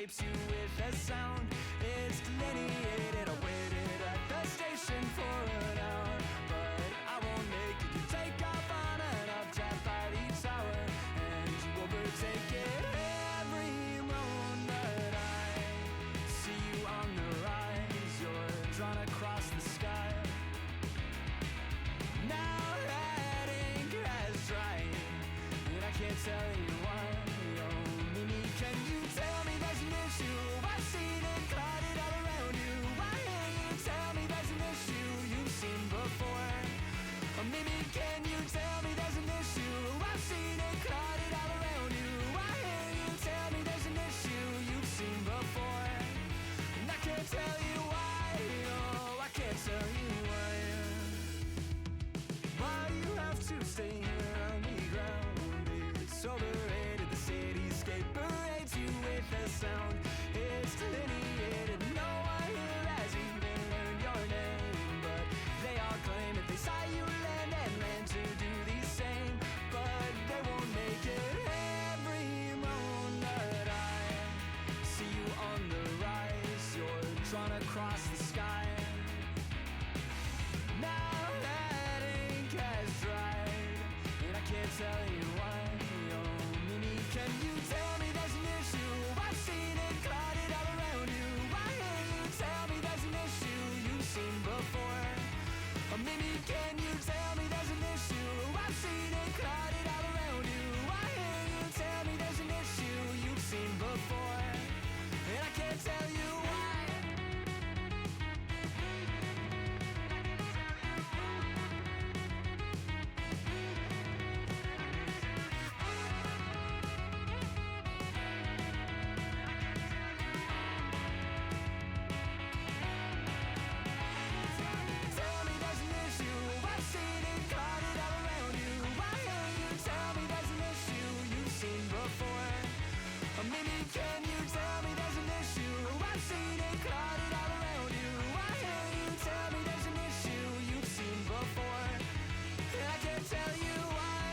escapes you with a sound. It's delineated. I waited at the station for an hour, but I won't make it. You take off on an updraft by the tower, and you overtake it. Every moment I see you on the rise, you're drawn across the sky. Now that ink has dried, and I can't tell you why. Oh, Mimi, can you tell me there's an issue? I've seen it clouded all around you. Why can't you tell me there's an issue you've seen before? Oh, Mimi, can you tell me there's an issue? I've seen it clouded all around you. Why can't you tell me there's an issue you've seen before? And I can't tell you why. Oh, I can't tell you why. Why you have to stay here on the ground? It's overrated. The cityscape parades you with a sound. It's delineated. No one here has even learned your name, but they all claim that they saw you land and land to do the same, but they won't make it. Every moment I see you on the rise, you're drawn across the sky. Now that ink has dried, and I can't tell you why. Oh, Mimi, can you tell me there's an issue? I've seen it clouded all around you. Why can't you tell me there's an issue you've seen before? Oh, Mimi, can you tell me there's an issue? I've seen it clouded all around you. Why can't you tell me there's an issue you've seen before? And I can't tell you why. Tell me there's an issue. I've seen it clouded all around you. Why can't you tell me there's an issue you've seen before? Or maybe can you tell me there's an issue? I've seen it clouded all around you. Why can't you tell me there's an issue you've seen before? And I can't tell you why.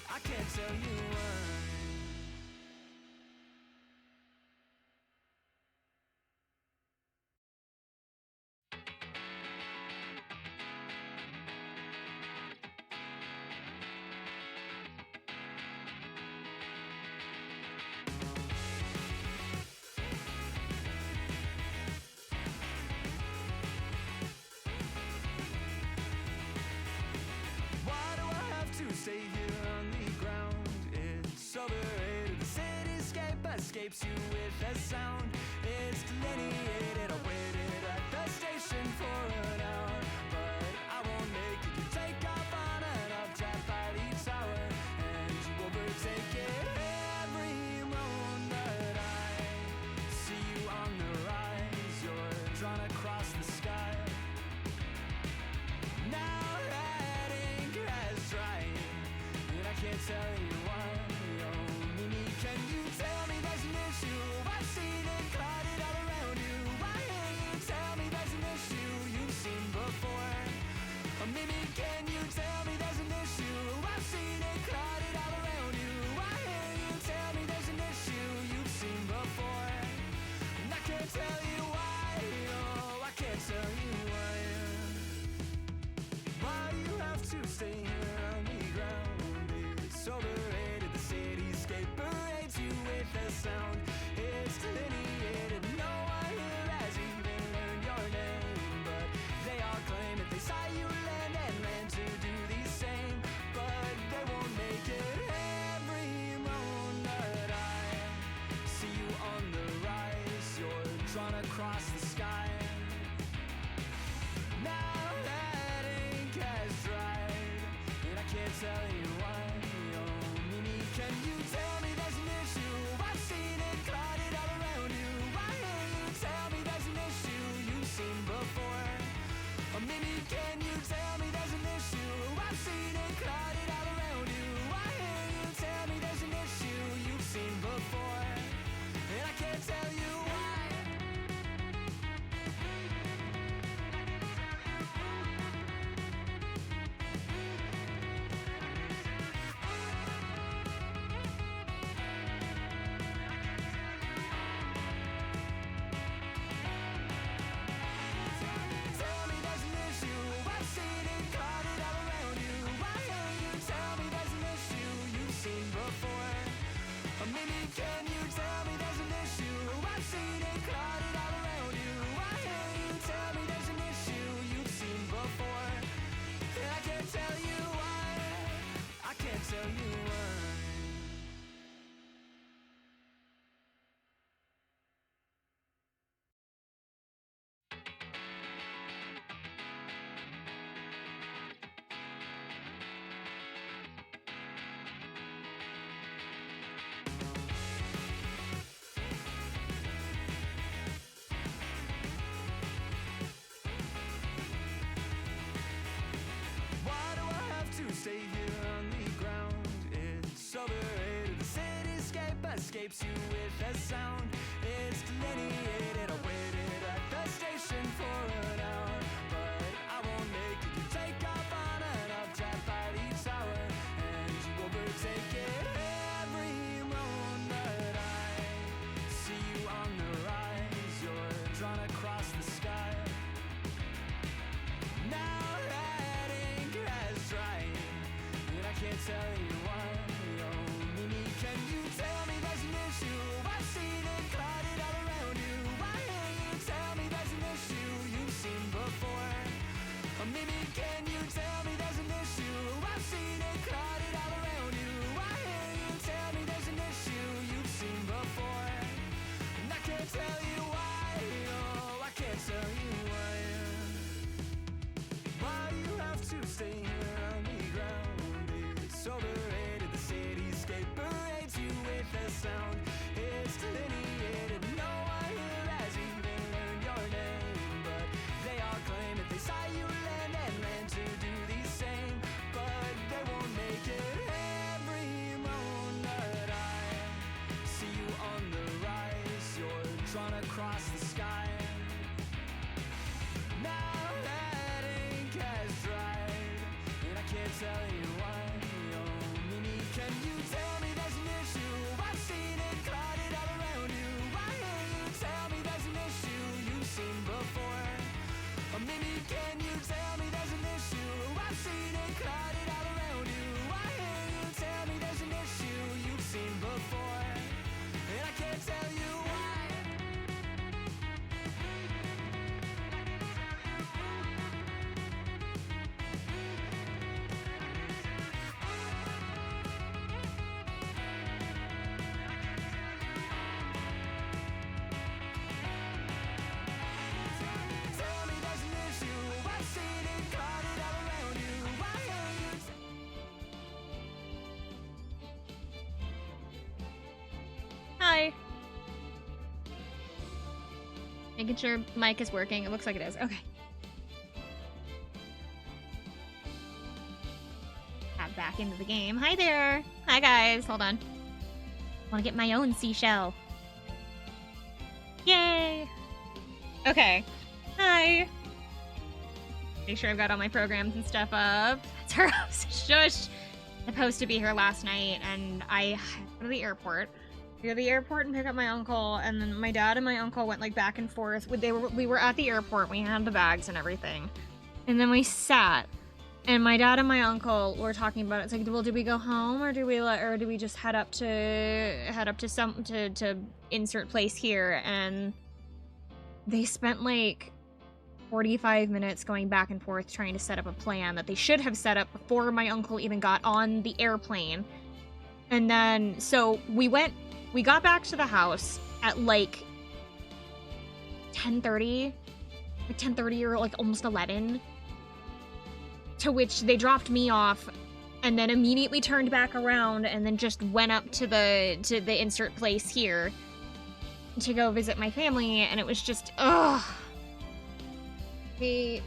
I can't tell you why. Why do I have to stay here on the ground? It's overrated. The cityscape escapes you with a sound. It's delineated. I waited at the station for an hour, but I won't make it. You take off on an updraft by the tower, and you overtake it. Every moment I see you on the rise, you're drawn across the sky. Now that ink has dried, and I can't tell you why. Oh, Mimi, can you tell me there's an issue? I've seen it clouded all around you. Why can't you tell me there's an issue you've seen before? Oh, Mimi, can you tell me there's an issue? I've seen it clouded all around you. Why can't you tell me there's an issue you've seen before? And I can't tell you why. Oh, I can't tell you why. Why you have to stay here on the ground? It's overrated. The cityscape parades you with a sound. It's delineated. No one here has even learned your name, but they all claim that they saw you land and land to do the same, but they won't make it. Every moment I see you on the rise, you're drawn across the sky. Now that ink has dried, and I can't tell you why. Oh, Mimi, can you tell me there's an issue? I've seen it clouded all around you. Why can't you tell me there's an issue you've seen before? Oh, Mimi, can you tell me there's an issue? I've seen it clouded all around you. Why can't you tell me there's an issue you've seen before? And I can't tell you why. escapes you with a sound. It's delineated. I waited at the station for an hour, but I won't make it. You take off on an updraft by the tower, and you overtake it. Every moment I see you on the rise, you're drawn across the sky. Now that ink has dried, and I can't tell you why. Oh, Mimi, can you tell me there's an issue? I've seen it clouded all around you. Why can't you tell me there's an issue you've seen before? Oh, Mimi, can you tell me there's an issue? I've seen it clouded all around you. Why can't you tell me there's an issue you've seen before? And I can't tell you why. Oh, I can't tell you why. Why you have to stay here on the ground? It's overrated. The cityscape parades you with a sound. It's delineated. No one here has even learned your name, but they all claim that they saw you land and land to do the same, but they won't make it. Every moment I see you on the rise, you're drawn across the sky. Now that ink has dried, and I can't tell you why. Oh, Mimi, can you tell me there's an issue? I've seen it clouded all around you. Why can't you tell me there's an issue you've seen before? Oh, Mimi, can you tell me there's an issue? I've seen it clouded all around you. Why can't you tell me there's an issue you've seen before? And I can't tell you why. Tell me there's an issue. I've seen it clouded all around you. Why can't you Hi. Making sure mic is working. It looks like it is. Okay. Got back into the game. Hi there. Hi guys. Hold on. Want to get my own seashell. Yay. Okay. Hi. Make sure I've got all my programs and stuff up. That's her house. Shush. Supposed to be here last night, and I had to go to the airport. Go to the airport and pick up my uncle, and then my dad and my uncle went like back and forth. We were at the airport. We had the bags and everything, and then we sat. And my dad and my uncle were talking about it. It's like, well, do we go home or do we just head up to insert place here? And they spent like 45 minutes going back and forth trying to set up a plan that they should have set up before my uncle even got on the airplane. And then, so we got back to the house at like 10:30, like 10:30 or like almost 11. To which they dropped me off and then immediately turned back around and then just went up to the insert place here to go visit my family, and it was just, ugh. I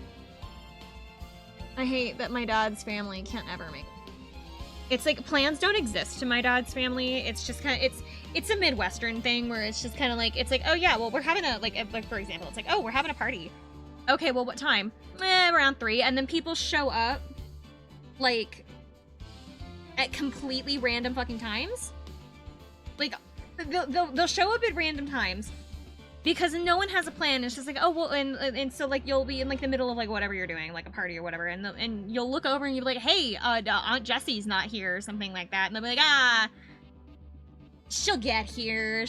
hate that my dad's family can't ever make it. It's like plans don't exist to my dad's family. It's just kind of, it's a Midwestern thing where it's just kind of like, it's like, oh yeah, well, we're having a, like for example, it's like, oh, we're having a party. Okay, well, what time? Around 3. And then people show up, like, at completely random fucking times. Like, they'll show up at random times because no one has a plan. It's just like, oh, well, and so, like, you'll be in, like, the middle of, like, whatever you're doing, like, a party or whatever, and you'll look over and you'll be like, hey, Aunt Jessie's not here, or something like that. And they'll be like, she'll get here,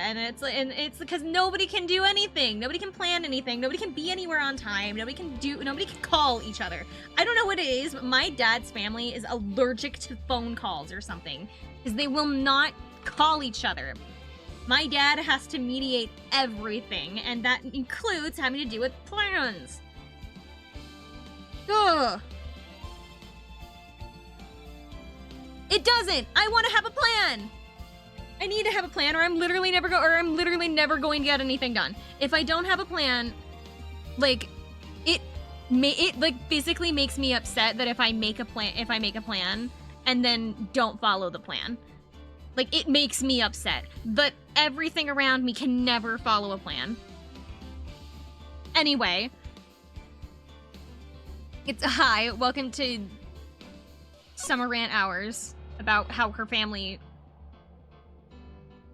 and it's because nobody can do anything, nobody can plan anything, nobody can be anywhere on time, nobody can call each other. I don't know what it is, but my dad's family is allergic to phone calls or something, because they will not call each other. My dad has to mediate everything, and that includes having to do with plans. Ugh. It doesn't. I want to have a plan. I need to have a plan, or I'm literally never going to get anything done. If I don't have a plan, like, it like physically makes me upset that if I make a plan and then don't follow the plan. Like, it makes me upset. But everything around me can never follow a plan. Anyway. It's hi, welcome to Summer Rant Hours about how her family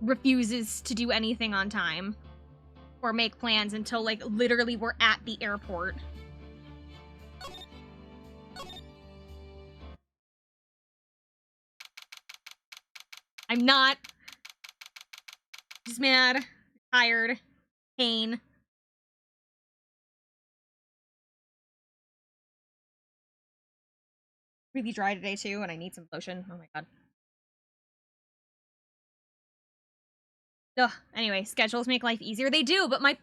refuses to do anything on time or make plans until, like, literally we're at the airport. I'm not. Just mad, tired, pain. Really dry today too, and I need some lotion. Oh my god. Ugh. Anyway, schedules make life easier. They do, but my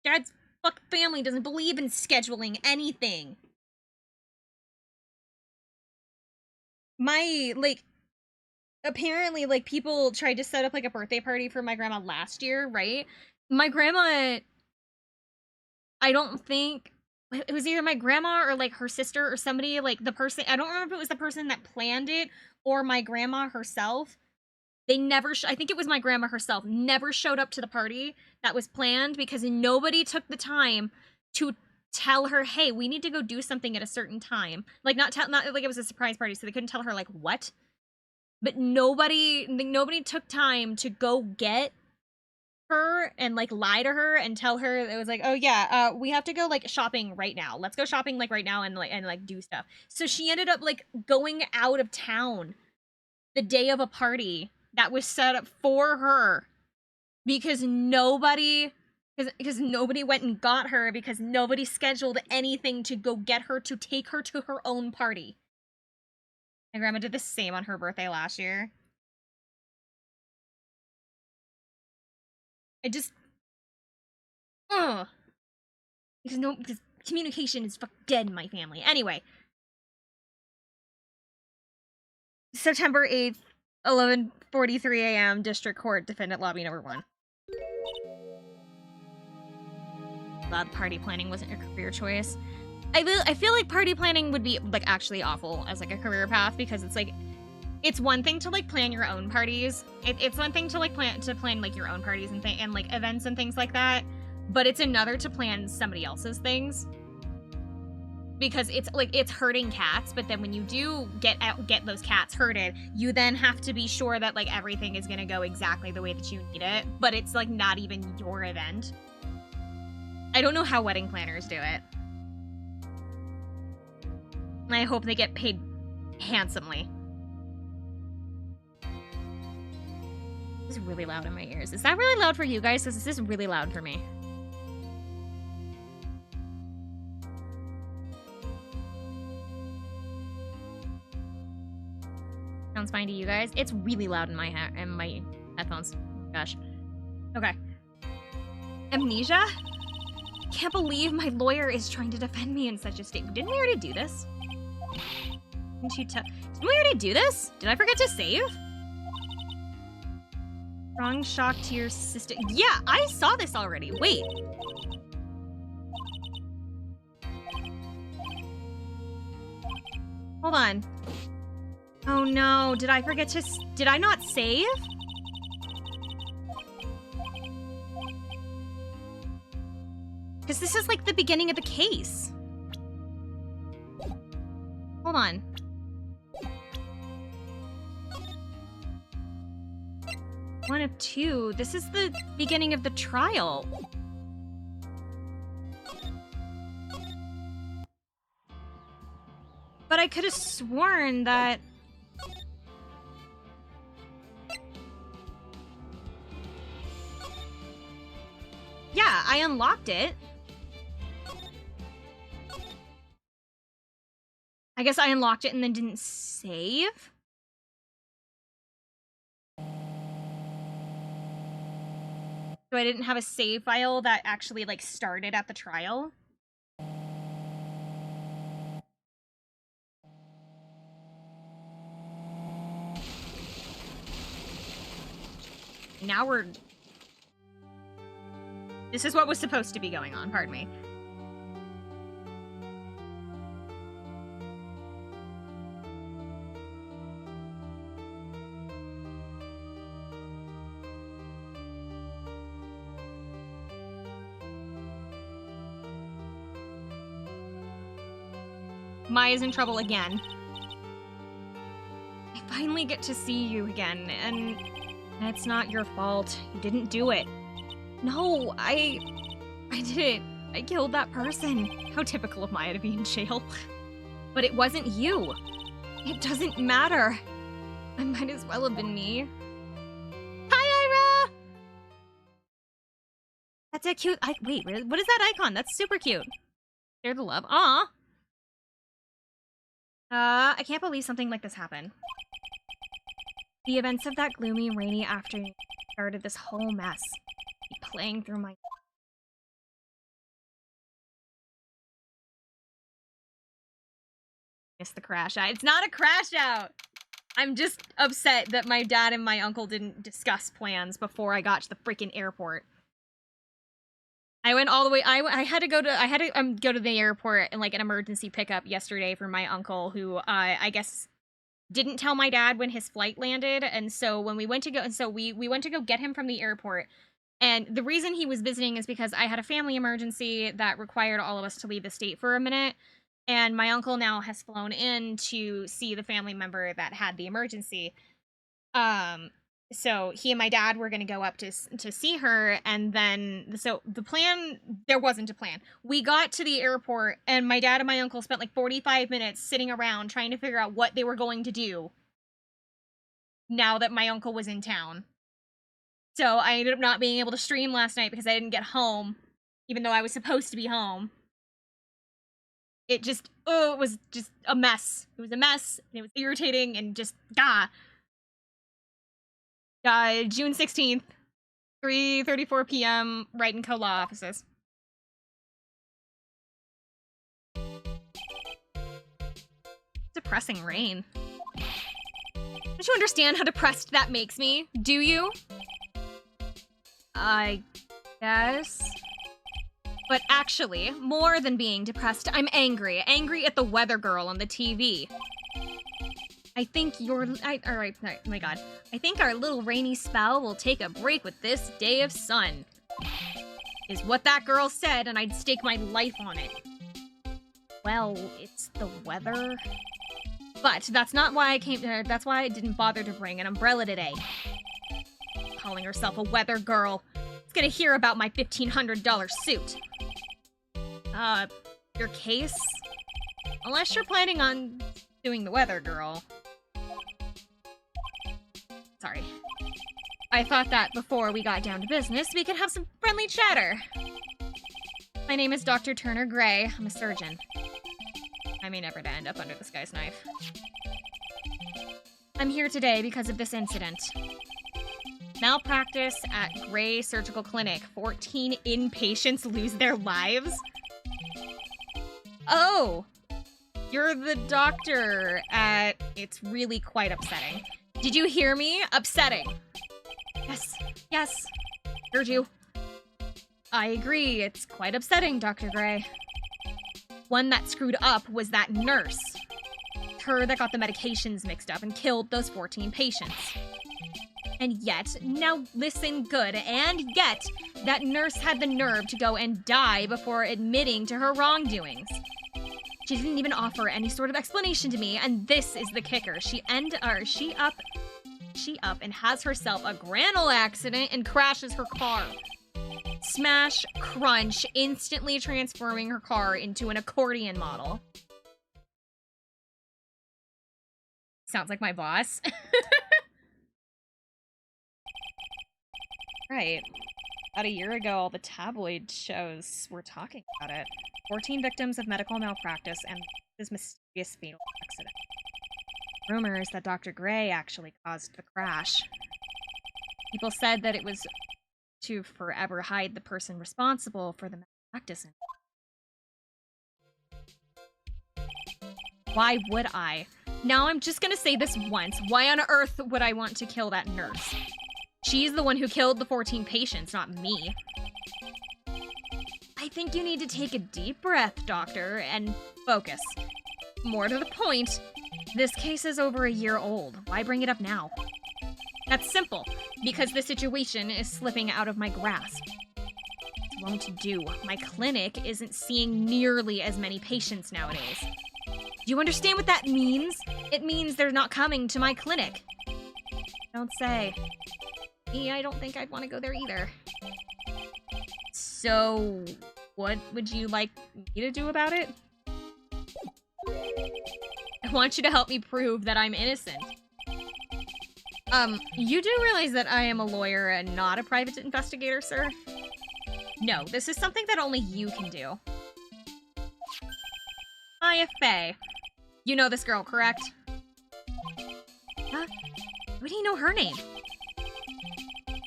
dad's fuck family doesn't believe in scheduling anything. My, like, apparently, like, people tried to set up, like, a birthday party for my grandma last year, right? My grandma, I don't think, it was either my grandma or, like, her sister or somebody, like, the person, I don't remember if it was the person that planned it or my grandma herself. They never, I think it was my grandma herself, never showed up to the party that was planned because nobody took the time to tell her, hey, we need to go do something at a certain time. Like, not like it was a surprise party, so they couldn't tell her, like, what? But nobody took time to go get her and, like, lie to her and tell her. It was like, oh yeah, we have to go, like, shopping right now. Let's go shopping, like, right now and do stuff. So she ended up, like, going out of town the day of a party that was set up for her because nobody went and got her, because nobody scheduled anything to go get her to take her to her own party. My grandma did the same on her birthday last year. I just, because communication is dead in my family. Anyway, September 8th, 11:43 a.m. District Court, Defendant Lobby Number 1. Glad party planning wasn't your career choice. I feel like party planning would be, like, actually awful as, like, a career path, because it's like, it's one thing to, like, plan your own parties. It's one thing to, like, plan like your own parties and like events and things like that, but it's another to plan somebody else's things, because it's like, it's herding cats. But then when you do get those cats herded, you then have to be sure that, like, everything is gonna go exactly the way that you need it. But it's, like, not even your event. I don't know how wedding planners do it. I hope they get paid handsomely. This is really loud in my ears. Is that really loud for you guys? Because this is really loud for me. Sounds fine to you guys? It's really loud in my headphones. Oh, gosh. Okay. Amnesia? Can't believe my lawyer is trying to defend me in such a state. Didn't we already do this? Didn't we already do this? Did I forget to save? Strong shock to your system. Yeah, I saw this already. Wait. Hold on. Oh no, did I forget to... Did I not save? Because this is, like, the beginning of the case. Hold on. One of two. This is the beginning of the trial. But I could have sworn that... Yeah, I unlocked it. I guess I unlocked it and then didn't save? So I didn't have a save file that actually, like, started at the trial? Now we're... This is what was supposed to be going on, pardon me. Maya's in trouble again. I finally get to see you again, and it's not your fault. You didn't do it. No, I didn't. I killed that person. How typical of Maya to be in jail. But it wasn't you. It doesn't matter. I might as well have been me. Hi, Ira! That's a cute... wait, what is that icon? That's super cute. Share the love. Aw. I can't believe something like this happened. The events of that gloomy, rainy afternoon started this whole mess. Playing through my... Missed the crash out. It's not a crash out! I'm just upset that my dad and my uncle didn't discuss plans before I got to the freaking airport. I went all the way. I had to go to the airport and like an emergency pickup yesterday for my uncle, who I guess didn't tell my dad when his flight landed, and so when we went to go, we went to go get him from the airport. And the reason he was visiting is because I had a family emergency that required all of us to leave the state for a minute. And my uncle now has flown in to see the family member that had the emergency. So he and my dad were going to go up to see her. And then, so the plan, there wasn't a plan. We got to the airport and my dad and my uncle spent like 45 minutes sitting around trying to figure out what they were going to do now that my uncle was in town. So I ended up not being able to stream last night because I didn't get home, even though I was supposed to be home. It just, it was just a mess. It was a mess, and it was irritating, and just, June 16th, 3:34 p.m., Wright & Co. Law Offices. Depressing rain. Don't you understand how depressed that makes me? Do you? I guess. But actually, more than being depressed, I'm angry. Angry at the weather girl on the TV. I think alright, my god. I think our little rainy spell will take a break with this day of sun. Is what that girl said, and I'd stake my life on it. Well, it's the weather. But that's not why I came to, that's why I didn't bother to bring an umbrella today. Calling herself a weather girl. It's gonna hear about my $1,500 suit. Your case? Unless you're planning on doing the weather girl. Sorry. I thought that before we got down to business, we could have some friendly chatter. My name is Dr. Turner Gray. I'm a surgeon. I may never end up under this guy's knife. I'm here today because of this incident. Malpractice at Gray Surgical Clinic. 14 inpatients lose their lives? Oh! You're the doctor at... It's really quite upsetting. Did you hear me? Upsetting. Yes. Heard you. I agree. It's quite upsetting, Dr. Gray. One that screwed up was that nurse. Her that got the medications mixed up and killed those 14 patients. And yet, now listen good, and yet, that nurse had the nerve to go and die before admitting to her wrongdoings. She didn't even offer any sort of explanation to me, and this is the kicker. She up and has herself a grand ol' accident and crashes her car. Smash, crunch, instantly transforming her car into an accordion model. Sounds like my boss. Right. About a year ago, all the tabloid shows were talking about it. 14 victims of medical malpractice and this mysterious fatal accident. Rumors that Dr. Gray actually caused the crash. People said that it was to forever hide the person responsible for the malpractice. Why would I? Now I'm just gonna say this once. Why on earth would I want to kill that nurse? She's the one who killed the 14 patients, not me. I think you need to take a deep breath, Doctor, and focus. More to the point, this case is over a year old. Why bring it up now? That's simple, because the situation is slipping out of my grasp. It won't do. My clinic isn't seeing nearly as many patients nowadays. Do you understand what that means? It means they're not coming to my clinic. Don't say. Me, I don't think I'd want to go there either. So, what would you like me to do about it? I want you to help me prove that I'm innocent. You do realize that I am a lawyer and not a private investigator, sir? No, this is something that only you can do. Maya Fey. You know this girl, correct? Huh? Why do you know her name?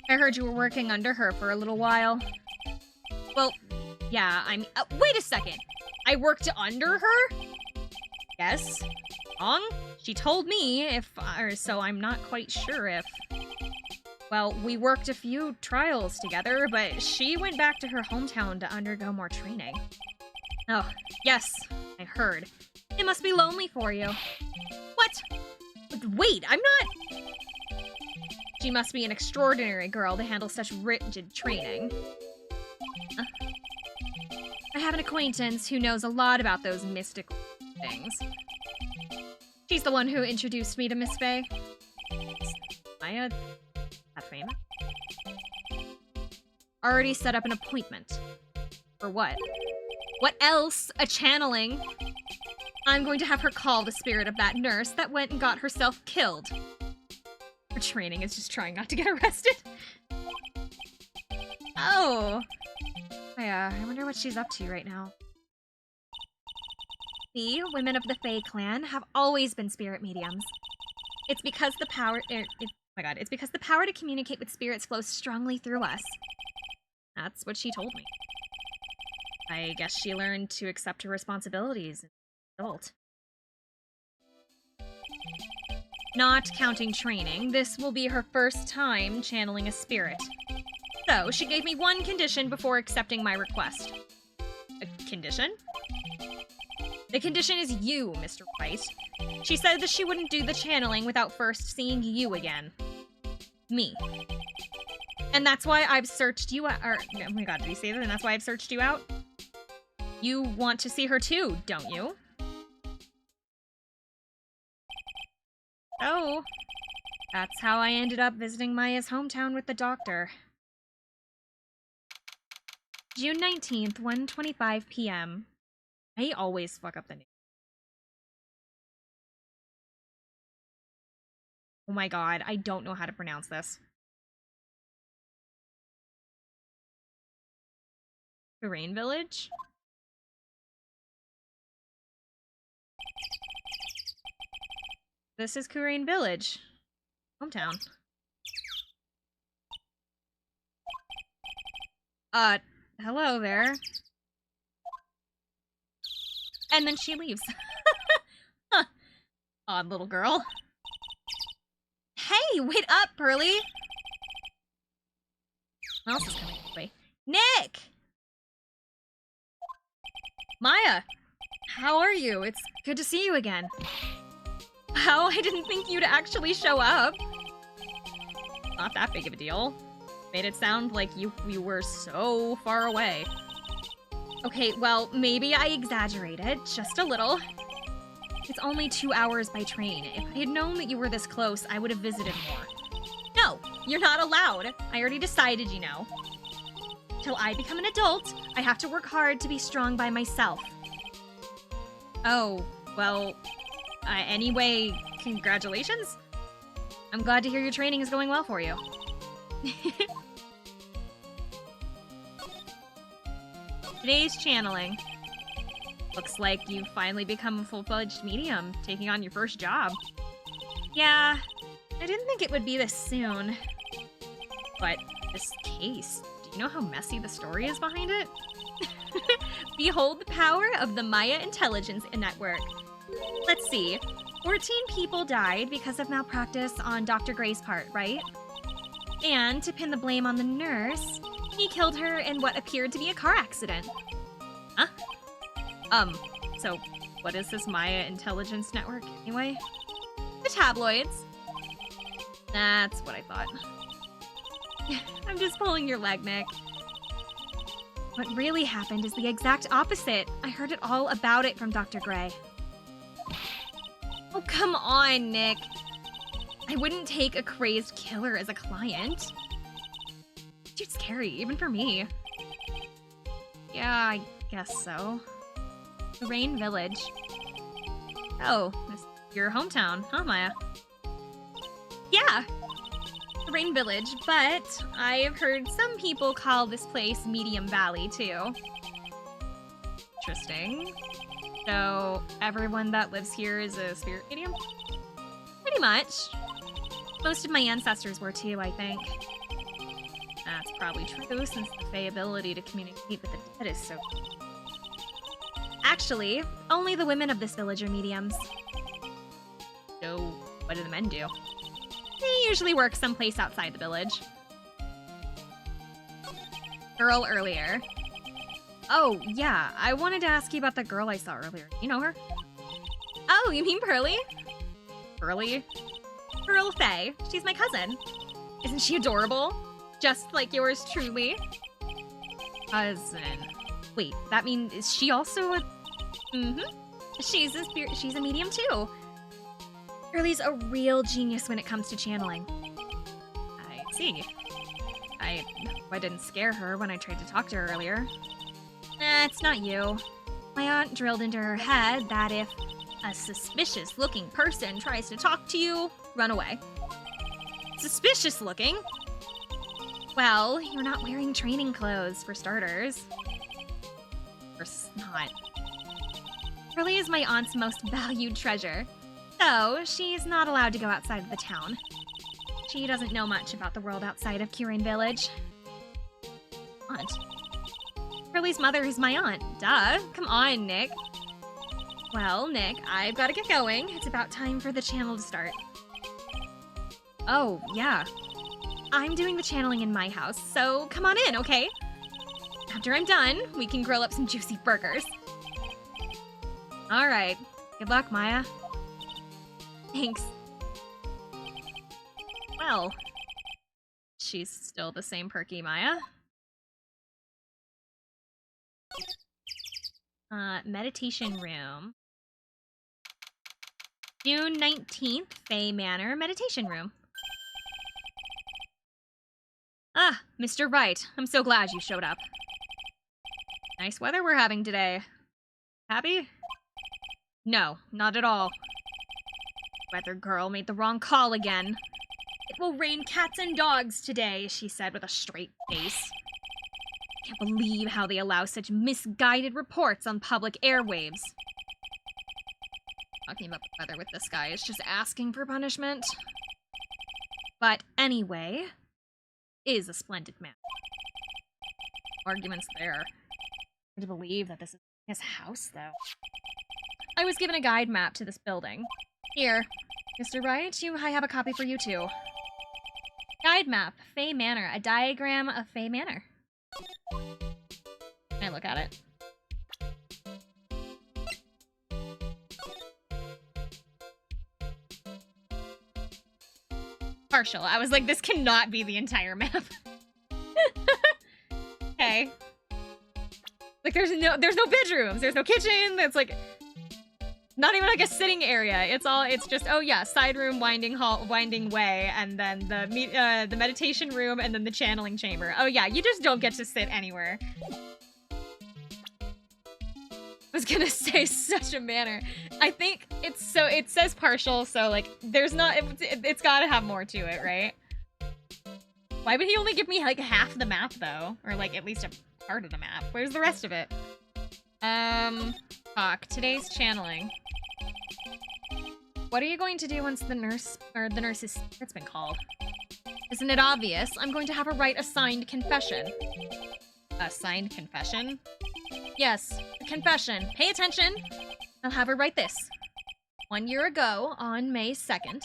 I heard you were working under her for a little while. Well, yeah, wait a second. I worked under her? Yes. Wrong? She told me so I'm not quite sure if... Well, we worked a few trials together, but she went back to her hometown to undergo more training. Oh, yes, I heard. It must be lonely for you. What? Wait, I'm not... She must be an extraordinary girl to handle such rigid training. I have an acquaintance who knows a lot about those mystical things. She's the one who introduced me to Miss Fey. Maya that famous? Already set up an appointment. For what? What else? A channeling? I'm going to have her call the spirit of that nurse that went and got herself killed. Her training is just trying not to get arrested. Oh. I wonder what she's up to right now. The women of the Fey clan have always been spirit mediums. It's because the power it's because the power to communicate with spirits flows strongly through us. That's what she told me. I guess she learned to accept her responsibilities as an adult. Not counting training, this will be her first time channeling a spirit. So, she gave me one condition before accepting my request. A condition? The condition is you, Mr. Wright. She said that she wouldn't do the channeling without first seeing you again. Me. And that's why I've searched you out. Oh my god, did you say that? And that's why I've searched you out? You want to see her too, don't you? Oh. That's how I ended up visiting Maya's hometown with the doctor. June 19th, 1:25 p.m. I always fuck up the name. Oh my god, I don't know how to pronounce this. Terrain Village? This is Kurain Village. Hometown. Hello there. And then she leaves. Huh. Odd little girl. Hey, wait up, Pearly! Who else is coming this way? Nick! Maya! How are you? It's good to see you again. Wow, I didn't think you'd actually show up. Not that big of a deal. Made it sound like we were so far away. Okay, well, maybe I exaggerated, just a little. It's only 2 hours by train. If I had known that you were this close, I would have visited more. No, you're not allowed. I already decided, you know. Till I become an adult, I have to work hard to be strong by myself. Oh, well, anyway, congratulations. I'm glad to hear your training is going well for you. Today's channeling. Looks like you've finally become a full-fledged medium, taking on your first job. Yeah, I didn't think it would be this soon. But this case, do you know how messy the story is behind it? Behold the power of the Maya Intelligence Network. Let's see. 14 people died because of malpractice on Dr. Gray's part, right? And to pin the blame on the nurse, he killed her in what appeared to be a car accident. Huh? So what is this Maya Intelligence Network, anyway? The tabloids. That's what I thought. I'm just pulling your leg, Nick. What really happened is the exact opposite. I heard it all about it from Dr. Gray. come on, Nick. I wouldn't take a crazed killer as a client. Dude's scary, even for me. Yeah, I guess so. Rain Village. Oh, this is your hometown, huh, Maya? Yeah, Rain Village, but I've heard some people call this place Medium Valley, too. Interesting. So, everyone that lives here is a spirit medium? Pretty much. Most of my ancestors were too, I think. That's probably true, since the Fey ability to communicate with the dead is so... Actually, only the women of this village are mediums. So, what do the men do? They usually work someplace outside the village. Girl earlier. Oh, yeah, I wanted to ask you about the girl I saw earlier. You know her? Oh, you mean Pearly? Pearly? Pearl Fey. She's my cousin. Isn't she adorable? Just like yours truly. Cousin. Wait, that means, is she also a... She's a medium too. Pearly's a real genius when it comes to channeling. I see. I hope I didn't scare her when I tried to talk to her earlier. It's not you. My aunt drilled into her head that if a suspicious-looking person tries to talk to you, run away. Suspicious-looking? Well, you're not wearing training clothes, for starters. Of course not. Pearly is my aunt's most valued treasure, so she's not allowed to go outside of the town. She doesn't know much about the world outside of Kurain Village. Aunt. Pearly's mother is my aunt. Duh. Come on, Nick. Well, Nick, I've got to get going. It's about time for the channel to start. Oh, yeah. I'm doing the channeling in my house, so come on in, okay? After I'm done, we can grill up some juicy burgers. All right. Good luck, Maya. Thanks. Well, she's still the same perky Maya. Meditation room. June 19th, Fey Manor Meditation room. Ah, Mr. Wright, I'm so glad you showed up. Nice weather we're having today. Happy? No, not at all. Weather girl made the wrong call again. It will rain cats and dogs today, she said with a straight face. Can't believe how they allow such misguided reports on public airwaves. Talking about the weather with this guy is just asking for punishment. But anyway, is a splendid man. Arguments there. Hard to believe that this is his house, though. I was given a guide map to this building. Here, Mr. Wright, I have a copy for you too. Guide map, Fey Manor, a diagram of Fey Manor. Can I look at it? Partial. I was like, this cannot be the entire map. Okay. Like, there's no bedrooms, there's no kitchen, it's like, not even like a sitting area. It's just, oh yeah, side room, winding hall, winding way, and then the meditation room, and then the channeling chamber. Oh yeah, you just don't get to sit anywhere. I was gonna say such a manner. I think it's so, it says partial, so like, there's not, it's gotta have more to it, right? Why would he only give me like half the map though? Or like at least a part of the map? Where's the rest of it? Talk. Today's channeling. What are you going to do once the nurse's spirit's been called? Isn't it obvious? I'm going to have her write a signed confession. A signed confession? Yes, a confession. Pay attention. I'll have her write this. 1 year ago, on May 2nd,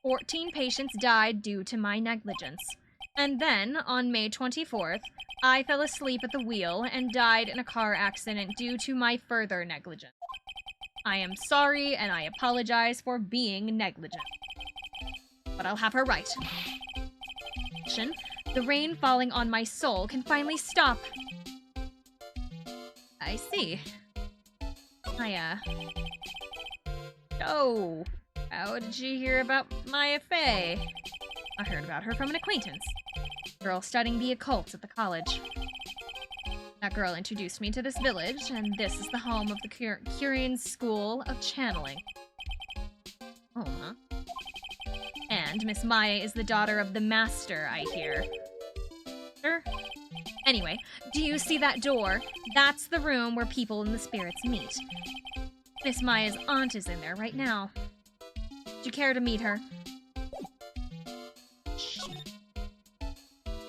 14 patients died due to my negligence. And then, on May 24th, I fell asleep at the wheel and died in a car accident due to my further negligence. I am sorry, and I apologize for being negligent. But I'll have her write. The rain falling on my soul can finally stop. I see. Oh. How did you hear about Maya Fey? I heard about her from an acquaintance. Girl studying the occult at the college. That girl introduced me to this village, and this is the home of the Curian School of Channeling. Oh, huh? And Miss Maya is the daughter of the Master, I hear. Sure. Anyway, do you see that door? That's the room where people and the spirits meet. Miss Maya's aunt is in there right now. Would you care to meet her?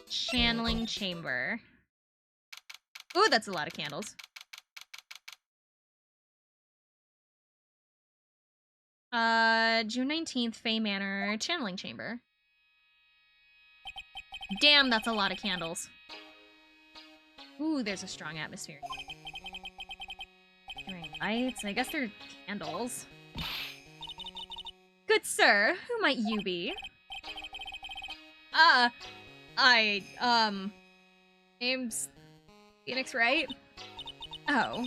Channeling chamber. Ooh, that's a lot of candles. June 19th, Fey Manor, channeling chamber. Damn, that's a lot of candles. Ooh, there's a strong atmosphere. Lights, I guess they're candles. Good sir, who might you be? Name's Phoenix Wright? Oh,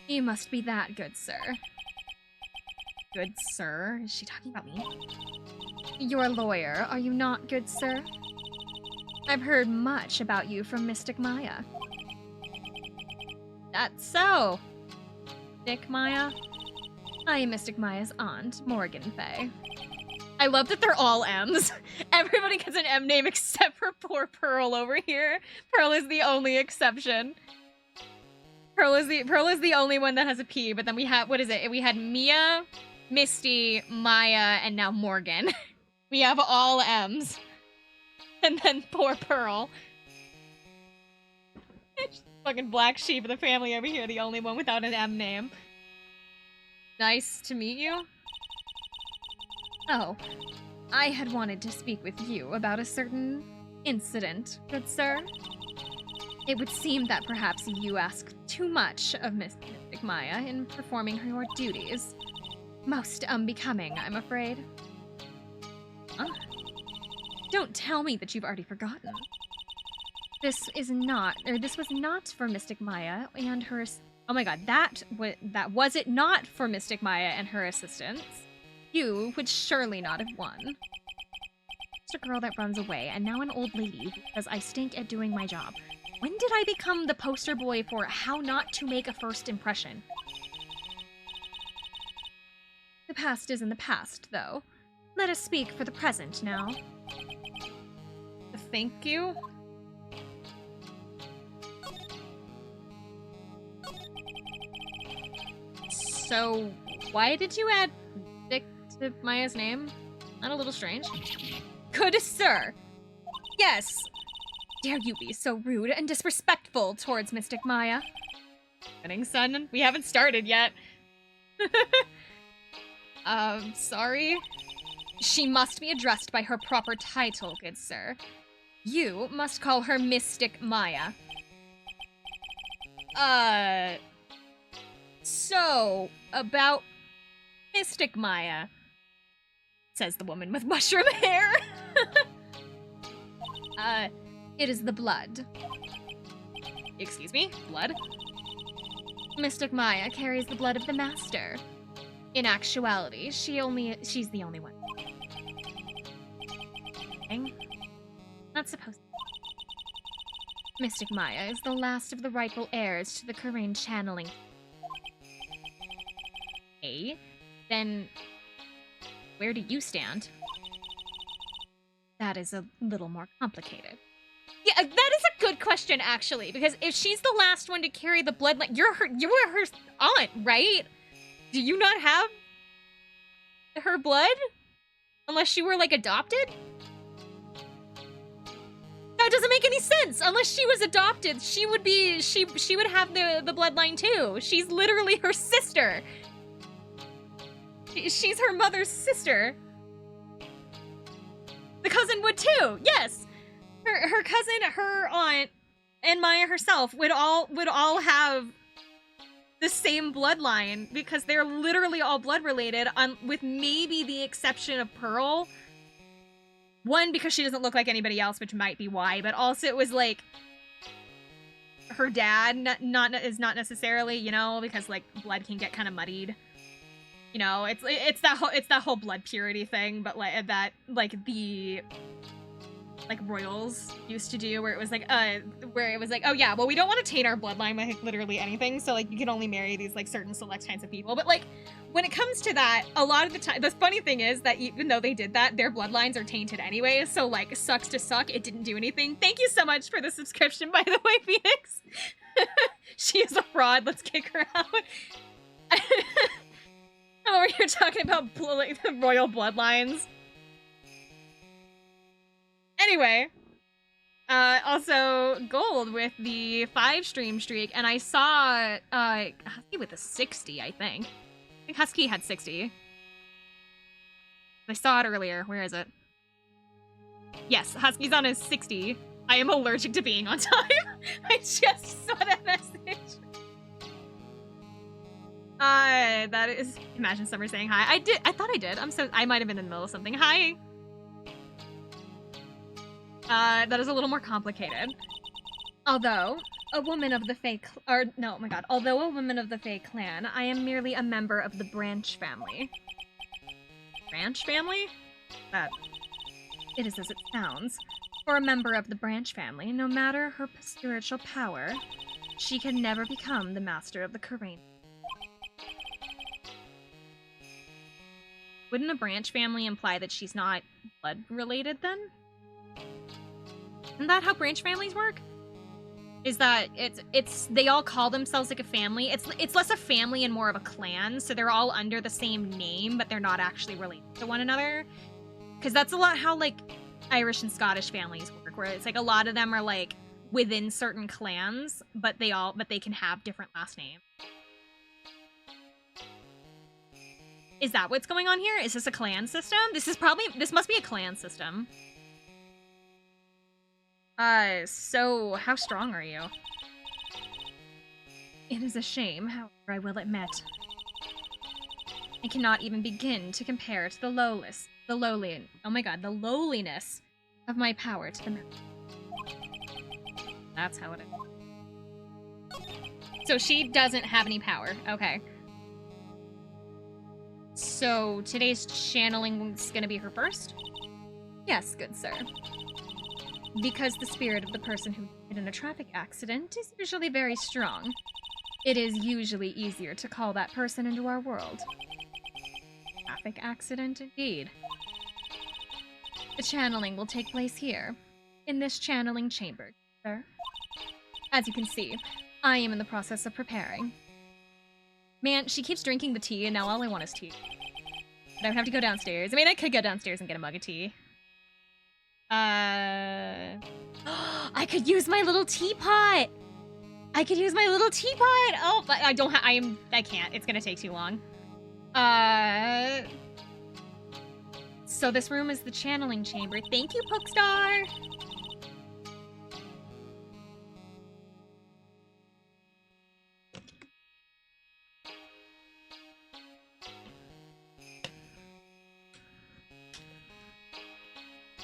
you must be that good sir. Good sir? Is she talking about me? You're a lawyer, are you not, good sir? I've heard much about you from Mystic Maya. That's so. Mystic Maya? I am Mystic Maya's aunt, Morgan Fey. I love that they're all M's. Everybody gets an M name except for poor Pearl over here. Pearl is the only exception. Pearl is the only one that has a P, but then we have, what is it? We had Mia, Misty, Maya, and now Morgan. We have all M's. And then poor Pearl. Fucking black sheep of the family over here, the only one without an M name. Nice to meet you. Oh, I had wanted to speak with you about a certain incident, good sir. It would seem that perhaps you ask too much of Mystic Maya in performing your duties. Most unbecoming, I'm afraid. Huh? Don't tell me that you've already forgotten. This was not for Mystic Maya and her. Oh my god, that was it not for Mystic Maya and her assistants. You would surely not have won. Just a girl that runs away, and now an old lady because I stink at doing my job. When did I become the poster boy for how not to make a first impression? The past is in the past, though. Let us speak for the present now. Thank you. So, why did you add Dick to Maya's name? Not a little strange? Good sir! Yes! Dare you be so rude and disrespectful towards Mystic Maya? Kidding, son? We haven't started yet. Sorry? She must be addressed by her proper title, good sir. You must call her Mystic Maya. So, about Mystic Maya, says the woman with mushroom hair. It is the blood. Excuse me? Blood? Mystic Maya carries the blood of the Master. In actuality, she's the only one. Not supposed to. Mystic Maya is the last of the rightful heirs to the Korean channeling. Okay, then where do you stand? That is a little more complicated. Yeah, that is a good question, actually, because if she's the last one to carry the bloodline, you were her aunt, right? Do you not have her blood? Unless you were, like, adopted? That doesn't make any sense. Unless she was adopted, she would have the bloodline too. She's literally her sister. She's her mother's sister. The cousin would too. Yes. Her cousin, her aunt, and Maya herself would all have the same bloodline because they're literally all blood related, with maybe the exception of Pearl. One, because she doesn't look like anybody else, which might be why, but also it was like her dad is not necessarily, you know, because like blood can get kind of muddied. You know, it's that whole blood purity thing, but like that the royals used to do, where it was like oh yeah, well, we don't want to taint our bloodline with like, literally anything, so like you can only marry these like certain select kinds of people. But like when it comes to that, a lot of the time, the funny thing is that even though they did that, their bloodlines are tainted anyway. So like, sucks to suck, it didn't do anything. Thank you so much for the subscription, by the way, Phoenix. She is a fraud. Let's kick her out. Oh, you're talking about like, the royal bloodlines. Anyway, also gold with the 5-stream streak, and I saw Husky with a 60, I think. I think Husky had 60. I saw it earlier. Where is it? Yes, Husky's on his 60. I am allergic to being on time. I just saw that message. That is. Imagine Summer saying hi. I thought I did. I might have been in the middle of something. Hi. That is a little more complicated. Although a woman of the Fey, although a woman of the Fey clan, I am merely a member of the branch family. Branch family? It is as it sounds. For a member of the branch family, no matter her spiritual power, she can never become the master of the Karain. Wouldn't a branch family imply that she's not blood related then? Isn't that how branch families work? Is that they all call themselves like a family. It's less a family and more of a clan, so they're all under the same name, but they're not actually related to one another. Because that's a lot how like Irish and Scottish families work, where it's like a lot of them are like within certain clans, but they can have different last names. Is that what's going on here? Is this a clan system? This must be a clan system. So how strong are you? It is a shame, however, I will admit. I cannot even begin to compare to the lowliness of my power to the mountain. That's how it is. So she doesn't have any power. Okay. So today's channeling is gonna be her first? Yes, good sir. Because the spirit of the person who died in a traffic accident is usually very strong, it is usually easier to call that person into our world. Traffic accident, indeed. The channeling will take place here, in this channeling chamber, sir. As you can see, I am in the process of preparing. Man, she keeps drinking the tea, and now all I want is tea. But I would have to go downstairs. I mean, I could go downstairs and get a mug of tea. I could use my little teapot! I could use my little teapot! Oh, but I can't. It's gonna take too long. So this room is the channeling chamber. Thank you, Pookstar!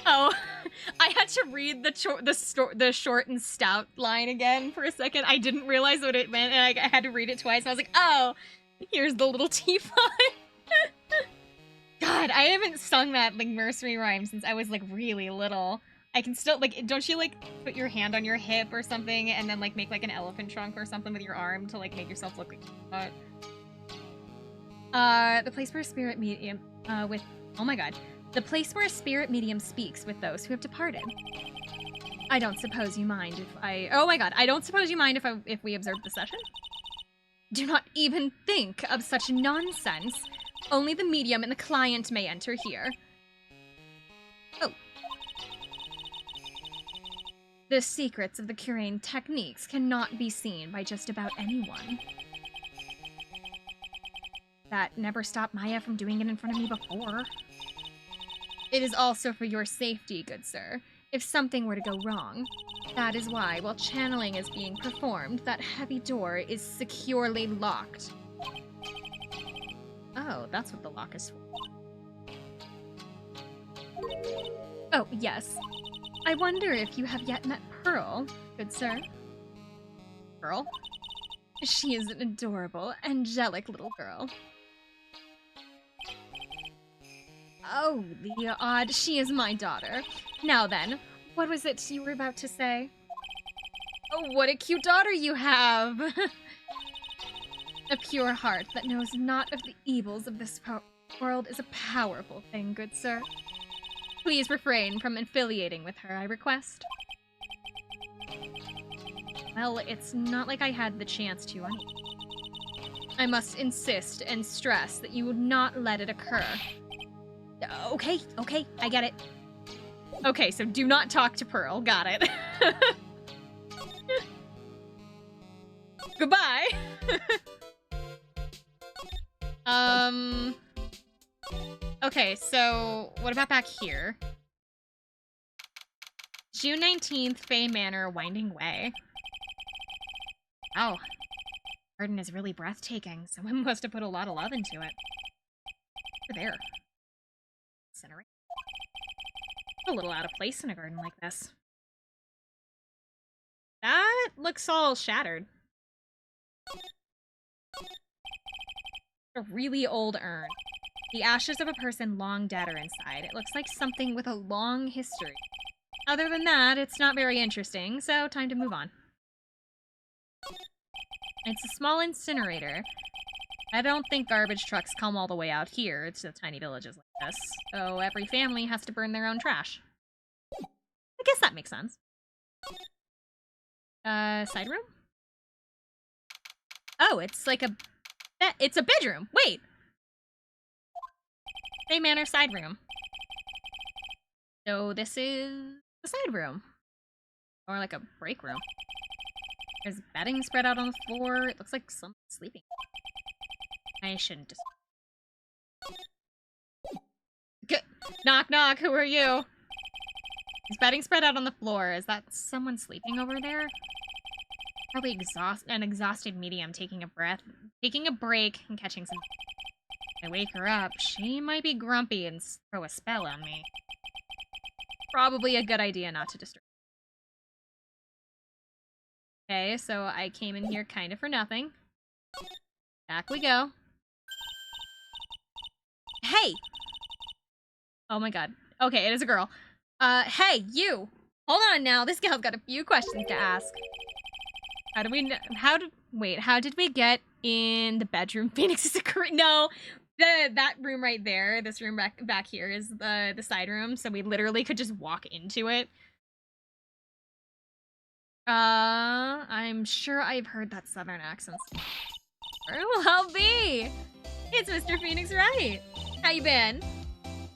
Oh, I had to read the short and stout line again for a second. I didn't realize what it meant, and I had to read it twice. And I was like, oh, here's the little teapot. God, I haven't sung that like nursery rhyme since I was like really little. I can still like, don't you like put your hand on your hip or something, and then like make like an elephant trunk or something with your arm to like make yourself look like a teapot? The place where a spirit medium oh my god. The place where a spirit medium speaks with those who have departed. I don't suppose you mind if oh my god, I don't suppose you mind if we observe the session? Do not even think of such nonsense. Only the medium and the client may enter here. Oh. The secrets of the Karain techniques cannot be seen by just about anyone. That never stopped Maya from doing it in front of me before. It is also for your safety, good sir. If something were to go wrong, that is why, while channeling is being performed, that heavy door is securely locked. Oh, that's what the lock is for. Oh, yes. I wonder if you have yet met Pearl, good sir. Pearl? She is an adorable, angelic little girl. Oh, the odd. She is my daughter. Now then, what was it you were about to say? Oh, what a cute daughter you have! A pure heart that knows not of the evils of this world is a powerful thing, good sir. Please refrain from affiliating with her, I request. Well, it's not like I had the chance to. I must insist and stress that you would not let it occur. Okay, I get it. Okay, so do not talk to Pearl. Got it. Goodbye. Okay, so what about back here? June 19th, Fey Manor, Winding Way. Wow. Garden is really breathtaking. Someone must have put a lot of love into it. Over there. Incinerate. A little out of place in a garden like this. That looks all shattered. A really old urn. The ashes of a person long dead are inside. It looks like something with a long history. Other than that, it's not very interesting, so time to move on. It's a small incinerator. I don't think garbage trucks come all the way out here to tiny villages like this, so every family has to burn their own trash. I guess that makes sense. Side room? Oh, it's like it's a bedroom. Wait! Fey Manor side room. So this is the side room. Or like a break room. There's bedding spread out on the floor. It looks like someone's sleeping. I shouldn't just... Knock, knock, who are you? There's bedding spread out on the floor. Is that someone sleeping over there? Probably an exhausted medium taking a break and catching some... I wake her up, she might be grumpy and throw a spell on me. Probably a good idea not to disturb. Okay, so I came in here kind of for nothing. Back we go. Hey! Oh my god. Okay, it is a girl. Hey, you! Hold on now, this gal's got a few questions to ask. How did we get in the bedroom? Phoenix is a no! That room right there, this room back here is the side room, so we literally could just walk into it. I'm sure I've heard that southern accent. Where will I be? It's Mr. Phoenix Wright. How you been?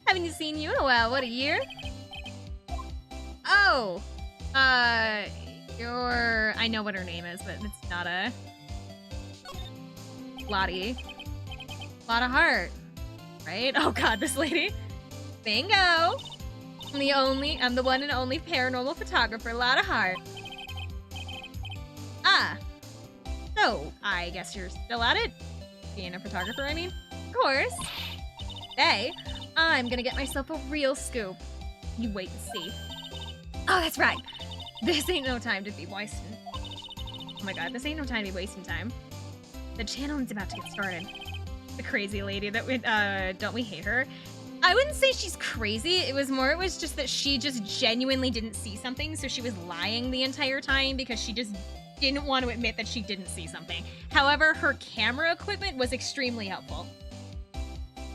Haven't seen you in a while. What, a year? Oh, I know what her name is, but it's not a... Lottie. Lotta Heart. Right? Oh god, this lady. Bingo! I'm the one and only paranormal photographer, Lotta Heart. Ah. So, I guess you're still at it? Being a photographer, I mean? Of course. Today, I'm gonna get myself a real scoop. You wait and see. Oh, that's right. This ain't no time to be wasting. Oh my god, this ain't no time to be wasting time. The channel is about to get started. The crazy lady that we, don't we hate her? I wouldn't say she's crazy. It was just that she just genuinely didn't see something, so she was lying the entire time because she just didn't want to admit that she didn't see something. However, her camera equipment was extremely helpful.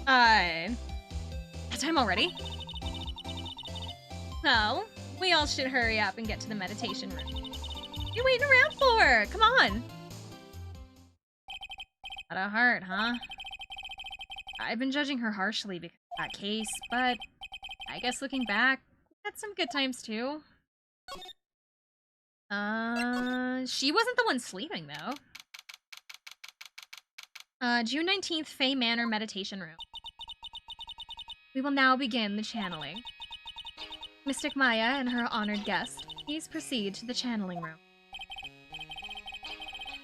That time already? Well, we all should hurry up and get to the meditation room. What are you waiting around for? Come on. Not a heart, huh? I've been judging her harshly because of that case, but I guess looking back, we had some good times too. She wasn't the one sleeping though. June 19th, Fey Manor Meditation Room. We will now begin the channeling. Mystic Maya and her honored guest, please proceed to the channeling room.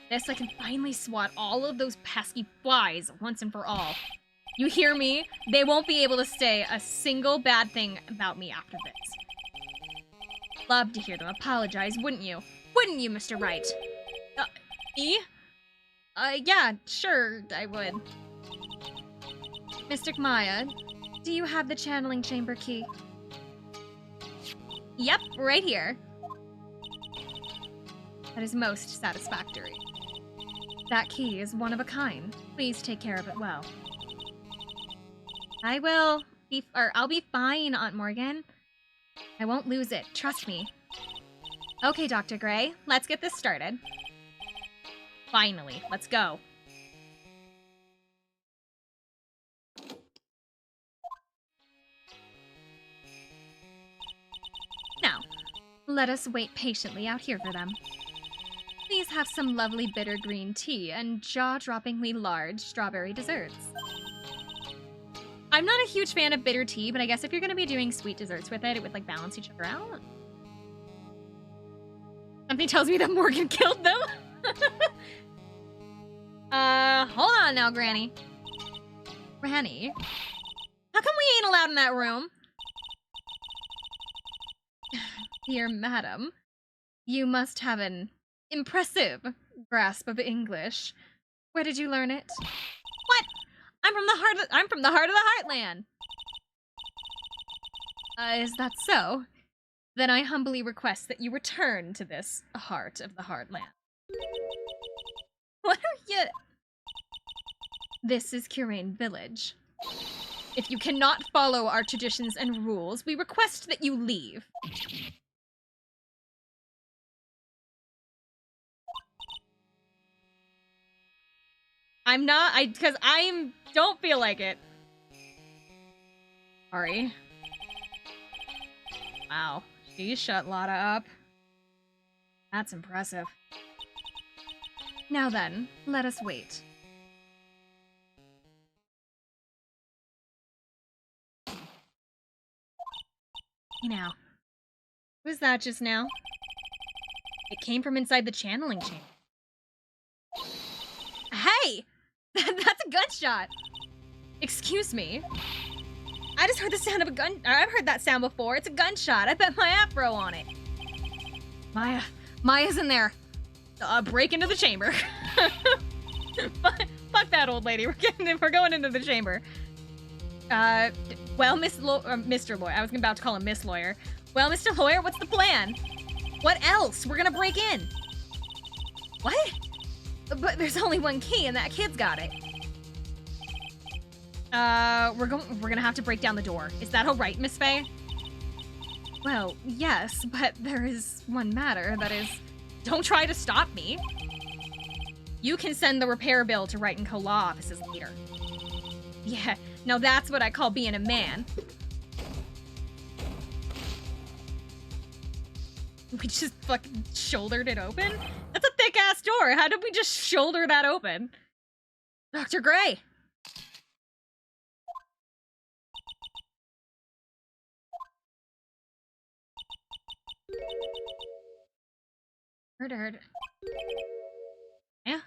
This, I can finally swat all of those pesky flies once and for all. You hear me? They won't be able to say a single bad thing about me after this. Love to hear them apologize, wouldn't you? Wouldn't you, Mr. Wright? Me? Yeah, sure, I would. Mystic Maya, Do you have the channeling chamber key? Yep, right here. That is most satisfactory. That key is one of a kind. Please take care of it well. I'll be fine, Aunt Morgan. I won't lose it, trust me. Okay, Dr. Gray, let's get this started. Finally, let's go. Now, let us wait patiently out here for them. Please have some lovely bitter green tea and jaw-droppingly large strawberry desserts. I'm not a huge fan of bitter tea, but I guess if you're going to be doing sweet desserts with it, it would like balance each other out. Something tells me that Morgan killed them. Hold on now, Granny. Granny? How come we ain't allowed in that room? Dear madam, you must have an impressive grasp of English. Where did you learn it? What? I'm from the heart of the Heartland. Is that so? Then I humbly request that you return to this heart of the Heartland. What are you? This is Curain Village. If you cannot follow our traditions and rules, we request that you leave. Because I don't feel like it. Sorry. Wow, she shut Lotta up. That's impressive. Now then, let us wait. Hey now. Who was that just now? It came from inside the channeling chamber. Hey! That's a gunshot! Excuse me. I just heard the sound of a gun. I've heard that sound before. It's a gunshot. I bet my afro on it. Maya's in there. Break into the chamber. Fuck that old lady. We're going into the chamber. Well, Mr. Lawyer. I was about to call him Miss Lawyer. Well, Mr. Lawyer, what's the plan? What else? We're gonna break in. What? But there's only one key, and that kid's got it. We're gonna have to break down the door. Is that all right, Miss Fey? Well, yes, but there is one matter. That is, don't try to stop me. You can send the repair bill to Wright & Co. Law offices later. Yeah, now that's what I call being a man. We just fucking shouldered it open? That's a thick-ass door. How did we just shoulder that open? Dr. Gray! Murdered. Yeah?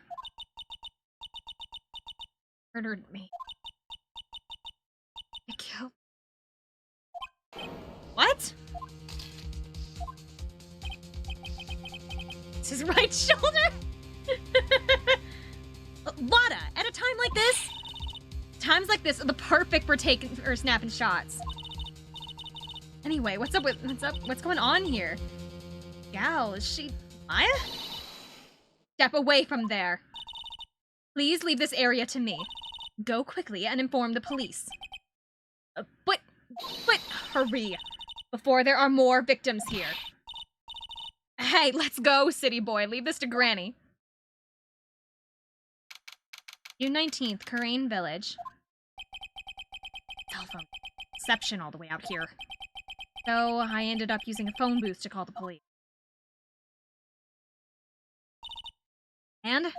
Murdered me. I killed... What? It's his right shoulder? Lotta, at a time like this? Times like this are the perfect for taking or snapping shots. Anyway, what's going on here? Gal, is she Maya? Step away from there. Please leave this area to me. Go quickly and inform the police. But hurry, before there are more victims here. Hey, let's go, city boy. Leave this to Granny. June 19th, Curain Village. Telephone. Reception all the way out here. So I ended up using a phone booth to call the police. And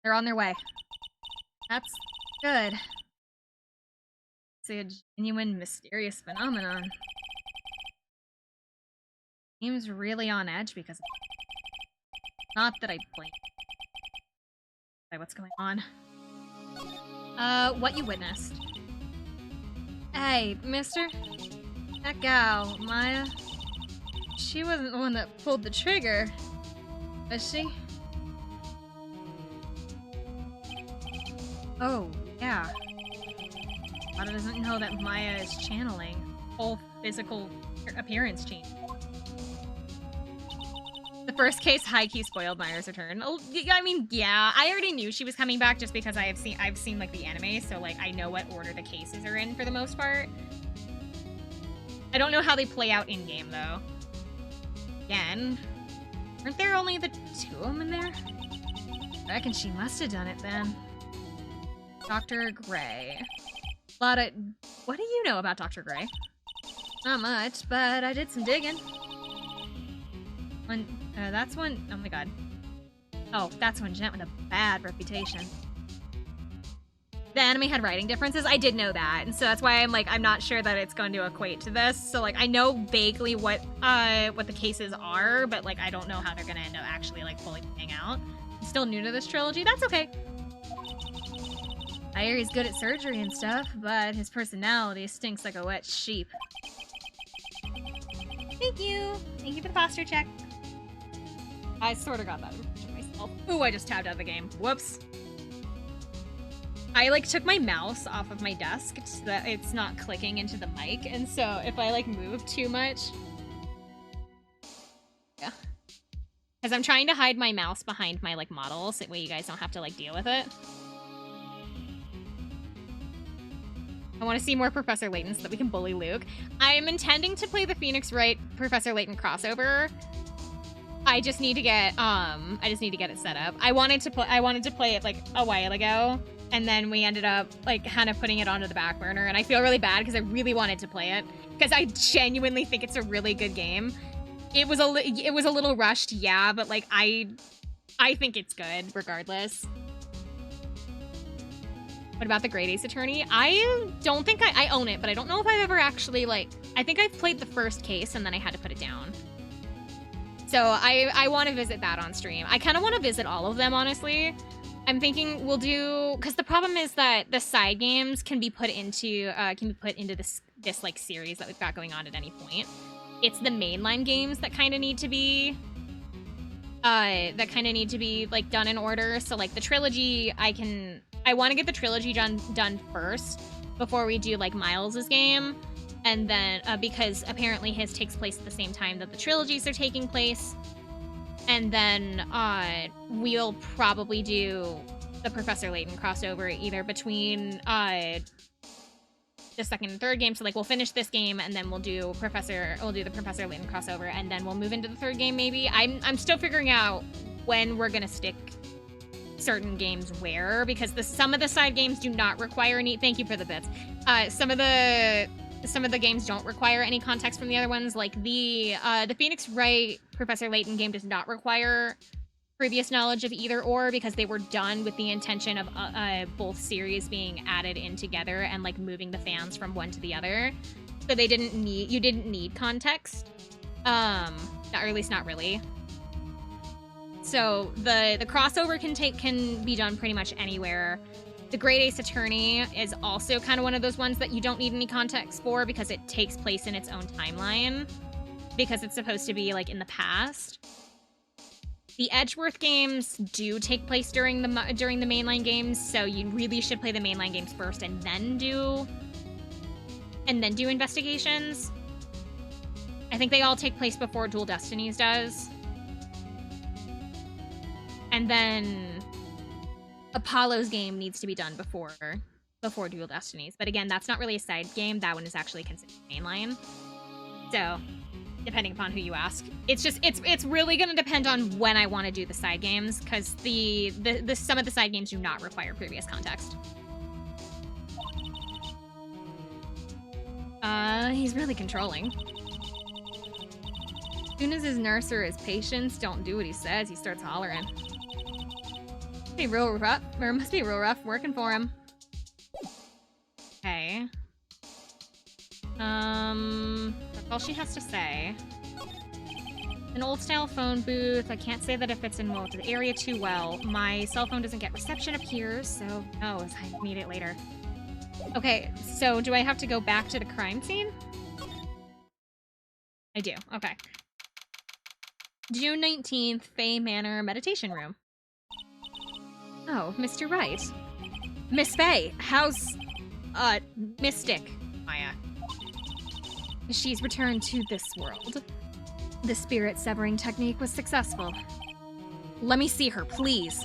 they're on their way. That's good. It's a genuine, mysterious phenomenon. Seems really on edge because of it. Not that I blame. What's going on? What you witnessed. Hey, mister? That gal, Maya, she wasn't the one that pulled the trigger, was she? Oh, yeah. Lada doesn't know that Maya is channeling. Whole physical appearance change. The first case high-key spoiled Maya's return. Oh, I mean, yeah, I already knew she was coming back just because I've seen like the anime, so like I know what order the cases are in for the most part. I don't know how they play out in-game though. Again, aren't there only the 2 of them in there? I reckon she must have done it then. Dr. Gray. Lada, what do you know about Dr. Gray? Not much, but I did some digging. That's one, oh my god. Oh, that's one gent with a bad reputation. The anime had writing differences. I did know that, and so that's why I'm not sure that it's going to equate to this. So like I know vaguely what the cases are, but like I don't know how they're gonna end up actually like fully playing out. I'm still new to this trilogy. That's okay. I hear he's good at surgery and stuff, but his personality stinks like a wet sheep. Thank you. Thank you for the posture check. I sort of got that impression myself. Ooh, I just tabbed out of the game. Whoops. I like took my mouse off of my desk so that it's not clicking into the mic, and so if I like move too much, yeah, because I'm trying to hide my mouse behind my like model so that way you guys don't have to like deal with it. I want to see more Professor Layton so that we can bully Luke. I am intending to play the Phoenix Wright Professor Layton crossover. I just need to get it set up. I wanted to play it like a while ago, and then we ended up like kind of putting it onto the back burner, and I feel really bad because I really wanted to play it because I genuinely think it's a really good game. It was a little rushed, yeah, but like I think it's good regardless. What about the Great Ace Attorney? I don't think I own it, but I don't know if I've ever actually like, I think I've played the first case and then I had to put it down. So I want to visit that on stream. I kind of want to visit all of them, honestly. I'm thinking we'll do, because the problem is that the side games can be put into this like series that we've got going on at any point. It's the mainline games that kind of need to be like done in order. So like the trilogy, I want to get the trilogy done first before we do like Miles's game. And then, because apparently his takes place at the same time that the trilogies are taking place. And then, we'll probably do the Professor Layton crossover either between, the second and third game. So, like, we'll finish this game, and then we'll do the Professor Layton crossover, and then we'll move into the third game, maybe. I'm still figuring out when we're gonna stick certain games where, because some of the side games do not require any, thank you for the bits. Some of the games don't require any context from the other ones. Like the Phoenix Wright Professor Layton game does not require previous knowledge of either or, because they were done with the intention of both series being added in together and like moving the fans from one to the other. So you didn't need context, or at least not really. So the crossover can be done pretty much anywhere. The Great Ace Attorney is also kind of one of those ones that you don't need any context for because it takes place in its own timeline, because it's supposed to be like in the past. The Edgeworth games do take place during the mainline games, so you really should play the mainline games first and then do investigations. I think they all take place before Dual Destinies does. And then Apollo's game needs to be done before Dual Destinies. But again, that's not really a side game. That one is actually considered mainline. So, depending upon who you ask. It's really going to depend on when I want to do the side games, because the some of the side games do not require previous context. He's really controlling. As soon as his nurse or his patients don't do what he says, he starts hollering. Must be real rough working for him. Okay. That's all she has to say. An old-style phone booth. I can't say that it fits in well with the area too well. My cell phone doesn't get reception up here, so who knows? I need it later. Okay, so do I have to go back to the crime scene? I do. Okay. June 19th, Fey Manor Meditation Room. Oh, Mr. Wright. Miss Fey, how's Mystic Maya. She's returned to this world. The spirit severing technique was successful. Let me see her, please.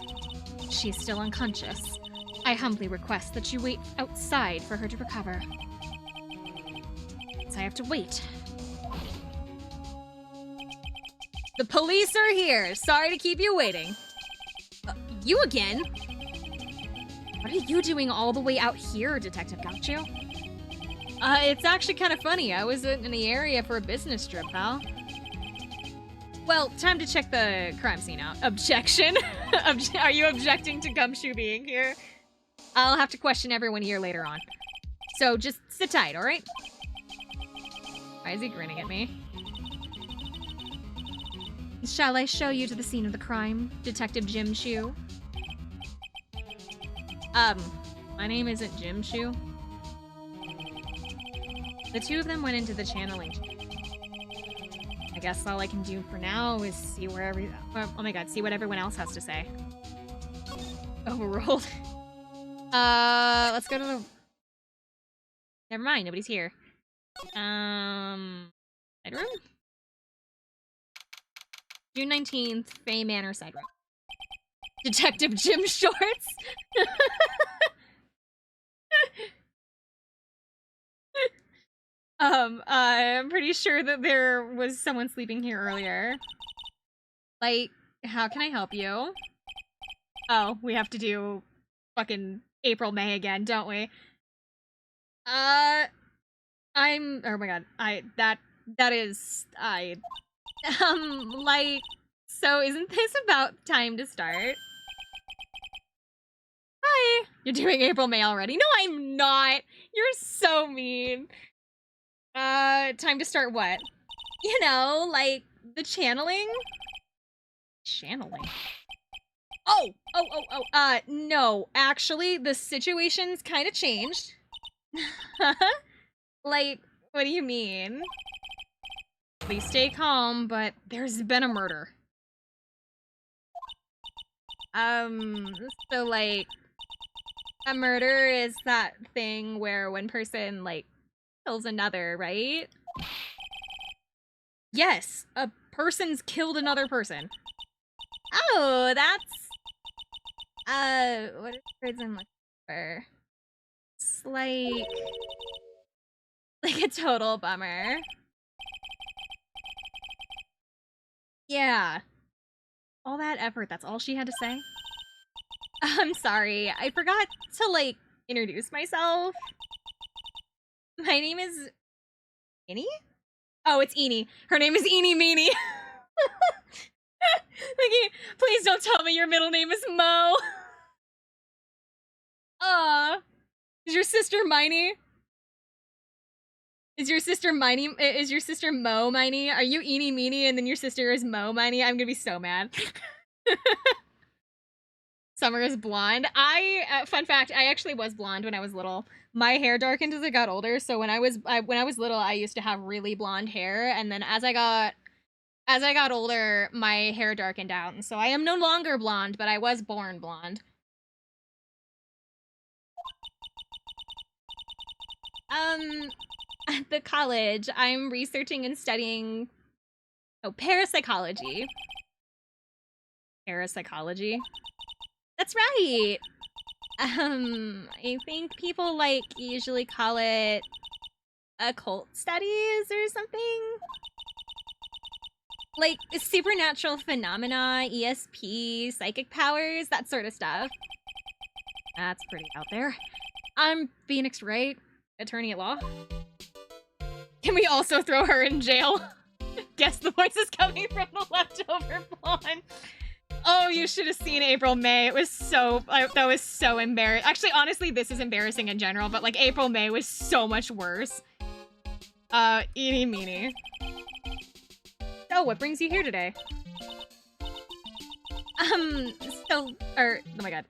She's still unconscious. I humbly request that you wait outside for her to recover. So I have to wait. The police are here. Sorry to keep you waiting. You again? What are you doing all the way out here, Detective Gaucho? It's actually kind of funny. I was in the area for a business trip, pal. Well, time to check the crime scene out. Objection? Are you objecting to Gumshoe being here? I'll have to question everyone here later on. So just sit tight, alright? Why is he grinning at me? Shall I show you to the scene of the crime, Detective Jim Shoe? My name isn't Jim Shoe. The two of them went into the channeling. I guess all I can do for now is see where oh my god, see what everyone else has to say. Overruled. Let's go to the... Never mind, nobody's here. Bedroom? June 19th, Fey Manor side room. Detective Jim Shorts? I'm pretty sure that there was someone sleeping here earlier. Like, how can I help you? Oh, we have to do fucking April, May again, don't we? Oh my god, like, so isn't this about time to start? Hi! You're doing April, May already? No, I'm not! You're so mean. Time to start what? You know, like, the channeling? Channeling? No, actually, the situation's kind of changed. Like, what do you mean? Please stay calm, but there's been a murder. So, like, a murder is that thing where one person, like, kills another, right? Yes, a person's killed another person. Oh, that's... what is the words I'm looking for? It's like a total bummer. Yeah. All that effort, that's all she had to say? I'm sorry, I forgot to, like, introduce myself. My name is... Eenie? Oh, it's Eenie. Her name is Eenie Meenie. Like, please don't tell me your middle name is Mo. Is your sister Miney? Is your sister Miney? Is your sister Mo Miney? Are you Eenie Meenie and then your sister is Mo Miney? I'm gonna be so mad. Summer is blonde. Fun fact, I actually was blonde when I was little. My hair darkened as I got older, so when I was little, I used to have really blonde hair, and then as I got older, my hair darkened out, and so I am no longer blonde, but I was born blonde. At the college, I'm researching and studying, parapsychology. Parapsychology? That's right! I think people, like, usually call it occult studies or something? Like, supernatural phenomena, ESP, psychic powers, that sort of stuff. That's pretty out there. I'm Phoenix Wright, attorney at law. Can we also throw her in jail? Guess the voice is coming from the leftover blonde. Oh, you should have seen April May. It was so... that was so embarrassing. Actually, honestly, this is embarrassing in general, but, like, April May was so much worse. Eenie Meenie. So, what brings you here today? Oh my god.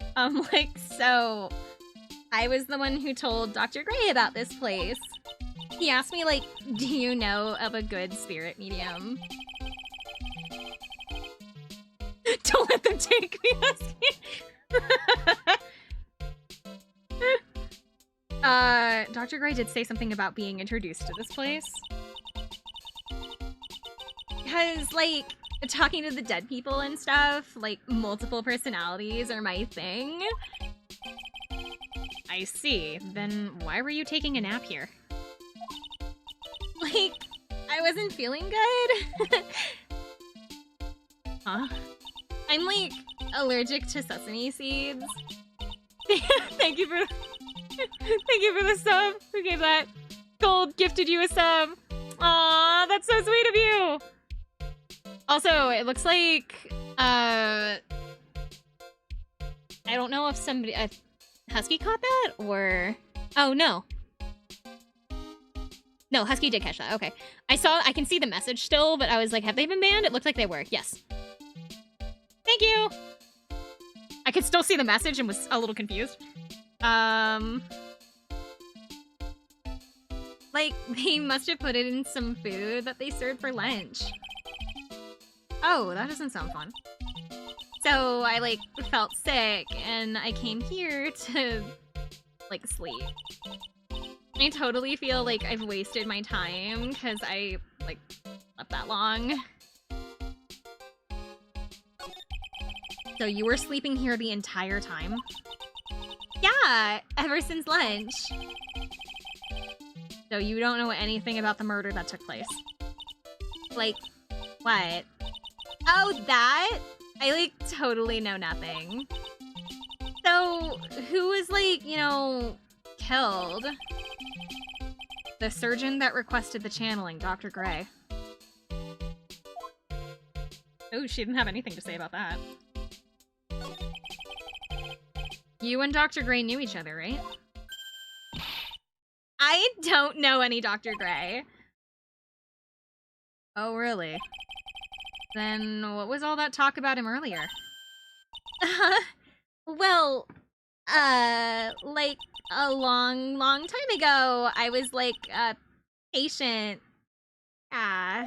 So... I was the one who told Dr. Gray about this place. He asked me, like, do you know of a good spirit medium? Don't let them take me, Husky. Dr. Gray did say something about being introduced to this place. Because, like, talking to the dead people and stuff, like, multiple personalities are my thing. I see. Then why were you taking a nap here? Like, I wasn't feeling good. Huh? I'm, like, allergic to sesame seeds. Thank you for... Thank you for the sub. Who gave that? Gold gifted you a sub. Aw, that's so sweet of you. Also, it looks like, I don't know if somebody, Husky caught that, or, oh, no. No, Husky did catch that, okay. I can see the message still, but I was like, have they been banned? It looked like they were, yes. Thank you. I could still see the message and was a little confused. Like, they must have put it in some food that they served for lunch. Oh, that doesn't sound fun. So I, like, felt sick, and I came here to, like, sleep. I totally feel like I've wasted my time, because I, like, slept that long. So you were sleeping here the entire time? Yeah, ever since lunch. So you don't know anything about the murder that took place? Like, what? Oh, that? I, like, totally know nothing. So, who was, like, you know, killed? The surgeon that requested the channeling, Dr. Gray. Oh, she didn't have anything to say about that. You and Dr. Gray knew each other, right? I don't know any Dr. Gray. Oh, really? Then what was all that talk about him earlier? Well, like a long time ago, I was like a patient. Ah.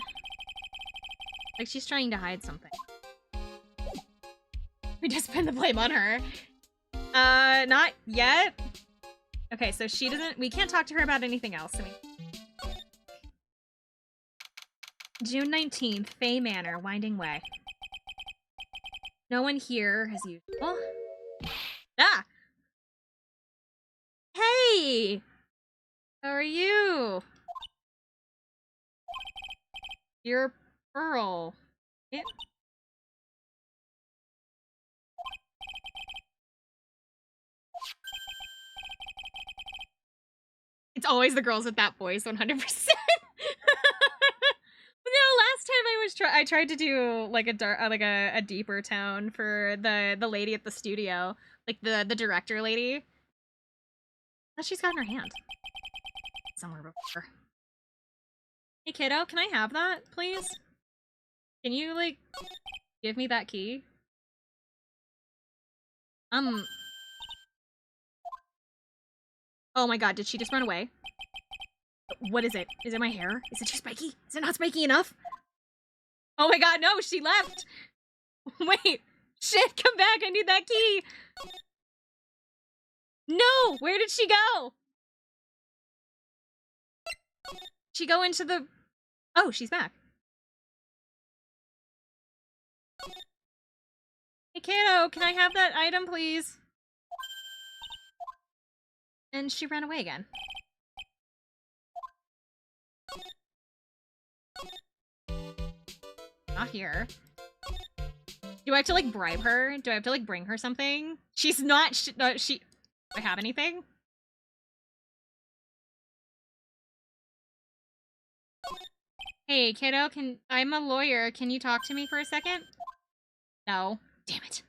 Like she's trying to hide something. We just pin the blame on her. Not yet. Okay, so she doesn't, we can't talk to her about anything else. I mean, June 19th, Fey Manor, Winding Way. No one here as usual. Ah! Hey! How are you? You're Pearl. Yeah. It's always the girls with that voice, 100%. No, last time I tried to do like a deeper tone for the lady at the studio, like the director lady. That she's got in her hand somewhere before. Hey kiddo, can I have that, please? Can you like give me that key? Oh my god, did she just run away? What is it? Is it my hair? Is it too spiky? Is it not spiky enough? Oh my god, no, she left! Wait, shit, come back, I need that key! No! Where did she go? She go into the... Oh, she's back. Hey kiddo, can I have that item, please? And she ran away again. Not here. Do I have to, like, bribe her? Do I have to, like, bring her something? She's not... Do I have anything? Hey, kiddo, I'm a lawyer. Can you talk to me for a second? No. Damn it.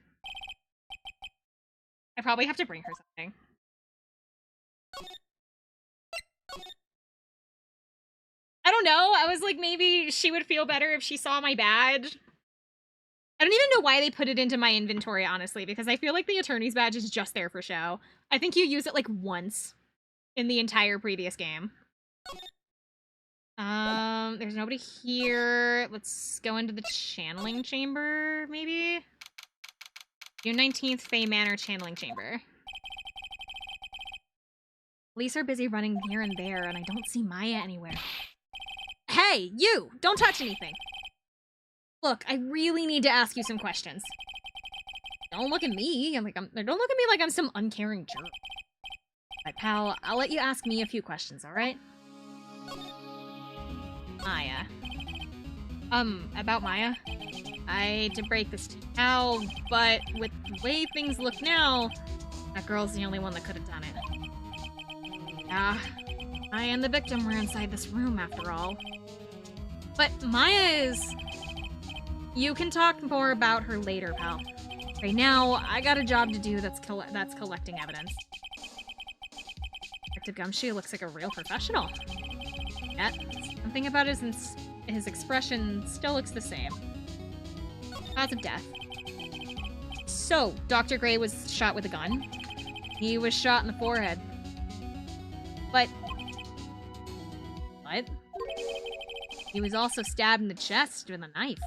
I probably have to bring her something. I don't know. I was like, maybe she would feel better if she saw my badge. I don't even know why they put it into my inventory, honestly, because I feel like the attorney's badge is just there for show. I think you use it, like, once in the entire previous game. There's nobody here. Let's go into the channeling chamber, maybe? June 19th, Fey Manor channeling chamber. Police are busy running here and there, and I don't see Maya anywhere. Hey, you! Don't touch anything! Look, I really need to ask you some questions. Don't look at me don't look at me like I'm some uncaring jerk. Alright, pal, I'll let you ask me a few questions, alright? Maya. About Maya? I hate to break this to you, pal, but with the way things look now, that girl's the only one that could have done it. Yeah, I and the victim were inside this room after all. But Maya is... You can talk more about her later, pal. Right now, I got a job to do that's collecting evidence. Detective Gumshoe looks like a real professional. Yet, something about his expression still looks the same. Cause of death. So, Dr. Gray was shot with a gun. He was shot in the forehead. But... What? He was also stabbed in the chest with a knife.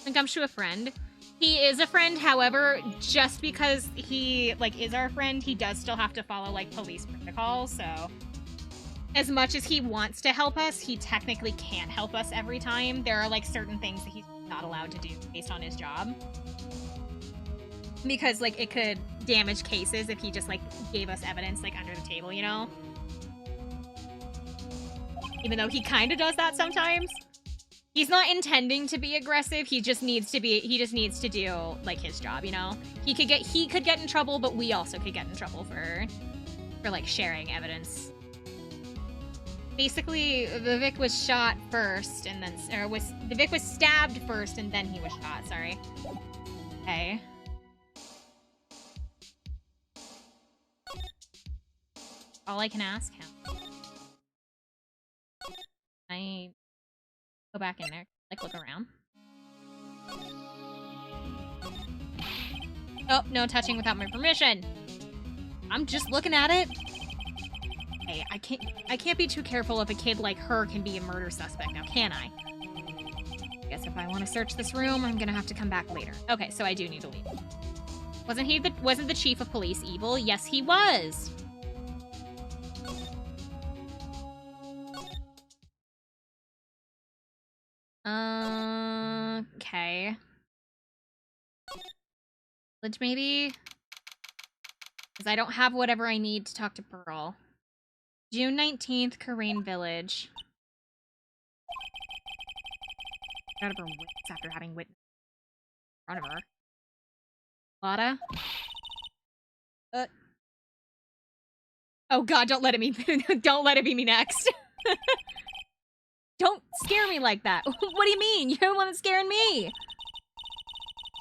And Gumshoe a friend. He is a friend, however, just because he, is our friend, he does still have to follow, police protocol, so... As much as he wants to help us, he technically can't help us every time. There are, certain things that he's not allowed to do based on his job. Because, it could damage cases if he just, gave us evidence, under the table, you know? Even though he kinda does that sometimes. He's not intending to be aggressive, he just needs to do, his job, you know? He could get in trouble, but we also could get in trouble for sharing evidence. Basically, the Vic was shot first, and then, the Vic was stabbed first, and then he was shot, sorry. Okay. All I can ask him. I go back in there, look around. Oh, no touching without my permission. I'm just looking at it. Hey, I can't be too careful if a kid like her can be a murder suspect now, can I? Guess if I want to search this room, I'm gonna have to come back later. Okay, so I do need to leave. Wasn't the chief of police evil? Yes, he was. Okay. Village, maybe? Because I don't have whatever I need to talk to Pearl. June 19th, Corain Village. Out of her wits after having witnessed in front of her. Lotta? Oh god, don't let it be don't let it be me next. Don't scare me like that. What do you mean? You're the one that's scaring me.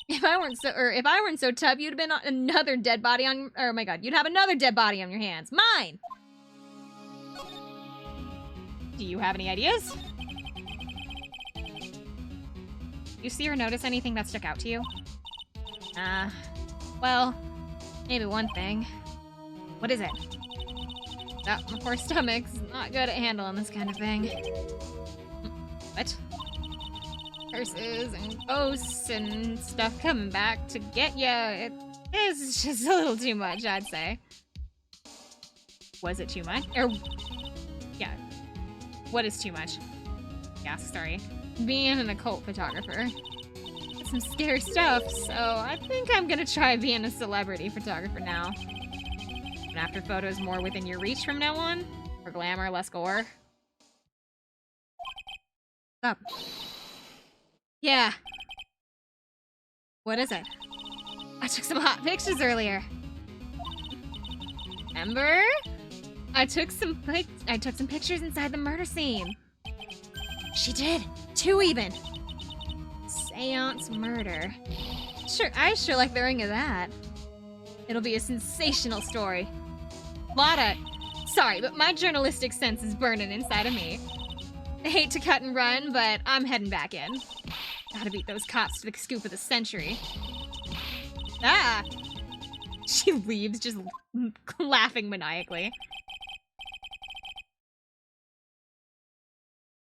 If I weren't so tough, you'd have been another dead body on. Oh my god, you'd have another dead body on your hands. Mine. Do you have any ideas? You see or notice anything that stuck out to you? Well, maybe one thing. What is it? Oh, my poor stomach's not good at handling this kind of thing. What? Curses and ghosts and stuff coming back to get ya. It is just a little too much, I'd say. Was it too much? Or, yeah. What is too much? Yeah, sorry. Being an occult photographer. Some scary stuff, so I think I'm gonna try being a celebrity photographer now. And after photos more within your reach from now on? For glamour, less gore? Up. Yeah. What is it? I took some hot pictures earlier. Remember? I took some pictures inside the murder scene. She did. 2 even. Seance murder. Sure, I sure like the ring of that. It'll be a sensational story. Lotta, sorry, but my journalistic sense is burning inside of me. I hate to cut and run, but I'm heading back in. Gotta beat those cops to the scoop of the century. Ah! She leaves, just laughing maniacally.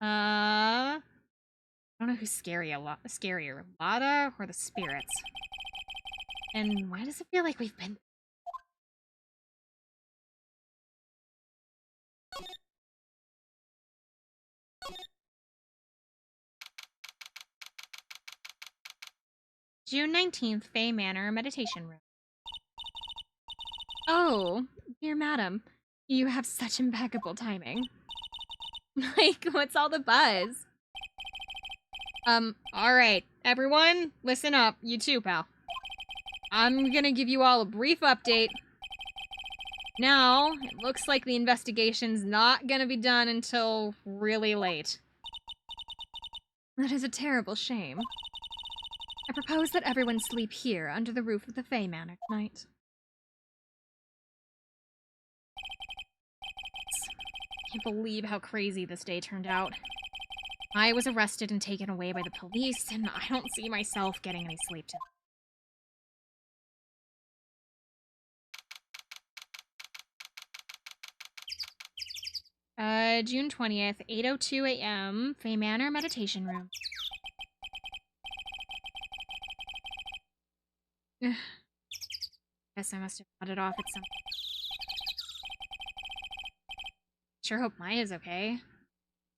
I don't know who's scarier, Lotta or the spirits. And why does it feel like we've been... June 19th, Fey Manor Meditation Room. Oh, dear madam, you have such impeccable timing. Like, what's all the buzz? Alright, everyone, listen up. You too, pal. I'm gonna give you all a brief update. Now, it looks like the investigation's not gonna be done until really late. That is a terrible shame. I propose that everyone sleep here under the roof of the Fey Manor tonight. I can't believe how crazy this day turned out. I was arrested and taken away by the police, and I don't see myself getting any sleep tonight. June 20th, 8:02 a.m., Fey Manor Meditation Room. Guess I must have cut it off at some... Sure hope Maya's okay.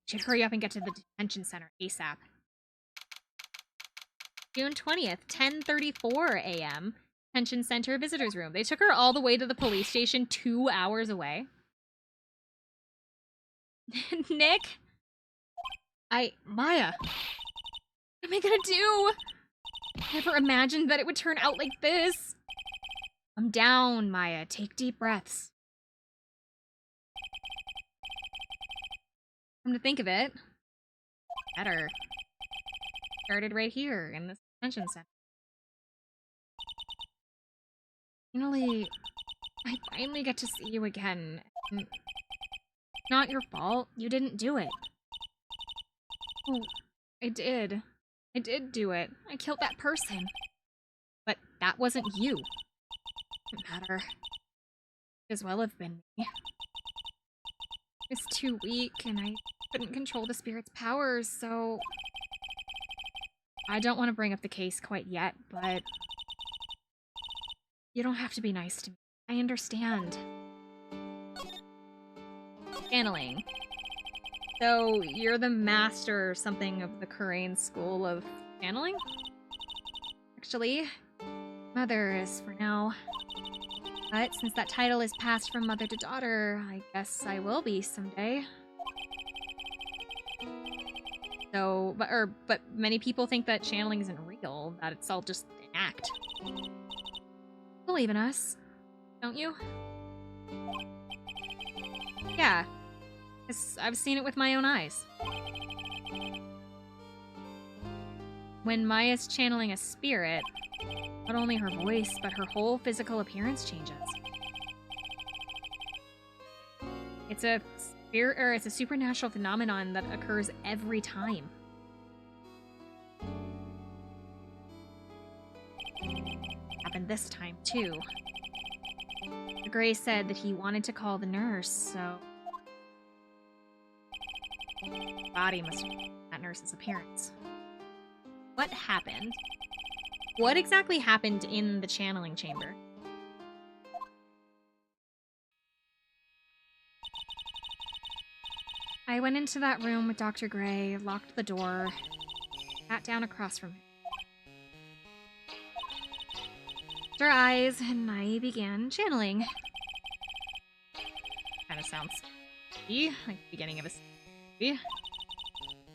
Should hurry up and get to the detention center ASAP. June 20th, 10:34 a.m., detention center visitors room. They took her all the way to the police station 2 hours away. Nick? Maya. What am I gonna do? Never imagined that it would turn out like this. Calm down, Maya. Take deep breaths. Come to think of it, better. Started right here in this detention center. I finally get to see you again. It's not your fault. You didn't do it. Oh, I did. I did do it. I killed that person. But that wasn't you. Doesn't matter. Could as well have been me. I was too weak, and I couldn't control the spirit's powers, so... I don't want to bring up the case quite yet, but... You don't have to be nice to me. I understand. Channeling. So, you're the master or something of the Kurain school of channeling? Actually, Mother is for now. But since that title is passed from mother to daughter, I guess I will be someday. So, but many people think that channeling isn't real, that it's all just an act. Believe in us, don't you? Yeah, 'cause I've seen it with my own eyes. When Maya's channeling a spirit, not only her voice, but her whole physical appearance changes. It's a it's a supernatural phenomenon that occurs every time. Happened this time, too. The Gray said that he wanted to call the nurse, so... The body must have been that nurse's appearance. What happened? What exactly happened in the channeling chamber? I went into that room with Dr. Gray, locked the door, sat down across from him. Closed our eyes, and I began channeling. Kind of sounds like the beginning of a movie.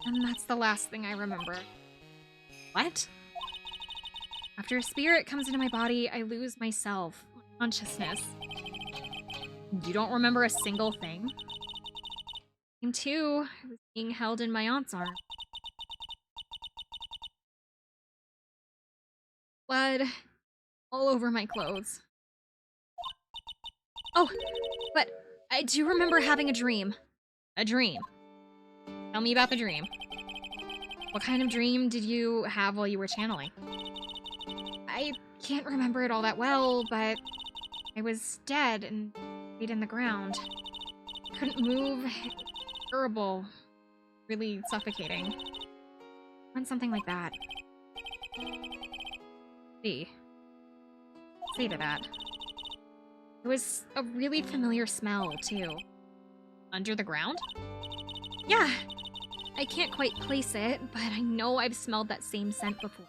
And that's the last thing I remember. What? After a spirit comes into my body, I lose myself, consciousness. You don't remember a single thing? And two, I was being held in my aunt's arm. Blood all over my clothes. Oh, but I do remember having a dream. A dream. Tell me about the dream. What kind of dream did you have while you were channeling? I can't remember it all that well, but I was dead and laid in the ground. Couldn't move. It was terrible. Really suffocating. Want something like that. See. Say to that. It was a really familiar smell, too. Under the ground? Yeah. I can't quite place it, but I know I've smelled that same scent before.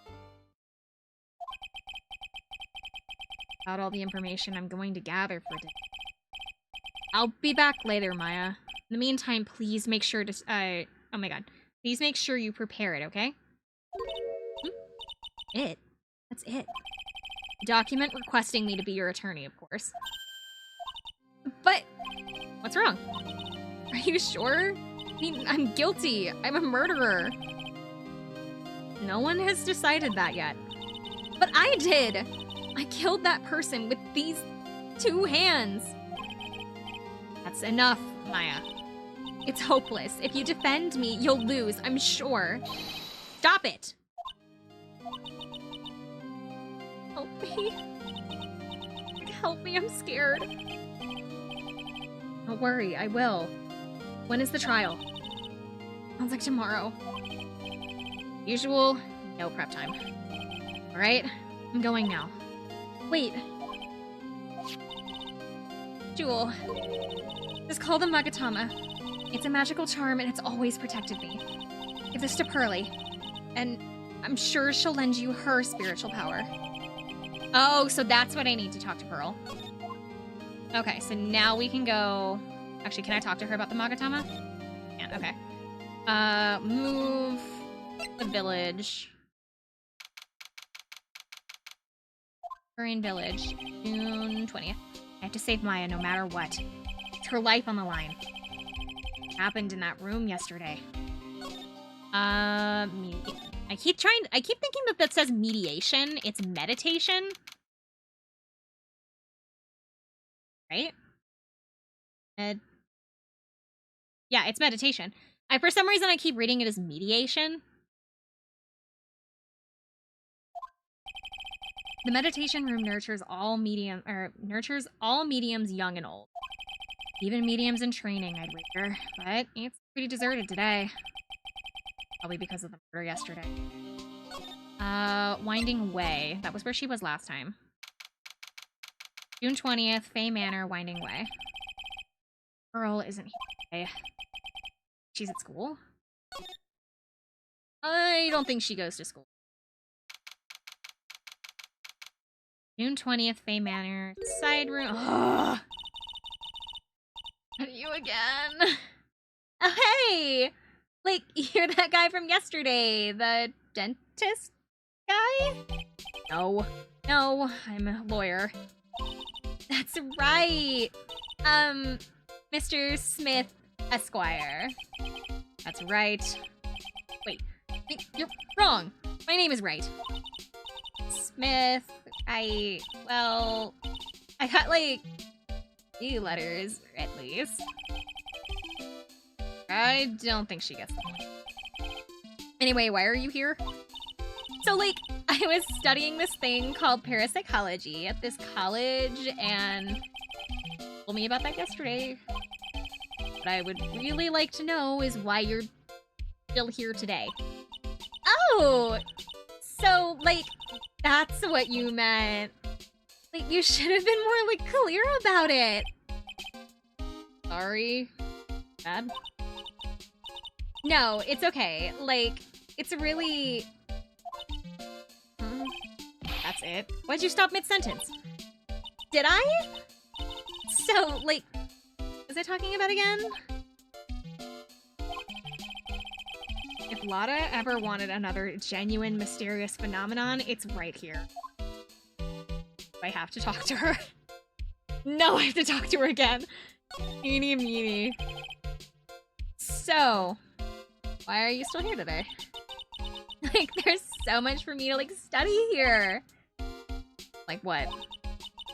about all the information I'm going to gather for today. I'll be back later, Maya. In the meantime, please make sure to, oh my god. Please make sure you prepare it, okay? It? That's it. A document requesting me to be your attorney, of course. But, what's wrong? Are you sure? I mean, I'm guilty. I'm a murderer. No one has decided that yet. But I did! I killed that person with these 2 hands. That's enough, Maya. It's hopeless. If you defend me, you'll lose, I'm sure. Stop it! Help me. Help me, I'm scared. Don't worry, I will. When is the trial? Sounds like tomorrow. Usual, no prep time. Alright, I'm going now. Wait. Jewel. Just call the Magatama. It's a magical charm and it's always protected me. Give this to Pearly. And I'm sure she'll lend you her spiritual power. Oh, so that's what I need to talk to Pearl. Okay, so now we can go... Actually, can I talk to her about the Magatama? Yeah, okay. Move the village. Korean village, June 20th. I have to save Maya no matter what. It's her life on the line. What happened in that room yesterday? I keep thinking that says mediation. It's meditation. Right? Yeah, it's meditation. For some reason, I keep reading it as mediation. The meditation room nurtures all mediums, young and old. Even mediums in training, I'd wager. But it's pretty deserted today. Probably because of the murder yesterday. Winding Way. That was where she was last time. June 20th, Fey Manor, Winding Way. Pearl isn't here today. She's at school? I don't think she goes to school. June 20th, Fey Manor, side room. Ugh. You again. Oh, hey! Like, you're that guy from yesterday, the dentist guy? No, I'm a lawyer. That's right. Mr. Smith Esquire. That's right. Wait, you're wrong. My name is Wright. Smith, I got like 3 letters, at least. I don't think she gets the point. Anyway, why are you here? So, like, I was studying this thing called parapsychology at this college, and told me about that yesterday. What I would really like to know is why you're still here today. Oh! So, like, that's what you meant. Like, you should have been more, like, clear about it. Sorry. Bad? No, it's okay. Like, it's really... That's it. Why'd you stop mid-sentence? Did I? So, like, was I talking about again? If Lotta ever wanted another genuine mysterious phenomenon, it's right here. Do I have to talk to her? No, I have to talk to her again. Eeny meeny. So, why are you still here today? Like, there's so much for me to, like, study here. Like, what?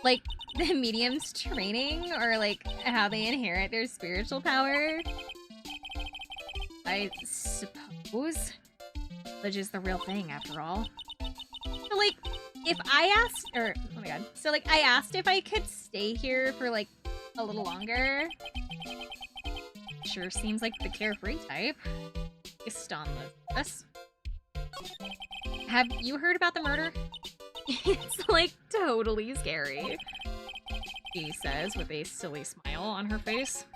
Like, the medium's training? Or, like, how they inherit their spiritual power? I suppose. Which is the real thing, after all. So, like, if I asked, oh my god. So, like, I asked if I could stay here for, like, a little longer. Sure seems like the carefree type. Based on this. Have you heard about the murder? It's, like, totally scary. She says with a silly smile on her face.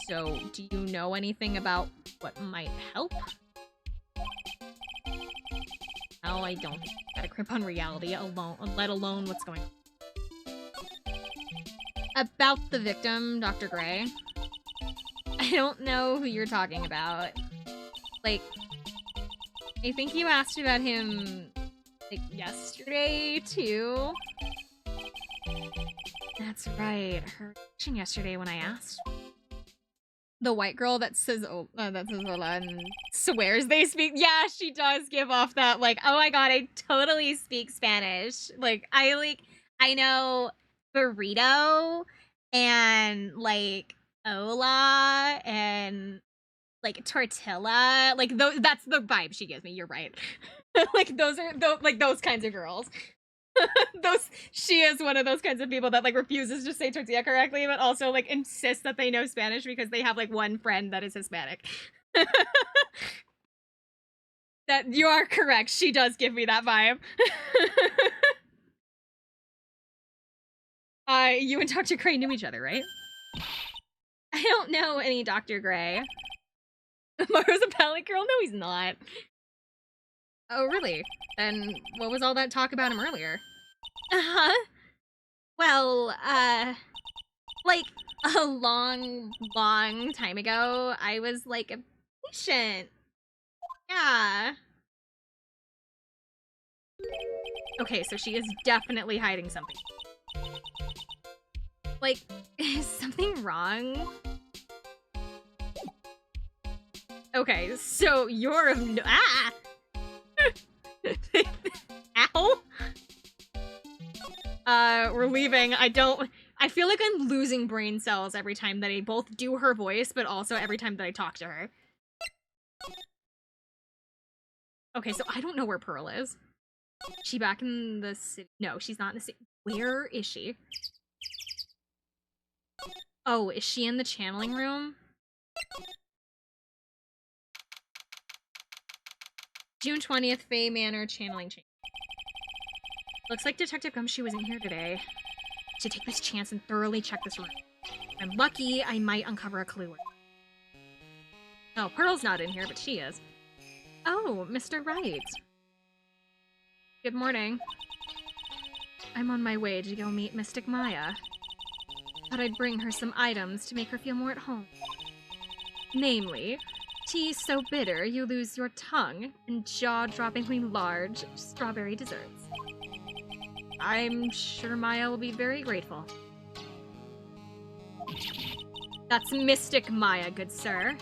So, do you know anything about what might help? No, I don't think I got a grip on reality alone, let alone what's going on. About the victim, Dr. Gray. I don't know who you're talking about. Like, I think you asked about him, like, yesterday, too. That's right. Her reaction yesterday when I asked. The white girl that says, that says hola and swears they speak. Yeah, she does give off that, like, oh my god, I totally speak Spanish. Like, I know burrito and, like, hola and, like, tortilla. Like, that's the vibe she gives me. You're right. Like, those are, like, those kinds of girls. She is one of those kinds of people that, like, refuses to say tortilla correctly, but also, like, insists that they know Spanish because they have, like, one friend that is Hispanic. That, you are correct. She does give me that vibe. You and Dr. Gray knew each other, right? I don't know any Dr. Gray. Mario's a Pally girl? No, he's not. Oh, really? Then what was all that talk about him earlier? Uh-huh. Well, like, a long, long time ago, I was, like, a patient. Yeah. Okay, so she is definitely hiding something. Like, is something wrong? Okay, so you're of no- Ah! Ow! We're leaving. I feel like I'm losing brain cells every time that I both do her voice, but also every time that I talk to her. Okay, so I don't know where Pearl is. Is she back in the city? No, she's not in the city. Where is she? Oh, is she in the channeling room? June 20th, Fey Manor channeling change. Looks like Detective Gumshoe isn't here today. To take this chance and thoroughly check this room. If I'm lucky, I might uncover a clue. Oh, Pearl's not in here, but she is. Oh, Mr. Wright. Good morning. I'm on my way to go meet Mystic Maya. Thought I'd bring her some items to make her feel more at home. Namely, tea so bitter you lose your tongue, and jaw-droppingly large strawberry desserts. I'm sure Maya will be very grateful. That's Mystic Maya, good sir.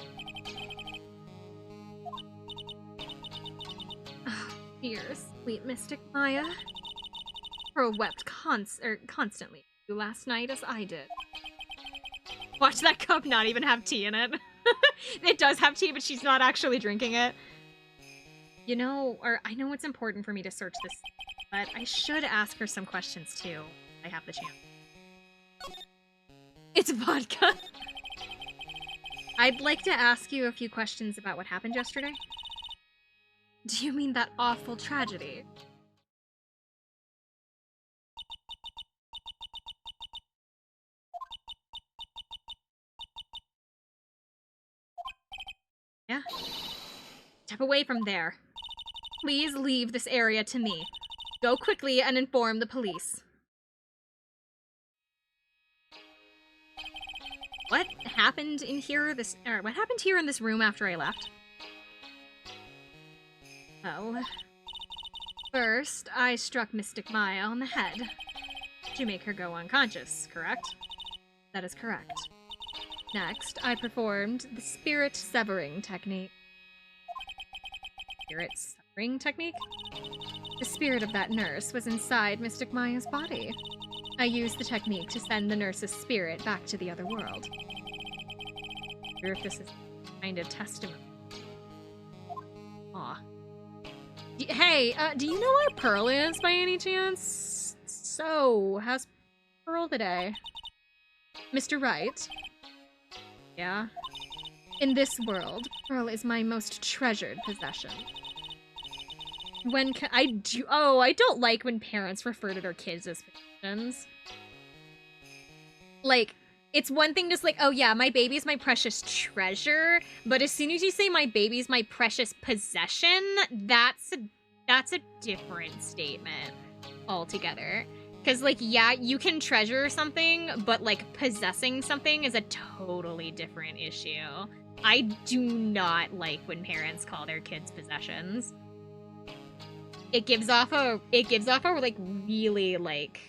Oh, dear, sweet Mystic Maya. Pearl wept constantly last night as I did. Watch that cup not even have tea in it. It does have tea, but she's not actually drinking it. You know, or I know it's important for me to search this, but I should ask her some questions too. I have the chance. It's vodka. I'd like to ask you a few questions about what happened yesterday. Do you mean that awful tragedy? Yeah. Step away from there. Please leave this area to me. Go quickly and inform the police. What happened in here what happened here in this room after I left? Well, first, I struck Mystic Maya on the head to make her go unconscious, correct? That is correct. Next, I performed the spirit severing technique. Spirit severing technique? The spirit of that nurse was inside Mystic Maya's body. I used the technique to send the nurse's spirit back to the other world. I wonder if this is kind of testimony. Aw. Hey, do you know where Pearl is by any chance? So, how's Pearl today? Mr. Wright? Yeah? In this world, Pearl is my most treasured possession. When can I do? Oh, I don't like when parents refer to their kids as possessions. Like, it's one thing just like, oh yeah, my baby's my precious treasure, but as soon as you say my baby's my precious possession, that's a different statement altogether. Because, like, yeah, you can treasure something, but, like, possessing something is a totally different issue. I do not like when parents call their kids possessions. It gives off a like, really, like,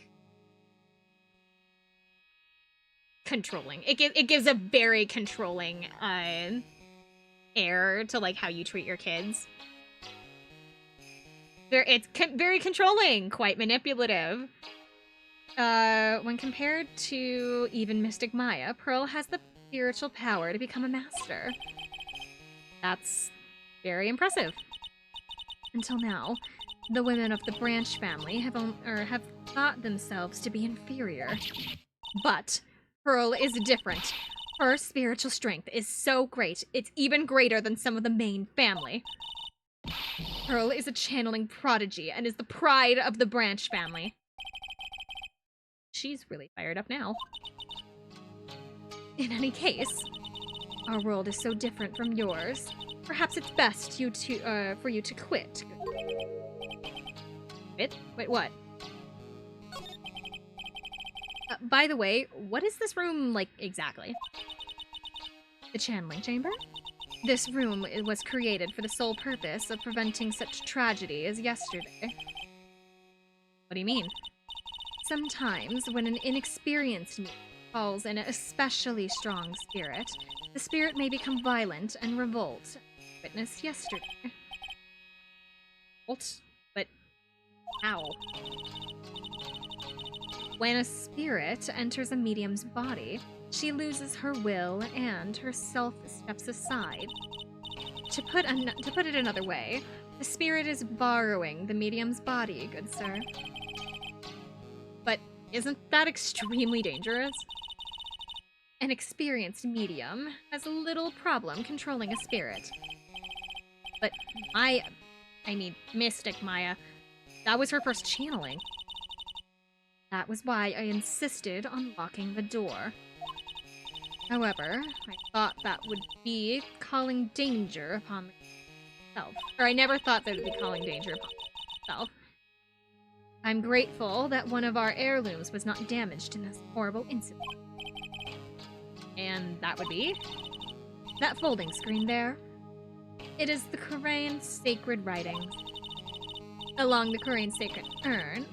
controlling. It gives a very controlling, air to, like, how you treat your kids. It's very controlling, quite manipulative. When compared to even Mystic Maya, Pearl has the spiritual power to become a master. That's very impressive. Until now, the women of the Branch family have thought themselves to be inferior. But Pearl is different. Her spiritual strength is so great, it's even greater than some of the main family. Pearl is a channeling prodigy and is the pride of the Branch family. She's really fired up now. In any case, our world is so different from yours. Perhaps it's best for you to quit. Quit? Wait, what? By the way, what is this room like exactly? The channeling chamber? This room was created for the sole purpose of preventing such tragedy as yesterday. What do you mean? Sometimes, when an inexperienced medium calls in an especially strong spirit, the spirit may become violent and revolt. Witnessed yesterday. What? But how? When a spirit enters a medium's body, she loses her will and her self steps aside. To put it another way, the spirit is borrowing the medium's body, good sir. But isn't that extremely dangerous? An experienced medium has little problem controlling a spirit. But Mystic Maya, that was her first channeling. That was why I insisted on locking the door. However, I thought that would be calling danger upon myself. Or I never thought that it would be calling danger upon myself. I'm grateful that one of our heirlooms was not damaged in this horrible incident. And that would be? That folding screen there. It is the Korean sacred writings. Along with the Korean sacred urn.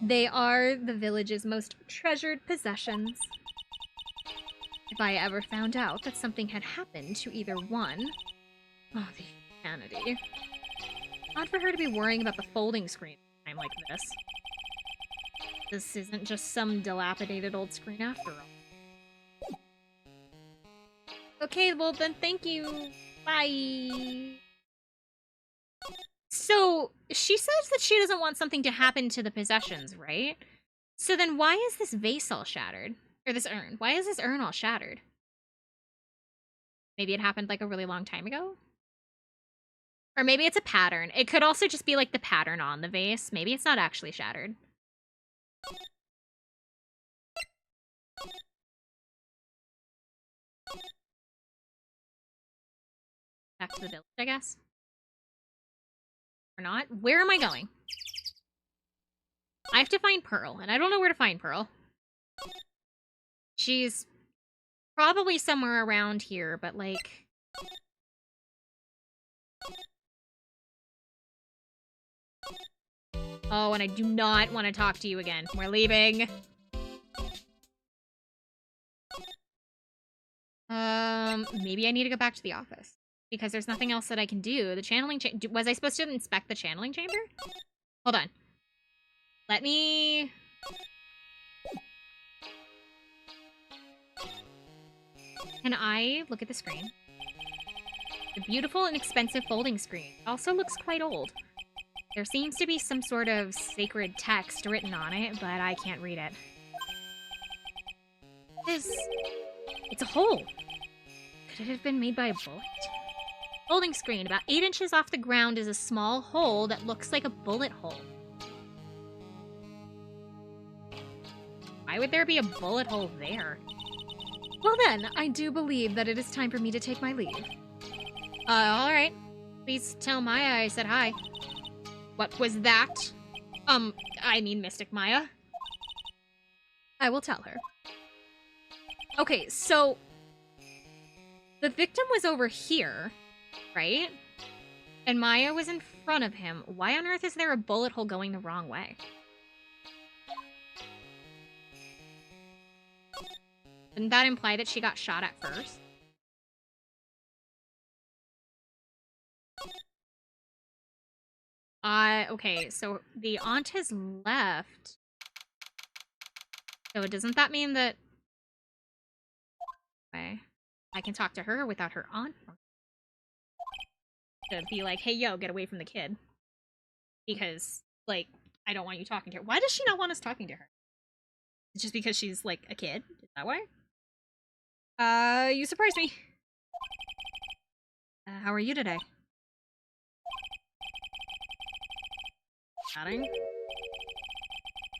They are the village's most treasured possessions. If I ever found out that something had happened to either one... Oh, the humanity. Odd for her to be worrying about the folding screen at a time like this. This isn't just some dilapidated old screen after all. Okay, well then thank you. Bye. So, she says that she doesn't want something to happen to the possessions, right? So then why is this vase all shattered? Or this urn? Why is this urn all shattered? Maybe it happened like a really long time ago? Or maybe it's a pattern. It could also just be like the pattern on the vase. Maybe it's not actually shattered. Back to the village, I guess. Or not? Where am I going? I have to find Pearl, and I don't know where to find Pearl. She's probably somewhere around here, but like... Oh, and I do not want to talk to you again. We're leaving. Maybe I need to go back to the office. Because there's nothing else that I can do. The channeling was I supposed to inspect the channeling chamber? Hold on. Let me... Can I look at the screen? The beautiful and expensive folding screen also looks quite old. There seems to be some sort of sacred text written on it, but I can't read it. It's a hole. Could it have been made by a bullet? Folding screen, about 8 inches off the ground is a small hole that looks like a bullet hole. Why would there be a bullet hole there? Well then, I do believe that it is time for me to take my leave. Alright. Please tell Maya I said hi. What was that? I mean Mystic Maya. I will tell her. Okay, so the victim was over here, right? And Maya was in front of him. Why on earth is there a bullet hole going the wrong way? Didn't that imply that she got shot at first? Okay, so the aunt has left. So doesn't that mean that... Okay, I can talk to her without her aunt? To be like, hey, yo, get away from the kid. Because, like, I don't want you talking to her. Why does she not want us talking to her? Just because she's, like, a kid? Is that why? You surprised me. How are you today? Nothing? I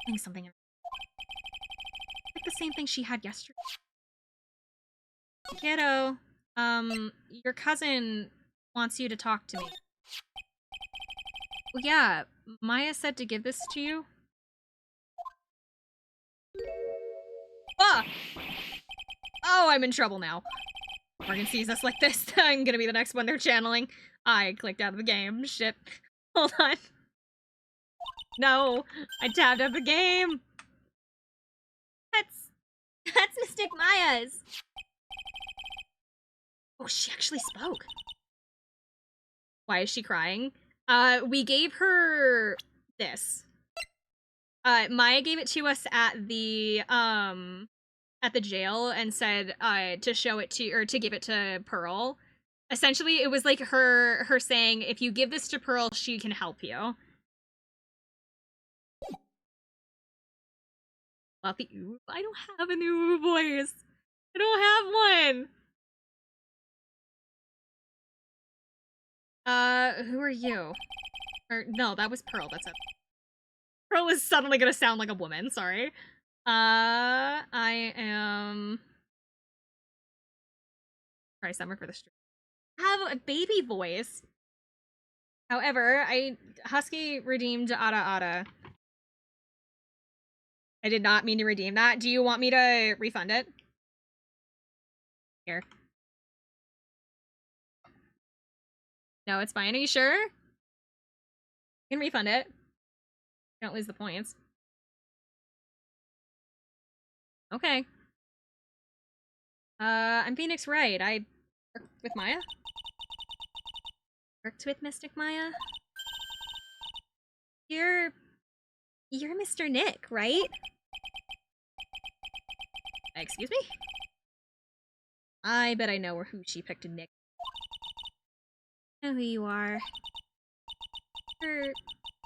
think something... like the same thing she had yesterday. Kiddo, your cousin wants you to talk to me. Well, yeah, Maya said to give this to you. Ah! Oh, I'm in trouble now. Morgan sees us like this. I'm gonna be the next one they're channeling. I clicked out of the game. Shit. Hold on. No, I tabbed out the game. That's Mystic Maya's. Oh, she actually spoke. Why is she crying? We gave her this. Maya gave it to us at the jail and said to show it to, or to give it to Pearl. Essentially, it was like her saying, if you give this to Pearl, she can help you. Fluffy ooh, I don't have a new voice. I don't have one. Who are you? Or no, that was Pearl. That's it. Pearl is suddenly gonna sound like a woman. Sorry. I am. Sorry, summer for the street. Have a baby voice. However, Husky redeemed Ada Ada. I did not mean to redeem that. Do you want me to refund it? Here. No, it's fine. Are you sure? You can refund it. Don't lose the points. Okay. I'm Phoenix Wright. I worked with Maya. Worked with Mystic Maya. You're Mr. Nick, right? Excuse me? I bet I know who she picked a Nick. I know who you are.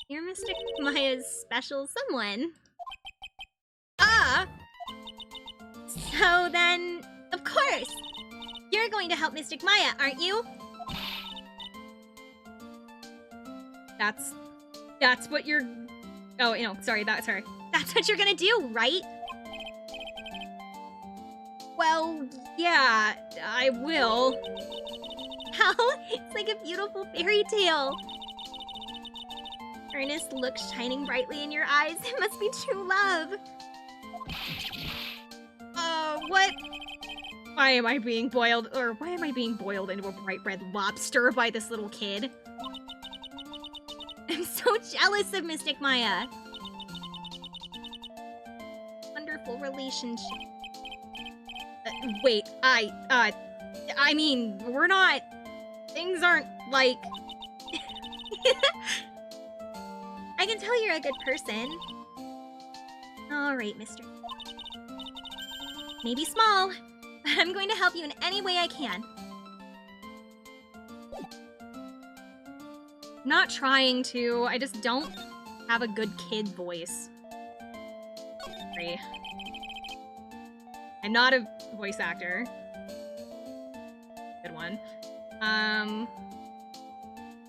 You're Mystic Maya's special someone. Ah! So then, of course! You're going to help Mystic Maya, aren't you? That's what you're... Oh, no, sorry. That's what you're gonna do, right? Well, yeah, I will. How? It's like a beautiful fairy tale. Earnest look shining brightly in your eyes. It must be true love. What? Why am I being boiled into a bright red lobster by this little kid? I'm so jealous of Mystic Maya. Wonderful relationship. Wait, I mean, we're not... Things aren't, like... I can tell you're a good person. Alright, mister. Maybe small, but I'm going to help you in any way I can. Not trying to, I just don't have a good kid voice. Sorry. I'm not a voice actor. Good one.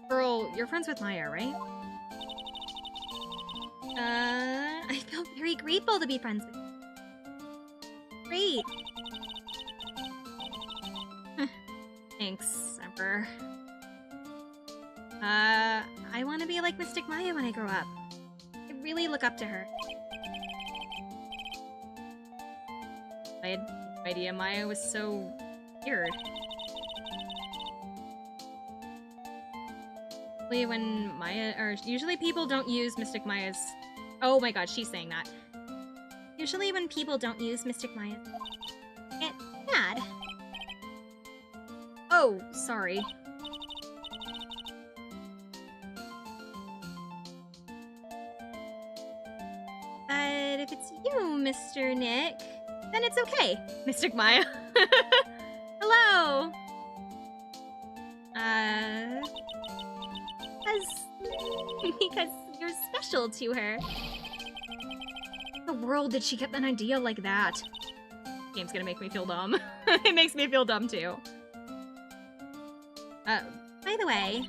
Pearl, you're friends with Maya, right? I feel very grateful to be friends with you. Great. Thanks, Emperor. I want to be like Mystic Maya when I grow up. I really look up to her. I had no idea Maya was so weird. Usually people don't use Mystic Maya's... Oh my god, she's saying that. Usually when people don't use Mystic Maya, get mad. Oh, sorry. But if it's you, Mr. Nick, then it's okay, Mystic Maya. Hello. Because you're special to her. The world did she get an idea like that? Game's gonna make me feel dumb. It makes me feel dumb too. By the way,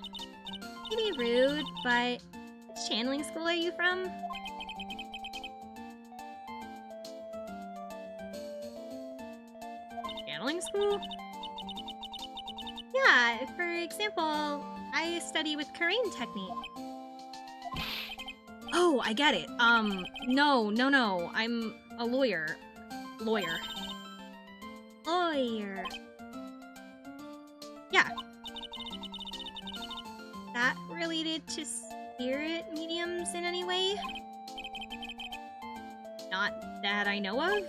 maybe rude, but which channeling school are you from? Channeling school? Yeah, for example, I study with Korean technique. Oh, I get it. No. I'm a lawyer. Lawyer. Yeah. That related to spirit mediums in any way? Not that I know of?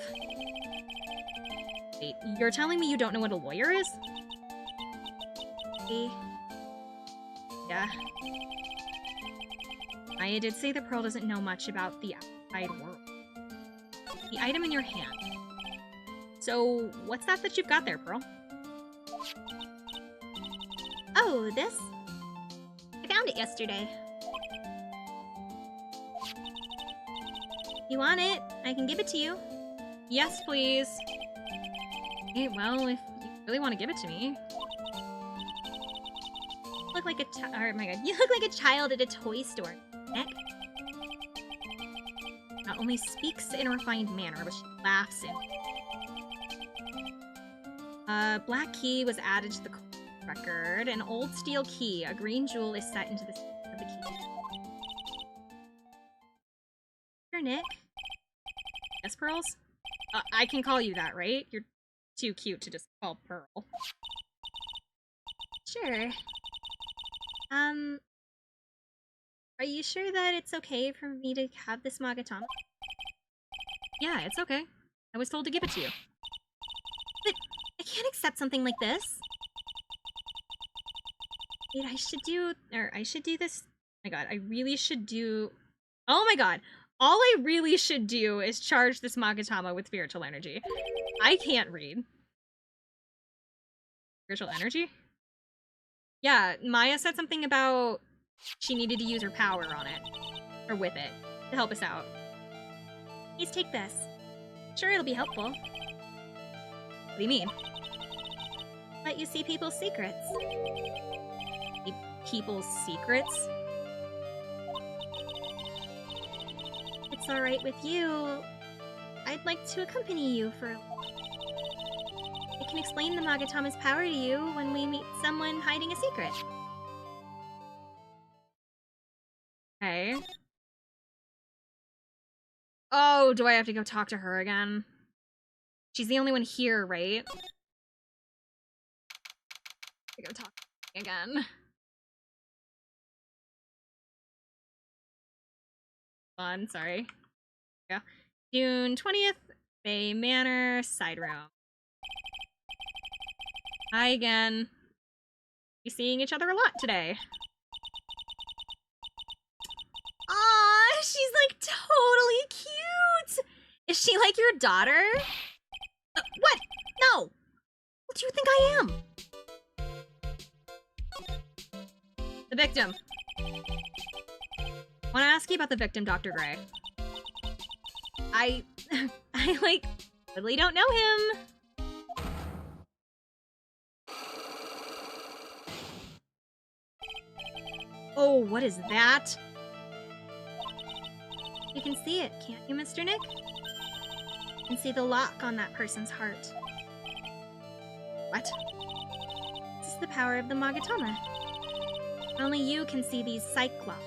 Wait, you're telling me you don't know what a lawyer is? Yeah. Maya did say the Pearl doesn't know much about the outside world. The item in your hand. So, what's that you've got there, Pearl? Oh, this? I found it yesterday. You want it? I can give it to you. Yes, please. Okay, well, if you really want to give it to me. You look like oh my god, you look like a child at a toy store. Nick. Not only speaks in a refined manner, but she laughs in. Black key was added to the record. An old steel key. A green jewel is set into the center of the key. Sure, Nick. Yes, Pearls? I can call you that, right? You're too cute to just call Pearl. Sure. Are you sure that it's okay for me to have this Magatama? Yeah, it's okay. I was told to give it to you. But I can't accept something like this. Wait, I should do this. Oh my god, I really should do... Oh my god! All I really should do is charge this Magatama with spiritual energy. I can't read. Spiritual energy? Yeah, Maya said something about she needed to use her power on it. Or with it. To help us out. Please take this. Sure, it'll be helpful. What do you mean? Let you see people's secrets. People's secrets? If it's alright with you, I'd like to accompany you for... I can explain the Magatama's power to you when we meet someone hiding a secret. Okay. Oh, do I have to go talk to her again? She's the only one here, right? I go talk to her again. Fun, sorry. Yeah. June 20th, Bay Manor, side room. Hi again. We're seeing each other a lot today. Aw, she's like totally cute! Is she like your daughter? What? No! What do you think I am? The victim. Want to ask you about the victim, Dr. Gray. I like, really don't know him. Oh, what is that? You can see it, can't you, Mr. Nick? You can see the lock on that person's heart. What? This is the power of the Magatama. Only you can see these cyclops.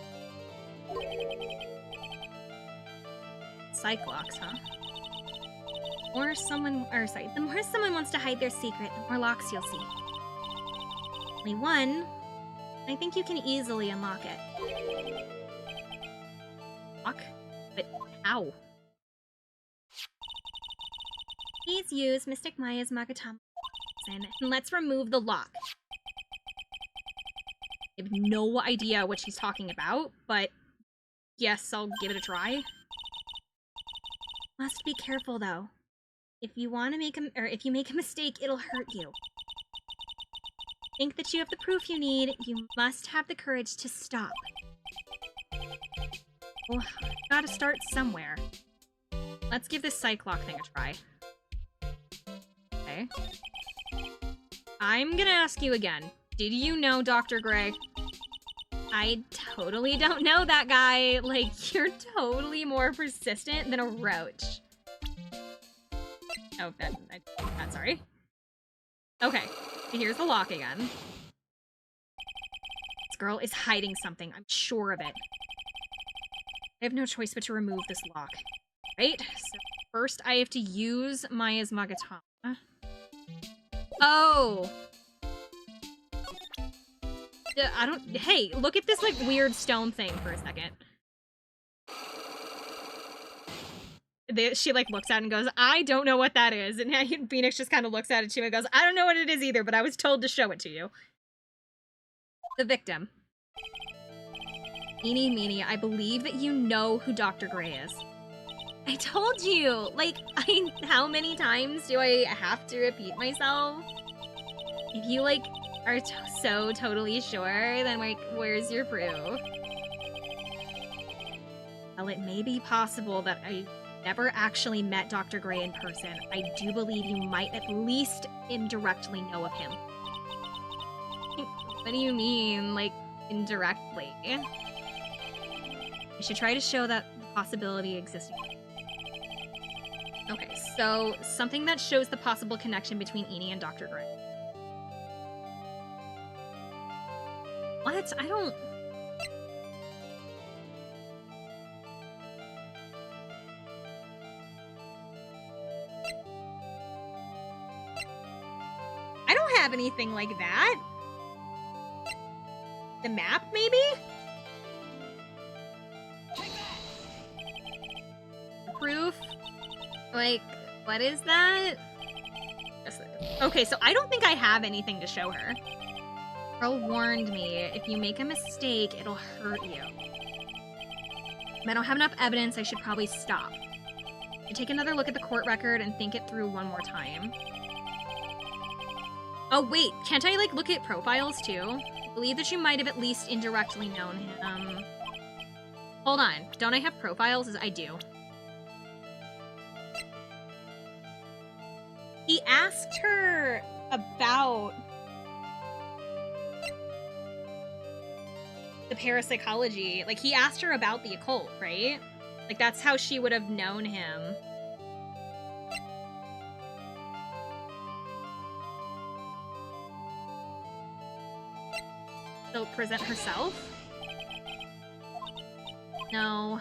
psych locks, huh? The more someone wants to hide their secret, the more locks you'll see. Only one. I think you can easily unlock it. Lock? But how? Please use Mystic Maya's Magatama and let's remove the lock. I have no idea what she's talking about, but yes, I'll give it a try. Must be careful though. If you make a mistake, it'll hurt you. Think that you have the proof you need, you must have the courage to stop. Well, gotta start somewhere. Let's give this psych lock thing a try. Okay. I'm gonna ask you again. Did you know Dr. Gray? I totally don't know that guy. Like, you're totally more persistent than a roach. Oh, that's sorry. Okay, here's the lock again. This girl is hiding something, I'm sure of it. I have no choice but to remove this lock. Right? So first I have to use Maya's Magatama. Oh! Hey, look at this, like, weird stone thing for a second. She, like, looks at it and goes, I don't know what that is. And Phoenix just kind of looks at it too and goes, I don't know what it is either, but I was told to show it to you. The victim. Eenie meenie, I believe that you know who Dr. Gray is. I told you! Like, how many times do I have to repeat myself? If you, like, are so totally sure, then, like, where's your proof? While it may be possible that I never actually met Dr. Gray in person, I do believe you might at least indirectly know of him. What do you mean, like, indirectly? You should try to show that the possibility exists. Okay, so something that shows the possible connection between Eenie and Dr. Gray. What? I don't have anything like that. The map, maybe? Proof? Like, what is that? Okay, so I don't think I have anything to show her. Girl warned me, if you make a mistake, it'll hurt you. If I don't have enough evidence, I should probably stop. I take another look at the court record and think it through one more time. Oh wait, can't I, like, look at profiles too? I believe that you might have at least indirectly known him. Hold on, don't I have profiles? I do. He asked her about the parapsychology. Like, he asked her about the occult, right? Like, that's how she would have known him. So, present herself? No.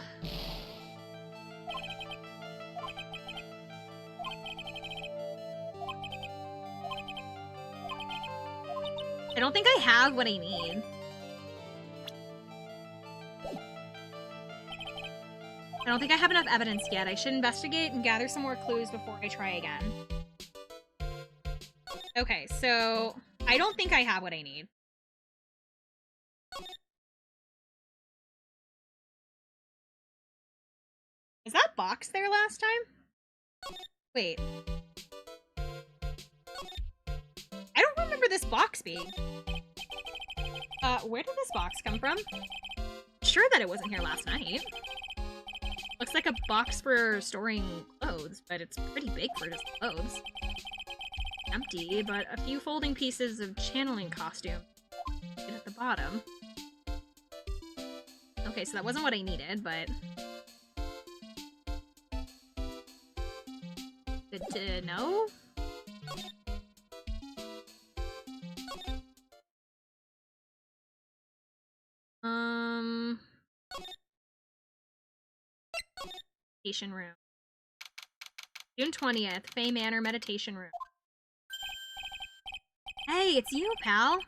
I don't think I have what I need. I don't think I have enough evidence yet. I should investigate and gather some more clues before I try again. Okay, so I don't think I have what I need. Is that box there last time? Wait. I don't remember this box being. Where did this box come from? Sure that it wasn't here last night. Looks like a box for storing clothes, but it's pretty big for just clothes. Empty, but a few folding pieces of channeling costume at the bottom. Okay, so that wasn't what I needed, but good to know. Meditation room. June 20th, Fey Manor meditation room. Hey, it's you, pal.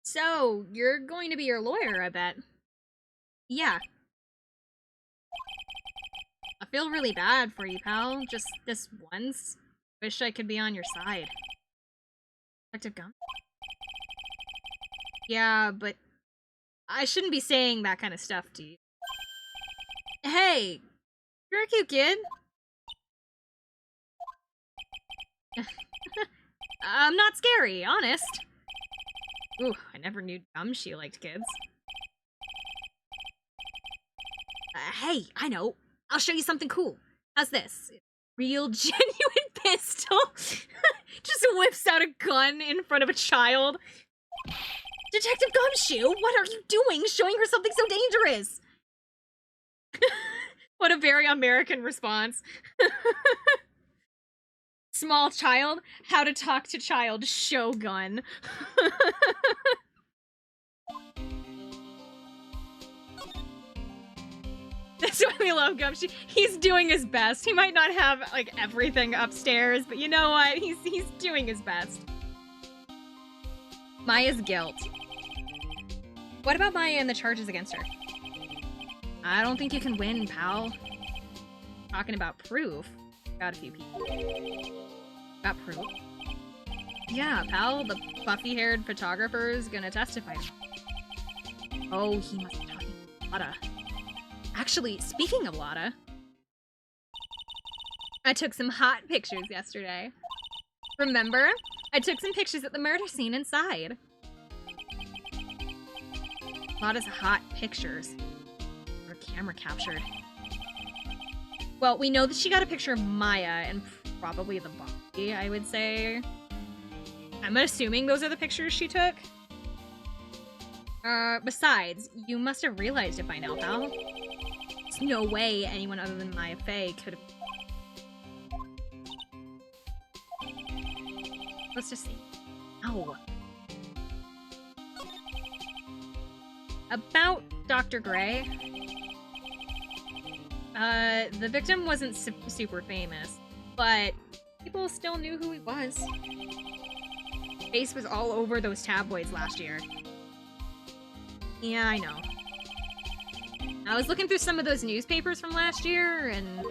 So, you're going to be your lawyer, I bet. Yeah. I feel really bad for you, pal. Just this once. Wish I could be on your side. Detective Gum? Yeah, but I shouldn't be saying that kind of stuff to you. Hey, you're a cute kid. I'm not scary, honest. Ooh, I never knew Gumshoe liked kids. Hey, I know. I'll show you something cool. How's this? Real genuine pistol. Just whips out a gun in front of a child. Detective Gumshoe, what are you doing showing her something so dangerous? What a very American response. Small child, how to talk to child, Shogun. That's why we love Gumshoe. He's doing his best. He might not have, like, everything upstairs, but you know what? He's doing his best. Maya's guilt. What about Maya and the charges against her? I don't think you can win, pal. Talking about proof. Got a few people. Got proof? Yeah, pal, the puffy-haired photographer is gonna testify. Oh, he must be talking to Lotta. Actually, speaking of Lotta, I took some hot pictures yesterday. Remember? I took some pictures at the murder scene inside. Lotta's hot pictures. Her camera captured. Well, we know that she got a picture of Maya and probably the body, I would say. I'm assuming those are the pictures she took. Besides, you must have realized it by now, pal. There's no way anyone other than Maya Fey could have... Let's just see. Ow. About Dr. Gray. The victim wasn't super famous, but people still knew who he was. Face was all over those tabloids last year. Yeah, I know. I was looking through some of those newspapers from last year, and...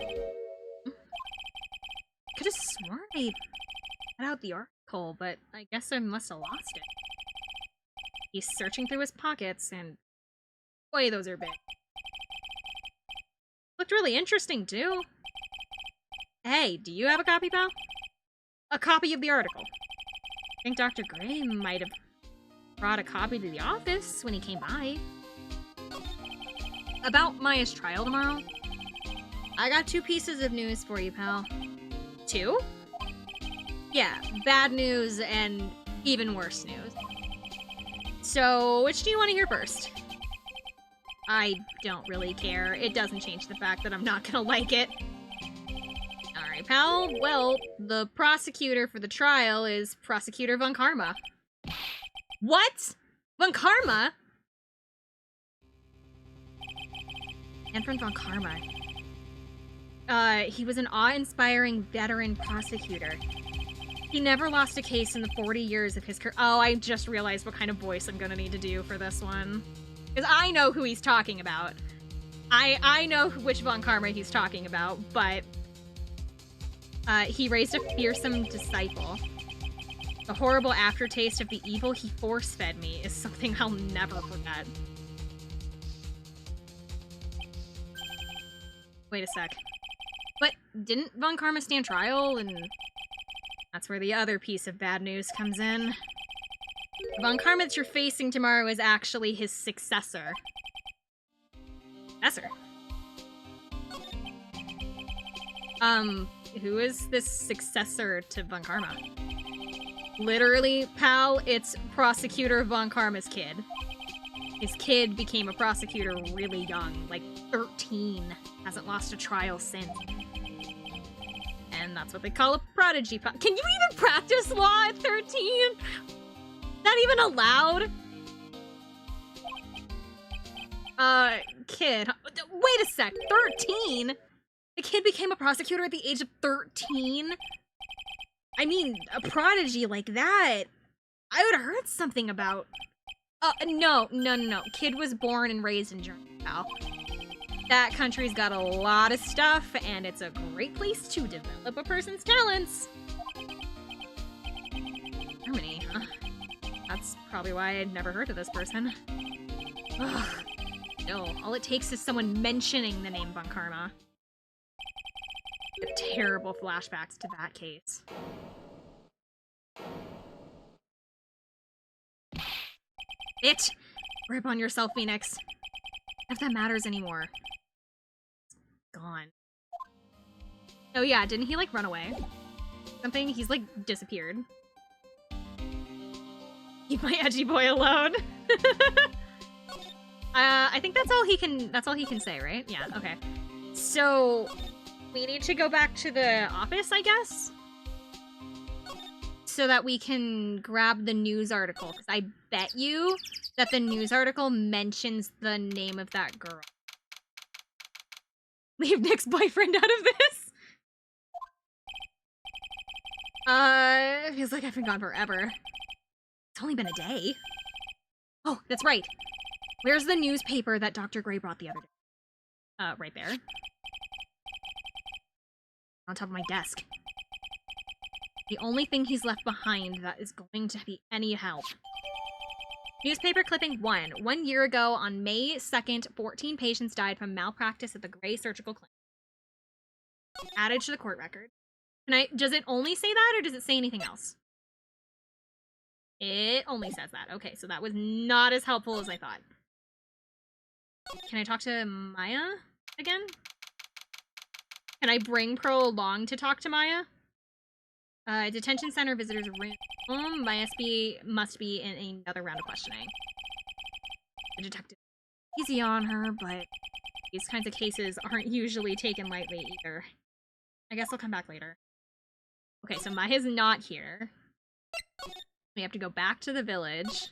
could have sworn I cut out the article, but I guess I must have lost it. He's searching through his pockets, and... boy, those are big. Looked really interesting, too. Hey, do you have a copy, pal? A copy of the article. I think Dr. Gray might have brought a copy to the office when he came by. About Maya's trial tomorrow, I got 2 pieces of news for you, pal. 2? Yeah, bad news and even worse news. So, which do you want to hear first? I don't really care. It doesn't change the fact that I'm not gonna like it. Alright, pal. Well, the prosecutor for the trial is Prosecutor Von Karma. What? Von Karma? Anfred Von Karma. He was an awe-inspiring veteran prosecutor. He never lost a case in the 40 years of his career. Oh, I just realized what kind of voice I'm gonna need to do for this one. Because I know who he's talking about. I know which Von Karma he's talking about, but... he raised a fearsome disciple. The horrible aftertaste of the evil he force-fed me is something I'll never forget. Wait a sec. But didn't Von Karma stand trial? And that's where the other piece of bad news comes in. The Von Karma that you're facing tomorrow is actually his successor. Successor? Who is this successor to Von Karma? Literally, pal, it's Prosecutor Von Karma's kid. His kid became a prosecutor really young, like 13. Hasn't lost a trial since. And that's what they call a prodigy. Can you even practice law at 13? Not even allowed? Kid. Wait a sec, 13? The kid became a prosecutor at the age of 13? I mean, a prodigy like that, I would have heard something about. No. Kid was born and raised in Germany, pal. That country's got a lot of stuff, and it's a great place to develop a person's talents. Germany, huh? That's probably why I'd never heard of this person. Ugh. No, all it takes is someone mentioning the name Von Karma. Terrible flashbacks to that case. It! Rip on yourself, Phoenix. If that matters anymore. Gone. Oh yeah, didn't he like run away? Something? He's like disappeared. Keep my edgy boy alone. I think that's all he can say, right? Yeah, okay. So we need to go back to the office, I guess? So that we can grab the news article, because I bet you that the news article mentions the name of that girl. Leave Nick's boyfriend out of this? It feels like I've been gone forever. It's only been a day. Oh, that's right. Where's the newspaper that Dr. Gray brought the other day? Right there. On top of my desk. The only thing he's left behind that is going to be any help. Newspaper clipping 1. 1 year ago, on May 2nd, 14 patients died from malpractice at the Gray Surgical Clinic. Added to the court record. Does it only say that, or does it say anything else? It only says that. Okay, so that was not as helpful as I thought. Can I talk to Maya again? Can I bring Pearl along to talk to Maya? Detention center visitors room. Must be in another round of questioning. The detective. Easy on her, but these kinds of cases aren't usually taken lightly either. I guess I'll come back later. Okay, so Maya's not here. We have to go back to the village.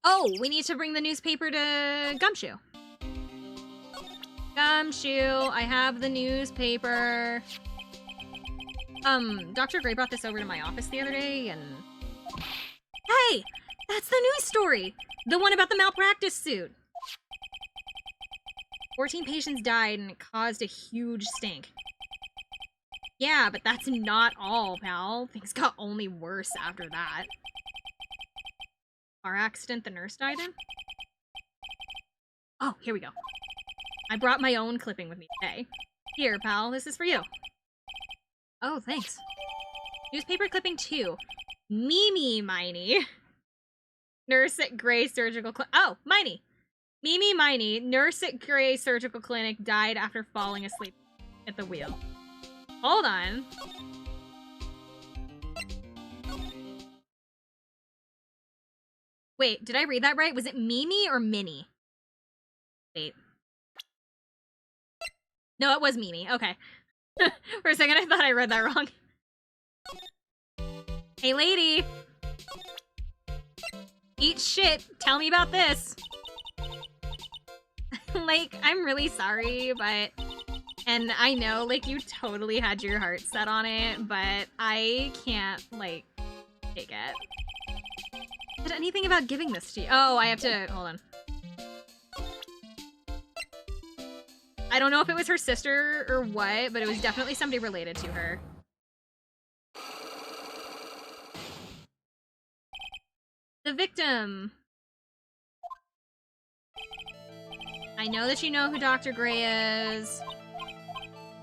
Oh, we need to bring the newspaper to Gumshoe. Gumshoe, I have the newspaper. Dr. Gray brought this over to my office the other day, and... Hey! That's the news story! The one about the malpractice suit! 14 patients died, and it caused a huge stink. Yeah, but that's not all, pal. Things got only worse after that. Car accident the nurse died in? Oh, here we go. I brought my own clipping with me today. Here, pal, this is for you. Oh, thanks. Newspaper clipping 2. Mimi Miney. Nurse at Gray Surgical Clinic. Oh, Miney. Mimi Miney, nurse at Gray Surgical Clinic, died after falling asleep at the wheel. Hold on. Wait, did I read that right? Was it Mimi or Minnie? Wait. No, it was Mimi. Okay. For a second, I thought I read that wrong. Hey, lady. Eat shit. Tell me about this. Like, I'm really sorry, but... And I know, like, you totally had your heart set on it, but I can't, like, take it. Said anything about giving this to you? Oh, I have to... Hold on. I don't know if it was her sister or what, but it was definitely somebody related to her. The victim. I know that you know who Dr. Gray is.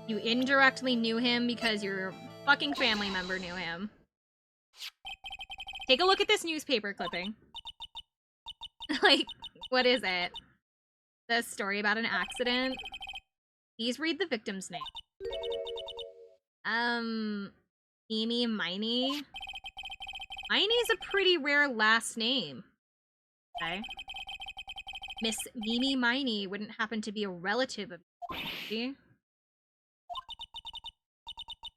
You indirectly knew him because your fucking family member knew him. Take a look at this newspaper clipping. Like, what is it? The story about an accident? Please read the victim's name. Mimi Miney? Miney's a pretty rare last name. Okay. Miss Mimi Miney wouldn't happen to be a relative of yours.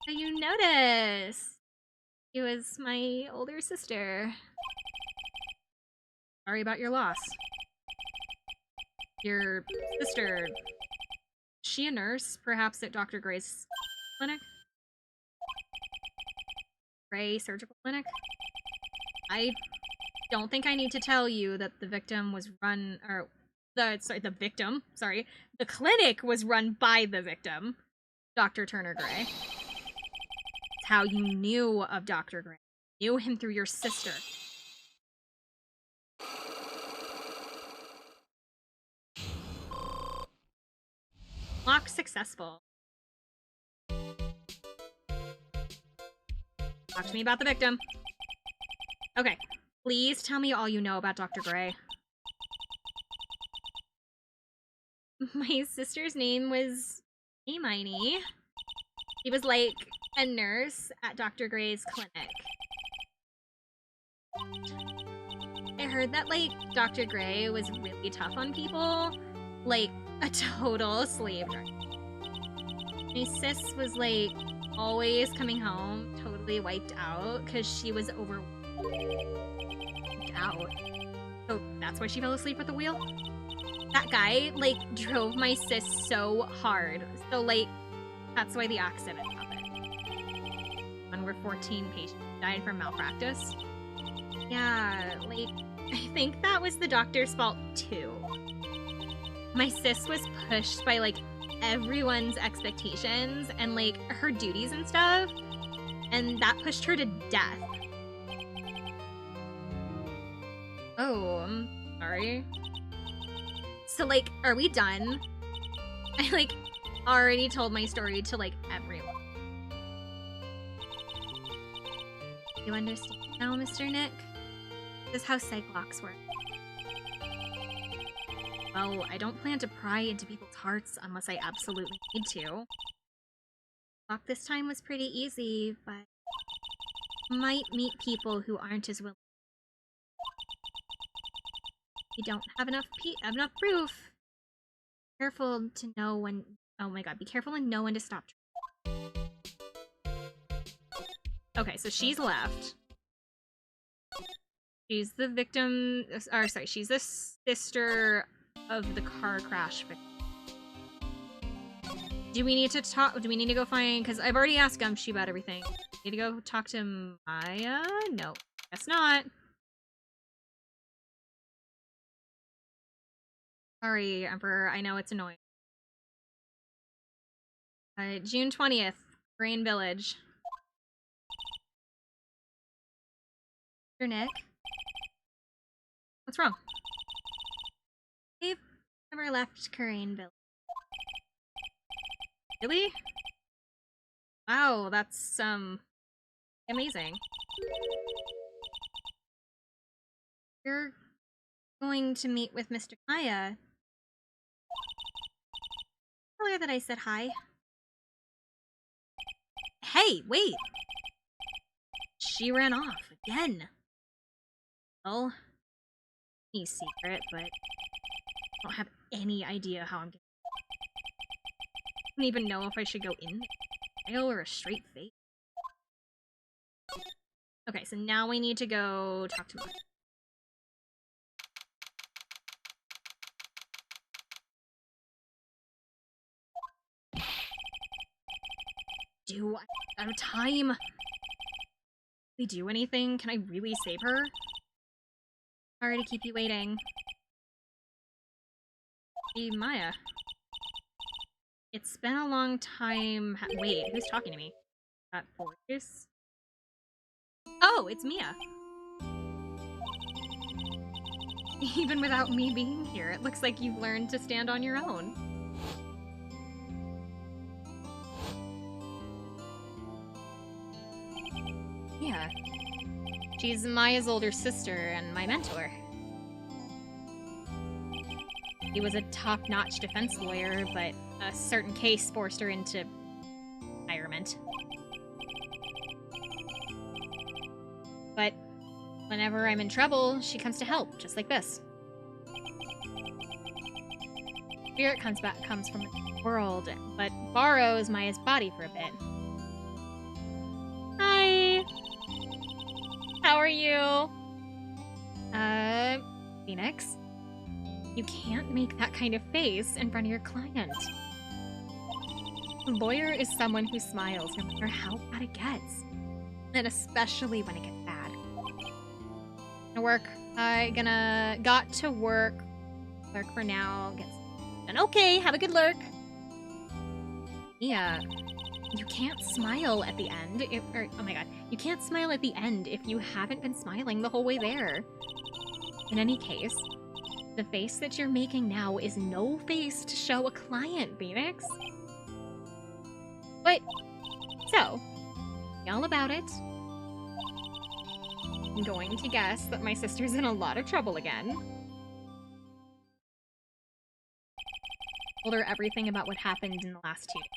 So you notice. She was my older sister. Sorry about your loss. Your sister she a nurse, perhaps at Dr. Gray's clinic? Gray Surgical Clinic? I don't think I need to tell you that the victim was run, or the victim, sorry. The clinic was run by the victim, Dr. Turner Gray. It's how you knew of Dr. Gray. You knew him through your sister. Lock successful. Talk to me about the victim. Okay, please tell me all you know about Dr. Gray. My sister's name was Hermione. She was like a nurse at Dr. Gray's clinic. I heard that like Dr. Gray was really tough on people, like a total slave driver. My sis was like always coming home totally wiped out because she was wiped out. So that's why she fell asleep at the wheel? That guy, like, drove my sis so hard. So, like, that's why the accident happened. When we're 14 patients died from malpractice. Yeah, like, I think that was the doctor's fault, too. My sis was pushed by, like, everyone's expectations and, like, her duties and stuff. And that pushed her to death. Oh, I'm sorry. So, like, are we done? I, like, already told my story to, like, everyone. You understand now, Mr. Nick? This is how psych locks work. Well, I don't plan to pry into people's hearts unless I absolutely need to. Lock this time was pretty easy, but might meet people who aren't as willing. You don't have enough proof. Careful to know when. Oh my god! Be careful and know when to stop. Okay, so she's left. She's the victim. Or sorry, she's the sister of the car crash victim. Do we need to talk? Do we need to go find? Because I've already asked Gumshoe about everything. Need to go talk to Maya? No, guess not. Sorry, Emperor. I know it's annoying. June 20th, Green Village. Mr. Nick? What's wrong? We've never left Crane Village. Really? Wow, that's, amazing. You're going to meet with Mr. Maya. Tell her that I said hi. Hey, wait! She ran off again. Well, he's secret, but I don't have any idea how I'm getting. I don't even know if I should go in the aisle or a straight face. Okay, so now we need to go talk to Maya. I'm out of time. Can we do anything? Can I really save her? Sorry to keep you waiting. Hey, Maya. It's been a long time. Wait, who's talking to me? That voice? Oh, it's Mia. Even without me being here, it looks like you've learned to stand on your own. Yeah. She's Maya's older sister and my mentor. He was a top-notch defense lawyer, but a certain case forced her into retirement. But whenever I'm in trouble, she comes to help, just like this. Spirit comes from the world, but borrows Maya's body for a bit. Hi! How are you? Phoenix? You can't make that kind of face in front of your client. A lawyer is someone who smiles no matter how bad it gets. And especially when it gets bad. Got to work. Lurk for now. And okay, have a good lurk. Yeah. You can't smile at the end. Oh my god. You can't smile at the end if you haven't been smiling the whole way there. In any case, the face that you're making now is no face to show a client, Phoenix. But, so, all about it. I'm going to guess that my sister's in a lot of trouble again. Told her everything about what happened in the last 2 days.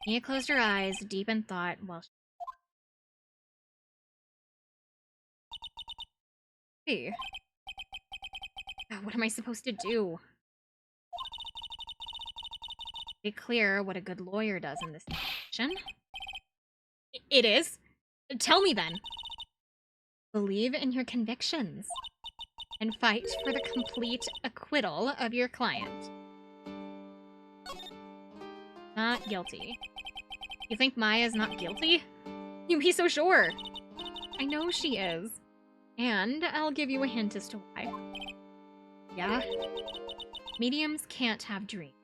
Mia closed her eyes, deep in thought, while Hey. What am I supposed to do? Be clear what a good lawyer does in this situation. It is? Tell me then. Believe in your convictions. And fight for the complete acquittal of your client. Not guilty. You think Maya's not guilty? You'd be so sure. I know she is. And I'll give you a hint as to why. Yeah? Mediums can't have dreams.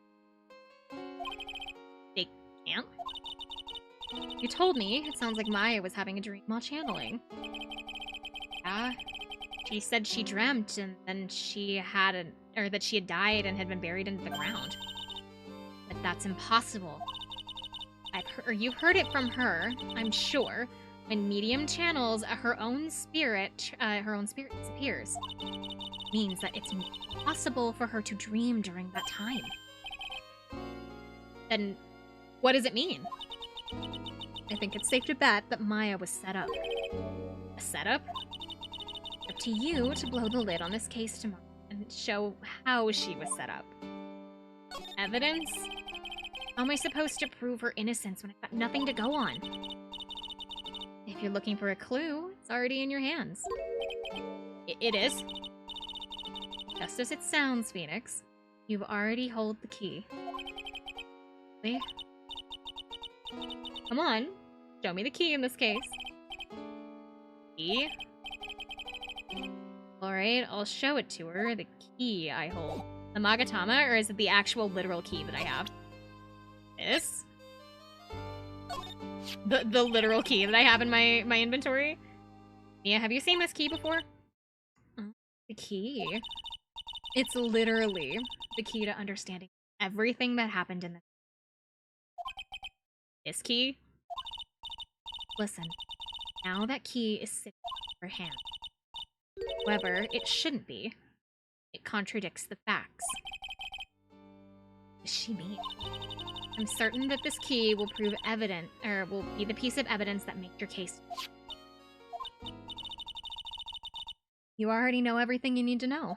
They can't? You told me it sounds like Maya was having a dream while channeling. Yeah? She said she dreamt and then that she had died and had been buried into the ground. But that's impossible. You've heard it from her, I'm sure. When medium channels, her own spirit disappears. It means that it's impossible for her to dream during that time. Then, what does it mean? I think it's safe to bet that Maya was set up. A setup? Up to you to blow the lid on this case tomorrow and show how she was set up. Evidence? How am I supposed to prove her innocence when I've got nothing to go on? If you're looking for a clue, it's already in your hands. It is? Just as it sounds, Phoenix. You've already held the key. Really? Come on. Show me the key in this case. Key? Alright, I'll show it to her. The key I hold. The Magatama, or is it the actual literal key that I have? This? The literal key that I have in my inventory? Yeah, have you seen this key before? Oh, the key. It's literally the key to understanding everything that happened in this key. Listen, now that key is sitting in your hand. However, it shouldn't be. It contradicts the facts. What does she mean? I'm certain that this key will prove evident, or will be the piece of evidence that makes your case. You already know everything you need to know.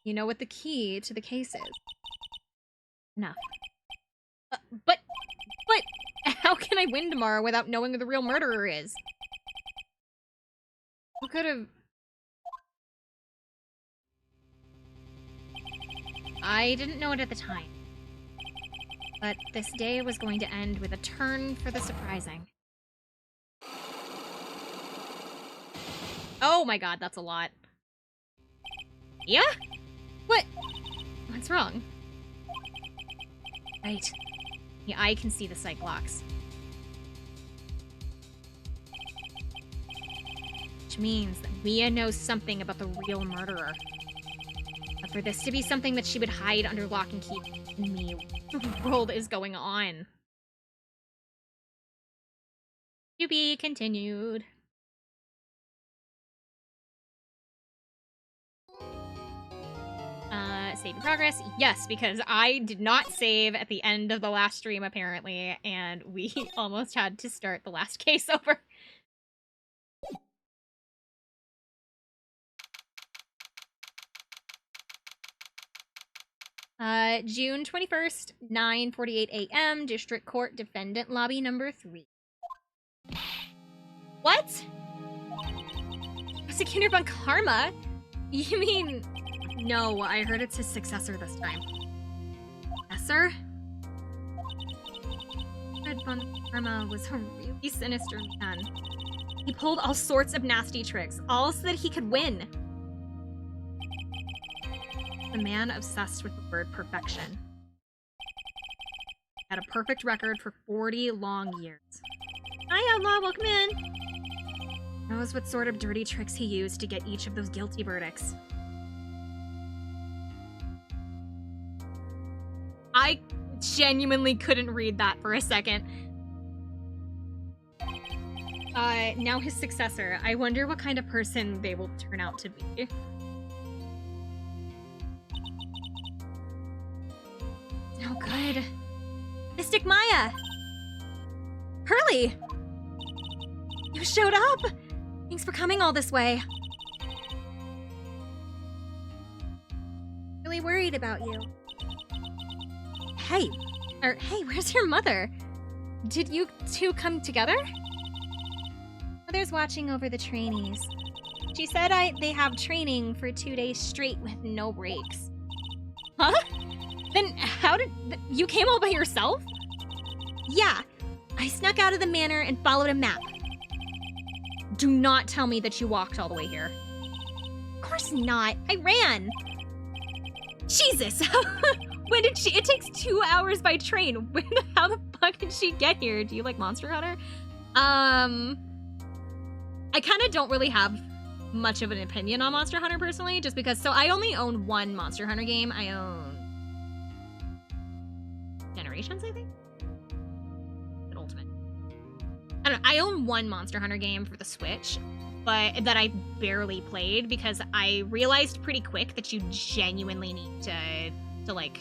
You know what the key to the case is. Enough. But, how can I win tomorrow without knowing who the real murderer is? Who could have... I didn't know it at the time. But this day was going to end with a turn for the surprising. Oh my god, that's a lot. Yeah? What? What's wrong? Right. Yeah, I can see the sight blocks. Which means that Mia knows something about the real murderer. But for this to be something that she would hide under lock and key from me, what in the world is going on? To be continued. Save in progress? Yes, because I did not save at the end of the last stream, apparently, and we almost had to start the last case over. June 21st, 9:48 a.m., District Court, Defendant Lobby number 3. What? Prosecutor Von Karma? You mean... No, I heard it's his successor this time. Successor? Von Karma was a really sinister man. He pulled all sorts of nasty tricks, all so that he could win. The man obsessed with the word perfection. Had a perfect record for 40 long years. Hi, Outlaw, welcome in. Knows what sort of dirty tricks he used to get each of those guilty verdicts. I genuinely couldn't read that for a second. Now his successor. I wonder what kind of person they will turn out to be. No good. Mystic Maya! Hurley! You showed up! Thanks for coming all this way. Really worried about you. Hey, where's your mother? Did you two come together? Mother's watching over the trainees. She said they have training for 2 days straight with no breaks. Huh? Then you came all by yourself? Yeah, I snuck out of the manor and followed a map. Do not tell me that you walked all the way here. Of course not, I ran. Jesus, when did she? It takes 2 hours by train. How the fuck did she get here? Do you like Monster Hunter? I kind of don't really have much of an opinion on Monster Hunter personally, just because, so I only own one Monster Hunter game. I own Generations, I think? An Ultimate. I don't know, I own one Monster Hunter game for the Switch, but that I barely played because I realized pretty quick that you genuinely need to like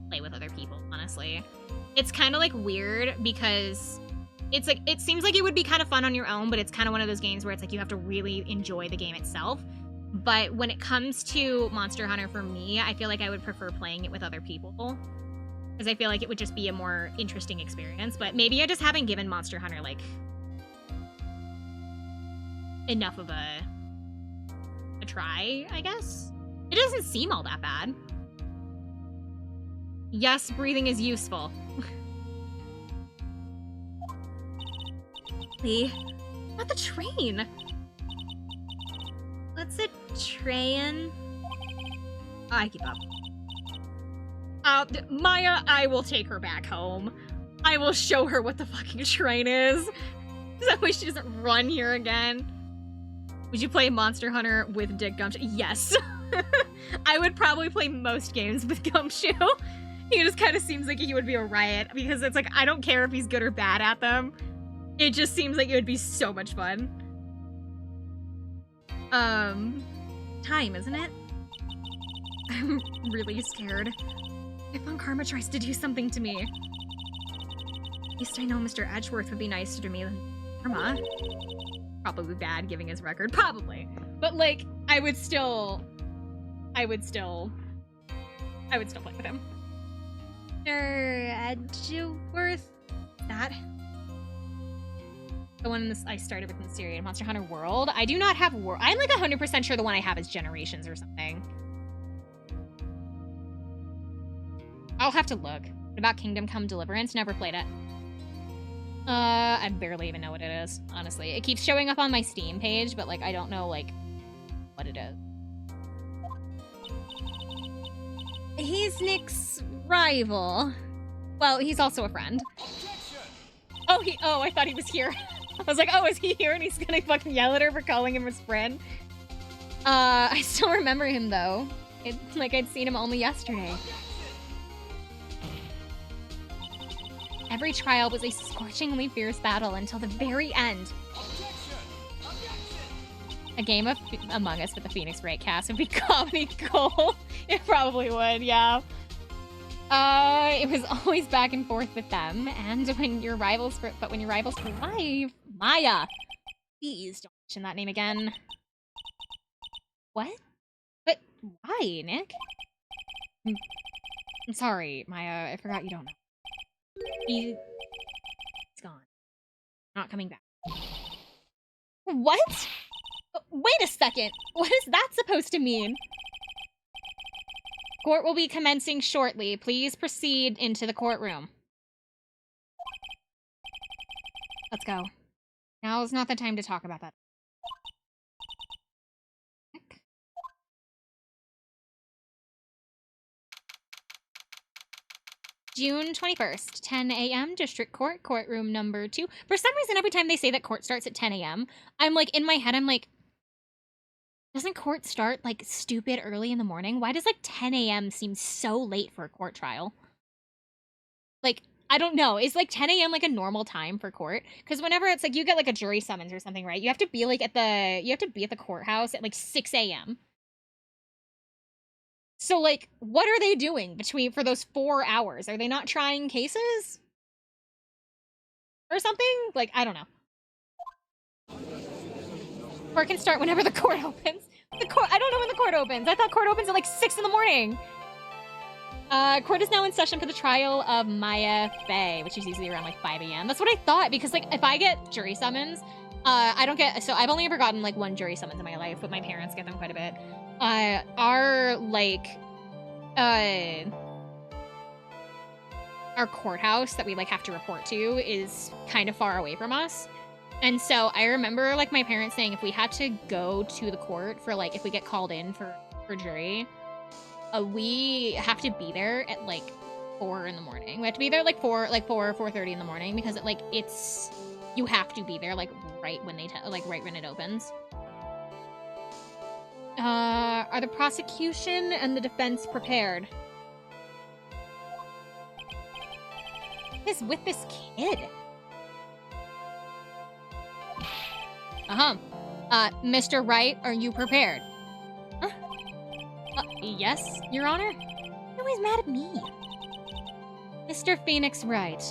play with other people, honestly. It's kind of like weird because it's like, it seems like it would be kind of fun on your own, but it's kind of one of those games where it's like you have to really enjoy the game itself. But when it comes to Monster Hunter for me, I feel like I would prefer playing it with other people because I feel like it would just be a more interesting experience. But maybe I just haven't given Monster Hunter like enough of a try, I guess. It doesn't seem all that bad. Yes, breathing is useful. Not the train. What's a train? I give up. Maya, I will take her back home. I will show her what the fucking train is. That way she doesn't run here again. Would you play Monster Hunter with Dick Gumshoe? Yes. I would probably play most games with Gumshoe. He just kind of seems like he would be a riot because it's like, I don't care if he's good or bad at them. It just seems like it would be so much fun. Time, isn't it? I'm really scared. If Von Karma tries to do something to me. At least I know Mr. Edgeworth would be nicer to me than Karma. Probably bad giving his record, probably. But like, I would still play with him. Mr. Edgeworth? That? The one I started with in the series, Monster Hunter World. I do not have World. I'm like 100% sure the one I have is Generations or something. I'll have to look. What about Kingdom Come Deliverance? Never played it. I barely even know what it is, honestly. It keeps showing up on my Steam page, but like I don't know like what it is. He's Nick's rival. Well, he's also a friend. Oh, I thought he was here. I was like, oh, is he here? And he's gonna fucking yell at her for calling him his friend. I still remember him, though. It's like I'd seen him only yesterday. Every trial was a scorchingly fierce battle until the very end. A game of Among Us with the Phoenix Wright cast would be comedy gold. It probably would, yeah. It was always back and forth with them, and when your rivals survive, Maya. Please don't mention that name again. What? But why, Nick? I'm sorry, Maya. I forgot you don't know. He's gone. Not coming back. What? Wait a second. What is that supposed to mean? Court will be commencing shortly. Please proceed into the courtroom. Let's go. Now's not the time to talk about that. June 21st, 10 a.m., District Court, courtroom number 2. For some reason, every time they say that court starts at 10 a.m., I'm like, in my head, I'm like, doesn't court start, like, stupid early in the morning? Why does, like, 10 a.m. seem so late for a court trial? Like, I don't know. Is, like, 10 a.m., like, a normal time for court? Because whenever it's, like, you get, like, a jury summons or something, right? You have to be, like, at the courthouse at, like, 6 a.m. So, like, what are they doing for those 4 hours? Are they not trying cases? Or something? Like, I don't know. Court can start whenever the court opens. I don't know when the court opens. I thought court opens at, like, 6 in the morning. Court is now in session for the trial of Maya Fey, which is usually around, like, 5 a.m. That's what I thought, because, like, if I get jury summons, I don't get... So, I've only ever gotten, like, 1 jury summons in my life, but my parents get them quite a bit. Our courthouse that we, like, have to report to is kind of far away from us. And so I remember, like, my parents saying if we had to go to the court for, like, if we get called in for jury, we have to be there at, like, 4 in the morning. We have to be there, like, 4:30 in the morning, because, you have to be there, like, right when right when it opens. Are the prosecution and the defense prepared? What is with this kid? Mr. Wright, are you prepared? Huh? Yes, Your Honor? No, he's mad at me. Mr. Phoenix Wright.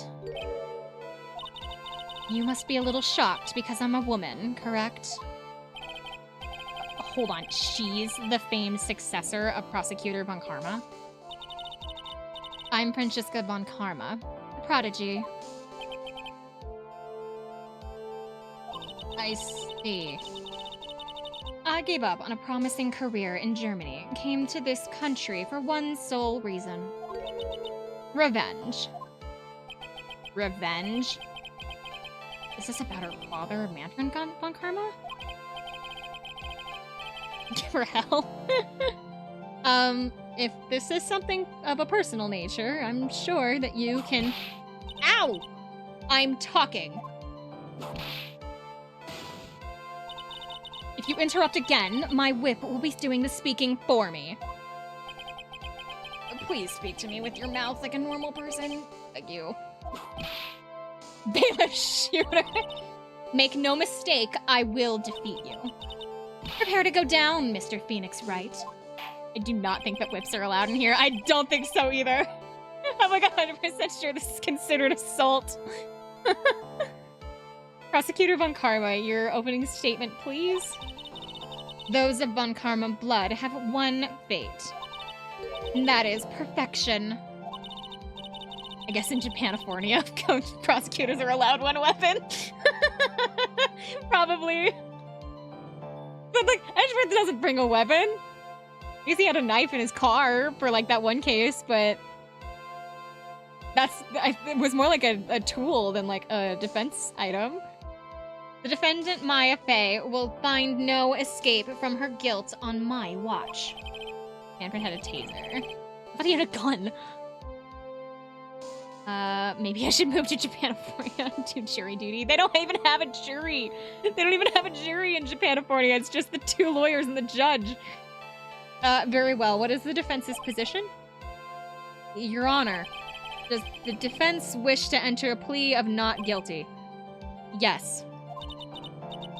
You must be a little shocked because I'm a woman, correct? Hold on, she's the famed successor of Prosecutor Von Karma? I'm Francesca Von Karma, a prodigy. I see. I gave up on a promising career in Germany, came to this country for one sole reason. Revenge. Revenge? Is this about her father, Manfred Von Karma? Give her hell. If this is something of a personal nature, I'm sure that you can... Ow! I'm talking. If you interrupt again, my whip will be doing the speaking for me. Please speak to me with your mouth like a normal person. Thank you. Bailiff shooter. Make no mistake, I will defeat you. Prepare to go down, Mr. Phoenix Wright. I do not think that whips are allowed in here. I don't think so either. I'm like 100% sure this is considered assault. Prosecutor Von Karma, your opening statement, please. Those of Von Karma blood have one fate. And that is perfection. I guess in Japanifornia, prosecutors are allowed one weapon. Probably. But, like, Edgeworth doesn't bring a weapon. I guess he had a knife in his car for, like, that one case, but... it was more like a tool than, like, a defense item. The defendant, Maya Fey, will find no escape from her guilt on my watch. Manfred had a taser. I thought he had a gun. Maybe I should move to Japanifornia and do jury duty. They don't even have a jury. They don't even have a jury in Japanifornia. It's just the 2 lawyers and the judge. Very well. What is the defense's position? Your Honor, does the defense wish to enter a plea of not guilty? Yes.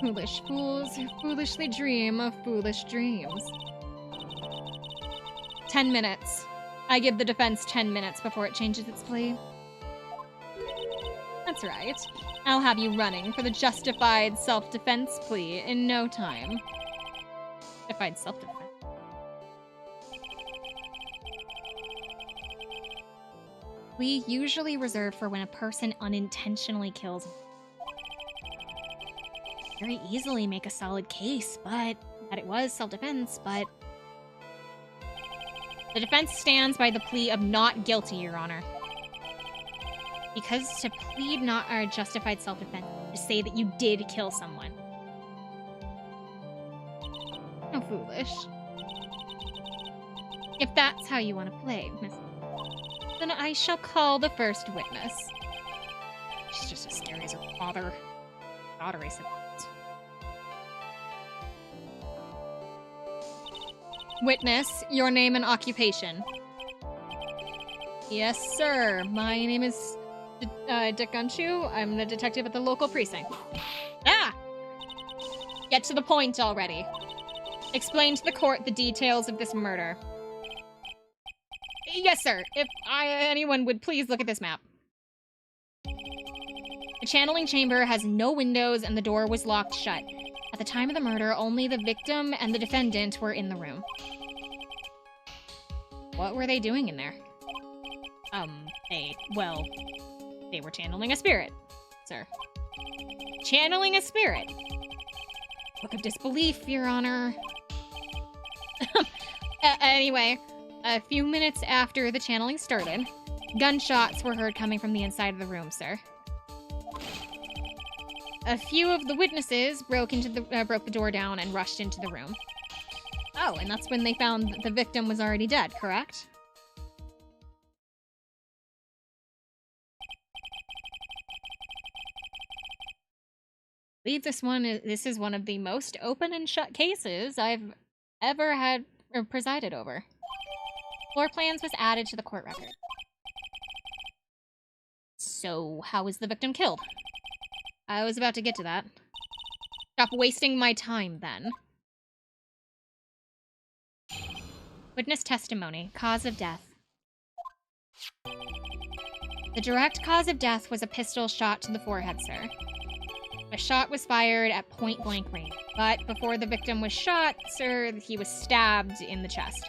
Foolish fools who foolishly dream of foolish dreams. 10 minutes. I give the defense 10 minutes before it changes its plea. That's right. I'll have you running for the justified self-defense plea in no time. Justified self-defense. We usually reserve for when a person unintentionally kills. Very easily make a solid case, but that it was self-defense, but... The defense stands by the plea of not guilty, Your Honor. Because to plead not our justified self-defense to say that you did kill someone. How foolish. If that's how you want to play, Miss, then I shall call the first witness. She's just as scary as her father. Daughter, I suppose. Witness, your name and occupation. Yes, sir. My name is Dick Gunshoe. I'm the detective at the local precinct. Ah! Get to the point already. Explain to the court the details of this murder. Yes, sir. If anyone would please look at this map. The channeling chamber has no windows and the door was locked shut. At the time of the murder, only the victim and the defendant were in the room. What were they doing in there? They were channeling a spirit, sir. Channeling a spirit? Look of disbelief, Your Honor. Anyway, a few minutes after the channeling started, gunshots were heard coming from the inside of the room, sir. A few of the witnesses broke the door down and rushed into the room. Oh, and that's when they found that the victim was already dead, correct? I believe this is one of the most open and shut cases I've ever had or presided over. Floor plans was added to the court record. So, how was the victim killed? I was about to get to that. Stop wasting my time, then. Witness testimony. Cause of death. The direct cause of death was a pistol shot to the forehead, sir. A shot was fired at point-blank range, but before the victim was shot, sir, he was stabbed in the chest.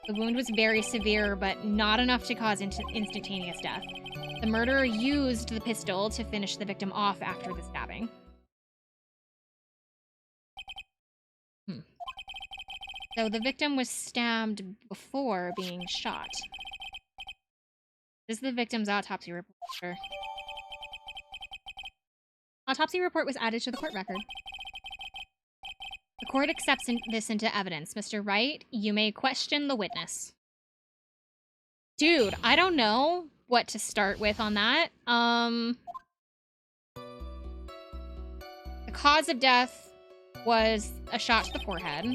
The wound was very severe, but not enough to cause instantaneous death. The murderer used the pistol to finish the victim off after the stabbing. So the victim was stabbed before being shot. This is the victim's autopsy report, sir. Autopsy report was added to the court record. The court accepts this into evidence. Mr. Wright, you may question the witness. Dude, I don't know what to start with on that. The cause of death was a shot to the forehead.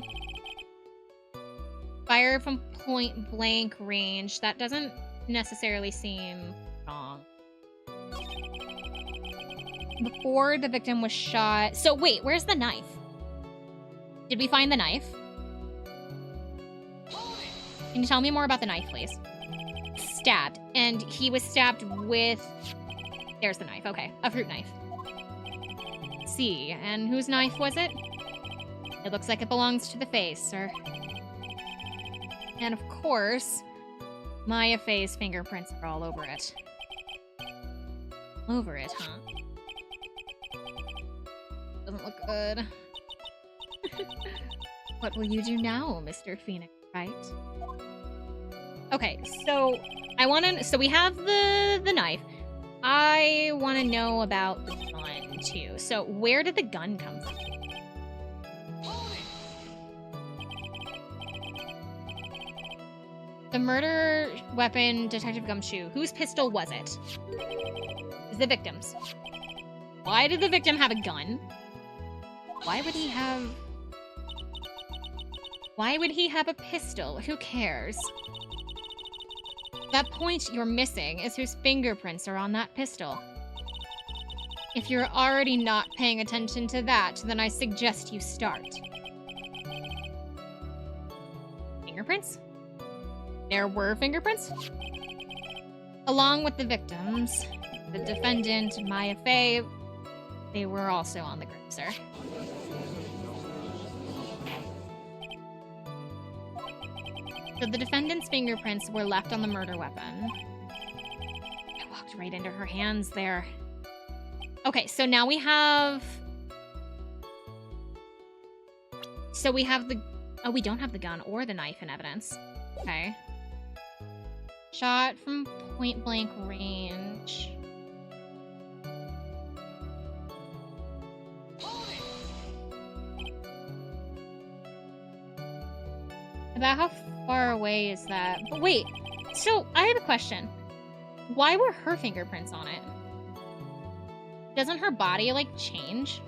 Fire from point blank range. That doesn't necessarily seem wrong. Before the victim was shot. So wait, where's the knife? Did we find the knife? Can you tell me more about the knife, please? Stabbed. And he was stabbed with... There's the knife. Okay. A fruit knife. Let's see. And whose knife was it? It looks like it belongs to the face, sir. And of course, Maya Fey's fingerprints are all over it. Over it, huh? Doesn't look good. What will you do now, Mr. Phoenix Wright? Okay, so so we have the knife. I want to know about the gun too. So where did the gun come from? The murder weapon, Detective Gumshoe. Whose pistol was it? It's the victim's. Why did the victim have a gun? Why would he have a pistol? Who cares? That point you're missing is whose fingerprints are on that pistol. If you're already not paying attention to that, then I suggest you start. Fingerprints? There were fingerprints? Along with the victims, the defendant, Maya Fey, they were also on the group, sir. So the defendant's fingerprints were left on the murder weapon. It walked right into her hands there. Okay, so now we have... So we have the... Oh, we don't have the gun or the knife in evidence. Okay. Shot from point-blank range. About how far away is that? But wait, so I have a question. Why were her fingerprints on it? Doesn't her body, like, change?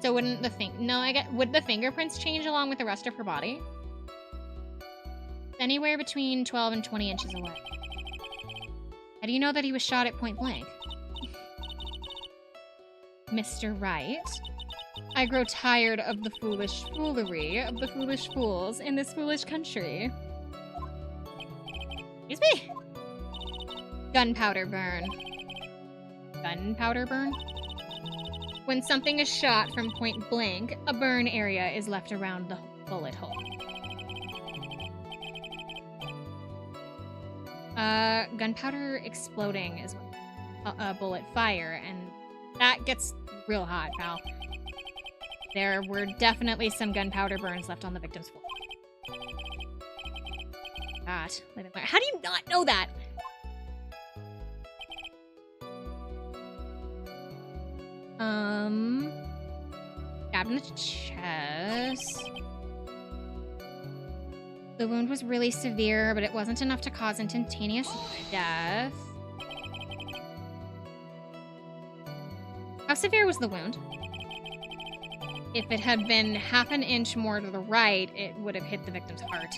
So wouldn't the would the fingerprints change along with the rest of her body? Anywhere between 12 and 20 inches away. How do you know that he was shot at point blank? Mr. Wright, I grow tired of the foolish foolery of the foolish fools in this foolish country. Excuse me? Gunpowder burn. Gunpowder burn? When something is shot from point blank, a burn area is left around the bullet hole. Gunpowder exploding is a bullet fire, and that gets real hot, pal. There were definitely some gunpowder burns left on the victim's floor. God, how do you not know that? Stabbed in the chest. The wound was really severe, but it wasn't enough to cause instantaneous death. How severe was the wound? If it had been half an inch more to the right, it would have hit the victim's heart.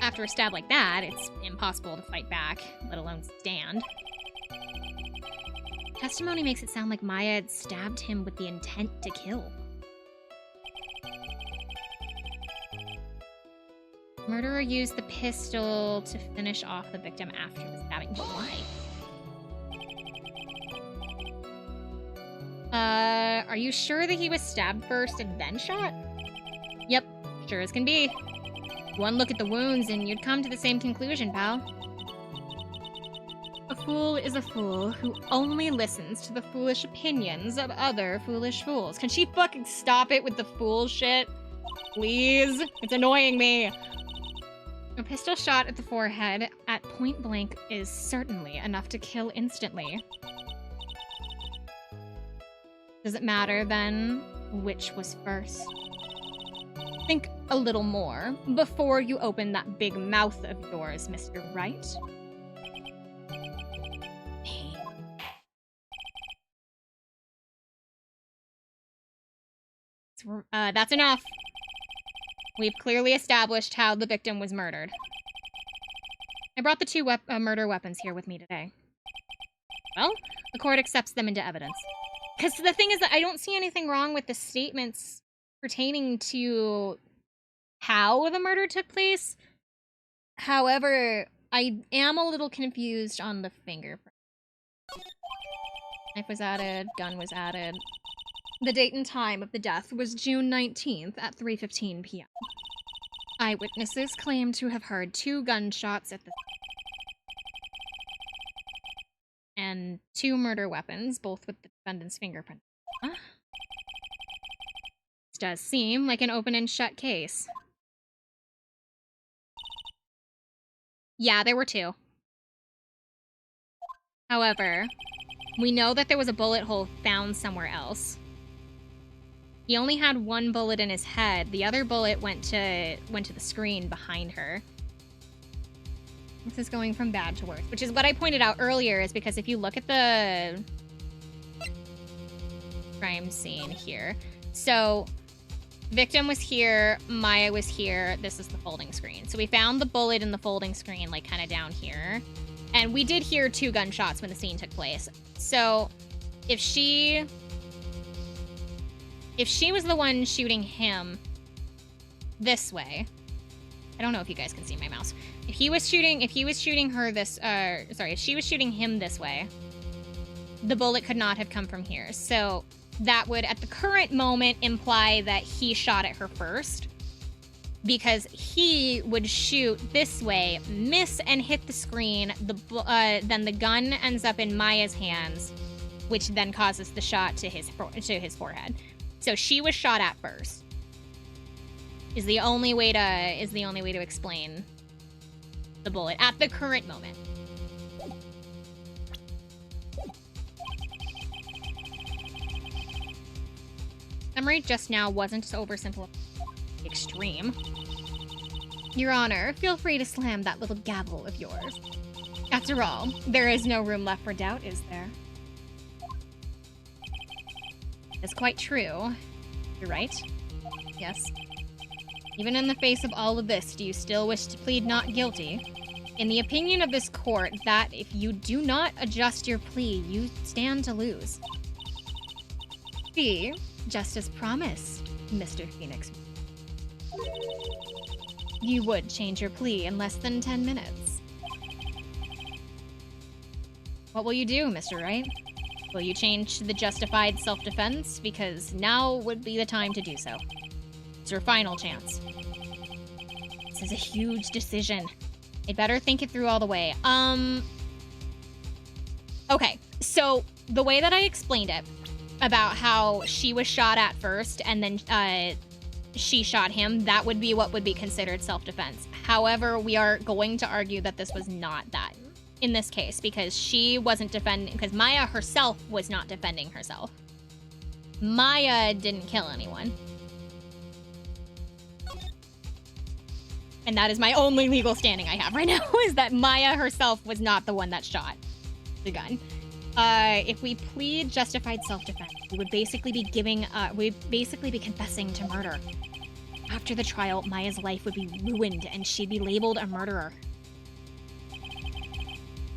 After a stab like that, it's impossible to fight back, let alone stand. Testimony makes it sound like Maya had stabbed him with the intent to kill. Murderer used the pistol to finish off the victim after the stabbing, but why? Are you sure that he was stabbed first and then shot? Yep, sure as can be. One look at the wounds and you'd come to the same conclusion, pal. A fool is a fool who only listens to the foolish opinions of other foolish fools. Can she fucking stop it with the fool shit? Please? It's annoying me. A pistol shot at the forehead at point blank is certainly enough to kill instantly. Does it matter, then, which was first? Think a little more before you open that big mouth of yours, Mr. Wright. That's enough. We've clearly established how the victim was murdered. I brought the two murder weapons here with me today. Well, the court accepts them into evidence. Because the thing is that I don't see anything wrong with the statements pertaining to how the murder took place. However, I am a little confused on the fingerprint. Knife was added, gun was added. The date and time of the death was June 19th at 3:15 p.m. Eyewitnesses claim to have heard 2 gunshots at the and 2 murder weapons, both with the defendant's fingerprint. Huh? This does seem like an open and shut case. Yeah, there were 2. However, we know that there was a bullet hole found somewhere else. He only had 1 bullet in his head. The other bullet went to the screen behind her. This is going from bad to worse, which is what I pointed out earlier, is because if you look at the crime scene here. So, victim was here, Maya was here, this is the folding screen. So we found the bullet in the folding screen, like, kind of down here. And we did hear 2 gunshots when the scene took place. So, if she was the one shooting him this way, I don't know if you guys can see my mouse. If she was shooting him this way, the bullet could not have come from here. So that would, at the current moment, imply that he shot at her first, because he would shoot this way, miss and hit the screen. Then the gun ends up in Maya's hands, which then causes the shot to his forehead. So she was shot at first. Is the only way to explain the bullet at the current moment. Summary just now wasn't so oversimplified. Extreme. Your Honor, feel free to slam that little gavel of yours. After all, there is no room left for doubt, is there? It's quite true. You're right. Yes. Even in the face of all of this, do you still wish to plead not guilty? In the opinion of this court, that if you do not adjust your plea, you stand to lose. See, just as promised, Mr. Phoenix. You would change your plea in less than 10 minutes. What will you do, Mr. Wright? Will you change to the justified self-defense? Because now would be the time to do so. It's your final chance. This is a huge decision. I'd better think it through all the way. Okay, so the way that I explained it about how she was shot at first and then she shot him, that would be what would be considered self-defense. However, we are going to argue that this was not that in this case because she wasn't defending, because Maya herself was not defending herself. Maya didn't kill anyone. And that is my only legal standing I have right now, is that Maya herself was not the one that shot the gun. If we plead justified self-defense, we would basically be confessing to murder. After the trial, Maya's life would be ruined and she'd be labeled a murderer.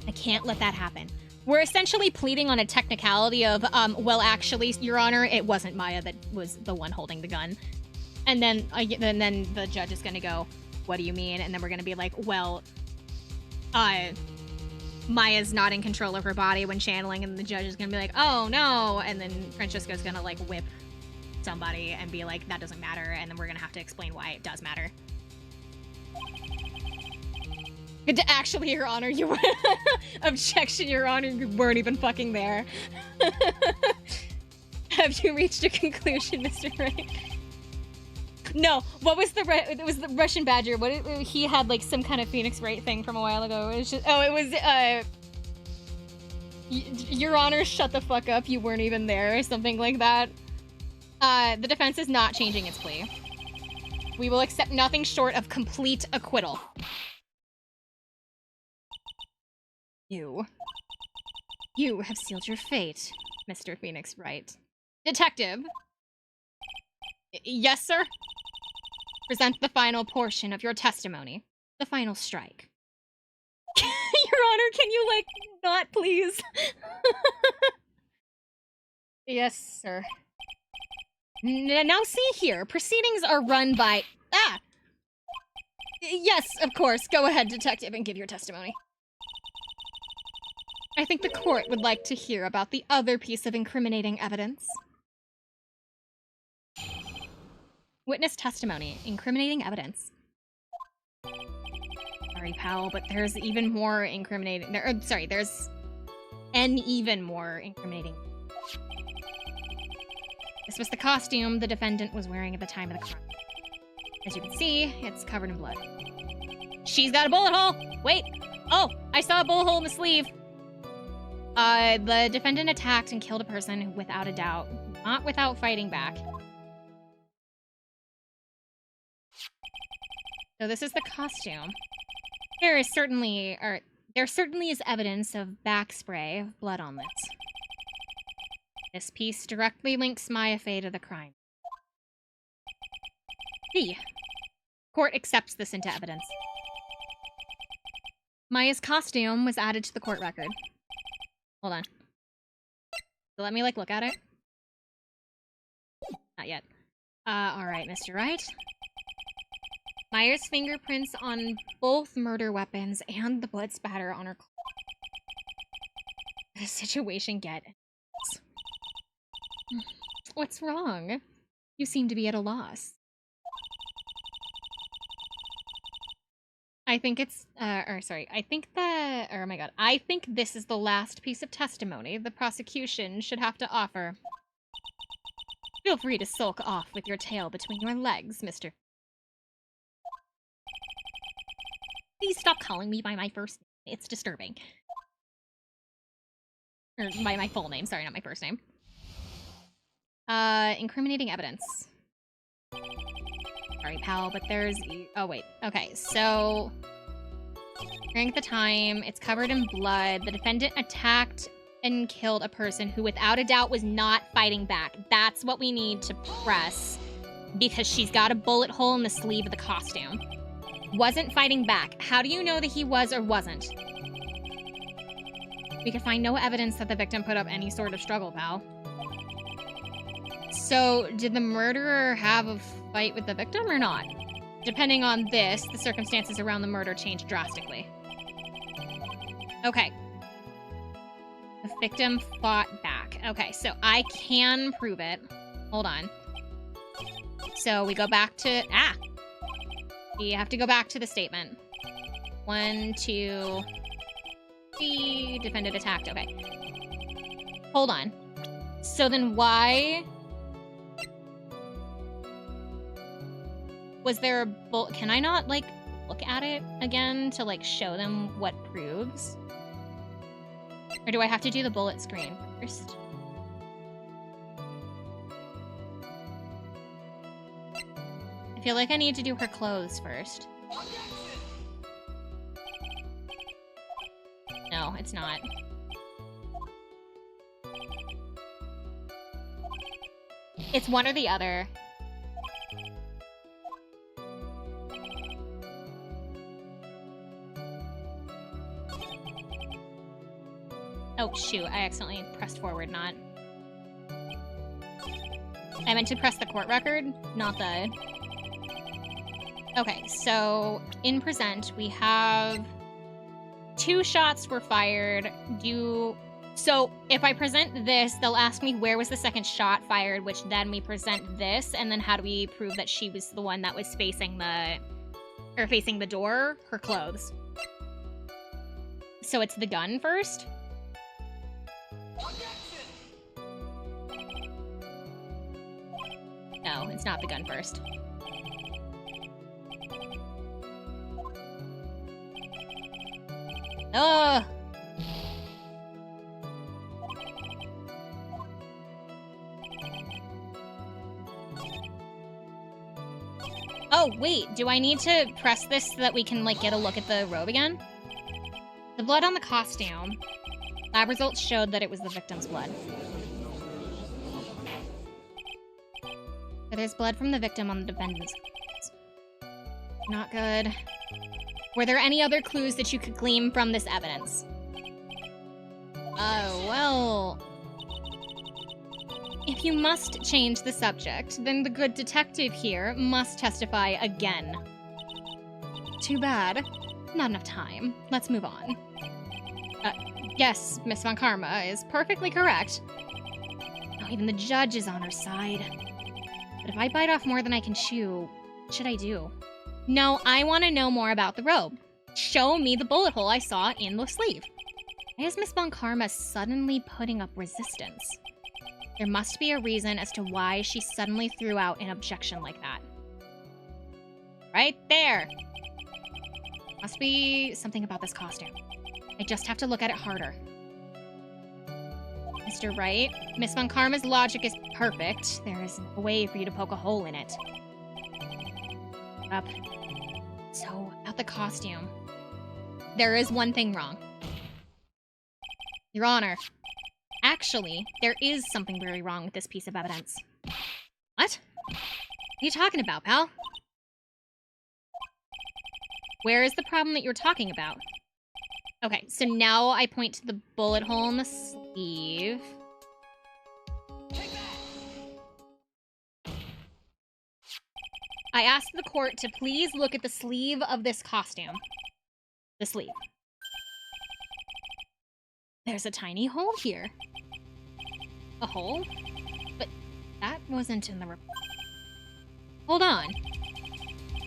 I can't let that happen. We're essentially pleading on a technicality of, well, actually, Your Honor, it wasn't Maya that was the one holding the gun. And then the judge is gonna go, what do you mean? And then we're gonna be like, well, Maya's not in control of her body when channeling, and the judge is gonna be like, oh no, and then Francesca's gonna like whip somebody and be like, that doesn't matter, and then we're gonna have to explain why it does matter. Actually, Your Honor, you were objection, Your Honor, you weren't even fucking there. Have you reached a conclusion, Mr. Wright? No, what was it was the Russian Badger. He had like some kind of Phoenix Wright thing from a while ago. It was just, oh, it was Your Honor, shut the fuck up, you weren't even there, or something like that. The defense is not changing its plea. We will accept nothing short of complete acquittal. You have sealed your fate, Mr. Phoenix Wright. Detective. Yes, sir? Present the final portion of your testimony. The final strike. Your Honor, can you, like, not, please? Yes, sir. Now see here, proceedings are run by... Ah! Yes, of course. Go ahead, detective, and give your testimony. I think the court would like to hear about the other piece of incriminating evidence. Witness testimony. Incriminating evidence. Sorry, pal, but there's even more incriminating... there's an even more incriminating... This was the costume the defendant was wearing at the time of the crime. As you can see, it's covered in blood. She's got a bullet hole! Wait! Oh, I saw a bullet hole in the sleeve! The defendant attacked and killed a person without a doubt, not without fighting back. So this is the costume. There certainly is evidence of back spray of blood on this. This piece directly links Maya Fey to the crime. The court accepts this into evidence. Maya's costume was added to the court record. Hold on. So let me, like, look at it. Not yet. Alright, Mr. Wright. Maya's fingerprints on both murder weapons and the blood spatter on her clothes. The situation get. What's wrong? You seem to be at a loss. I think it's, I think this is the last piece of testimony the prosecution should have to offer. Feel free to sulk off with your tail between your legs, Mr. Please stop calling me by my first name. It's disturbing. Or by my full name, sorry, not my first name. Incriminating evidence. Sorry, pal, but there's... Oh, wait. Okay, so... During the time, it's covered in blood. The defendant attacked and killed a person who, without a doubt, was not fighting back. That's what we need to press, because she's got a bullet hole in the sleeve of the costume. Wasn't fighting back. How do you know that he was or wasn't? We could find no evidence that the victim put up any sort of struggle, pal. So, did the murderer have a fight with the victim or not? Depending on this, the circumstances around the murder changed drastically. Okay. The victim fought back. Okay, so I can prove it. Hold on. So we go back to... We have to go back to the statement. 1, 2, 3. Defendant attacked. Okay. Hold on. So then why... Was there a bullet? Can I not, like, look at it again to, like, show them what proves? Or do I have to do the bullet screen first? I feel like I need to do her clothes first. No, it's not. It's one or the other. Oh, shoot. I accidentally pressed forward, not... I meant to press the court record, not the... Okay, so in present, we have 2 shots were fired. So if I present this, they'll ask me where was the second shot fired, which then we present this, and then how do we prove that she was the one that was facing the door? Her clothes. So it's the gun first? No, it's not the gun first. Ugh! Oh, wait, do I need to press this so that we can, like, get a look at the robe again? The blood on the costume. Lab results showed that it was the victim's blood. But there's blood from the victim on the defendant's clothes. Not good. Were there any other clues that you could glean from this evidence? Oh, well... If you must change the subject, then the good detective here must testify again. Too bad. Not enough time. Let's move on. Yes, Miss Von Karma is perfectly correct. Oh, even the judge is on her side. But if I bite off more than I can chew, what should I do? No, I want to know more about the robe. Show me the bullet hole I saw in the sleeve. Why is Miss Von Karma suddenly putting up resistance? There must be a reason as to why she suddenly threw out an objection like that. Right there! Must be something about this costume. I just have to look at it harder. Mr. Wright, Miss Von Karma's logic is perfect. There is no way for you to poke a hole in it. Up. So, about the costume. There is one thing wrong. Your Honor, actually, there is something very wrong with this piece of evidence. What? What are you talking about, pal? Where is the problem that you're talking about? Okay, so now I point to the bullet hole in the sleeve. I asked the court to please look at the sleeve of this costume. The sleeve. There's a tiny hole here. A hole? But that wasn't in the report. Hold on.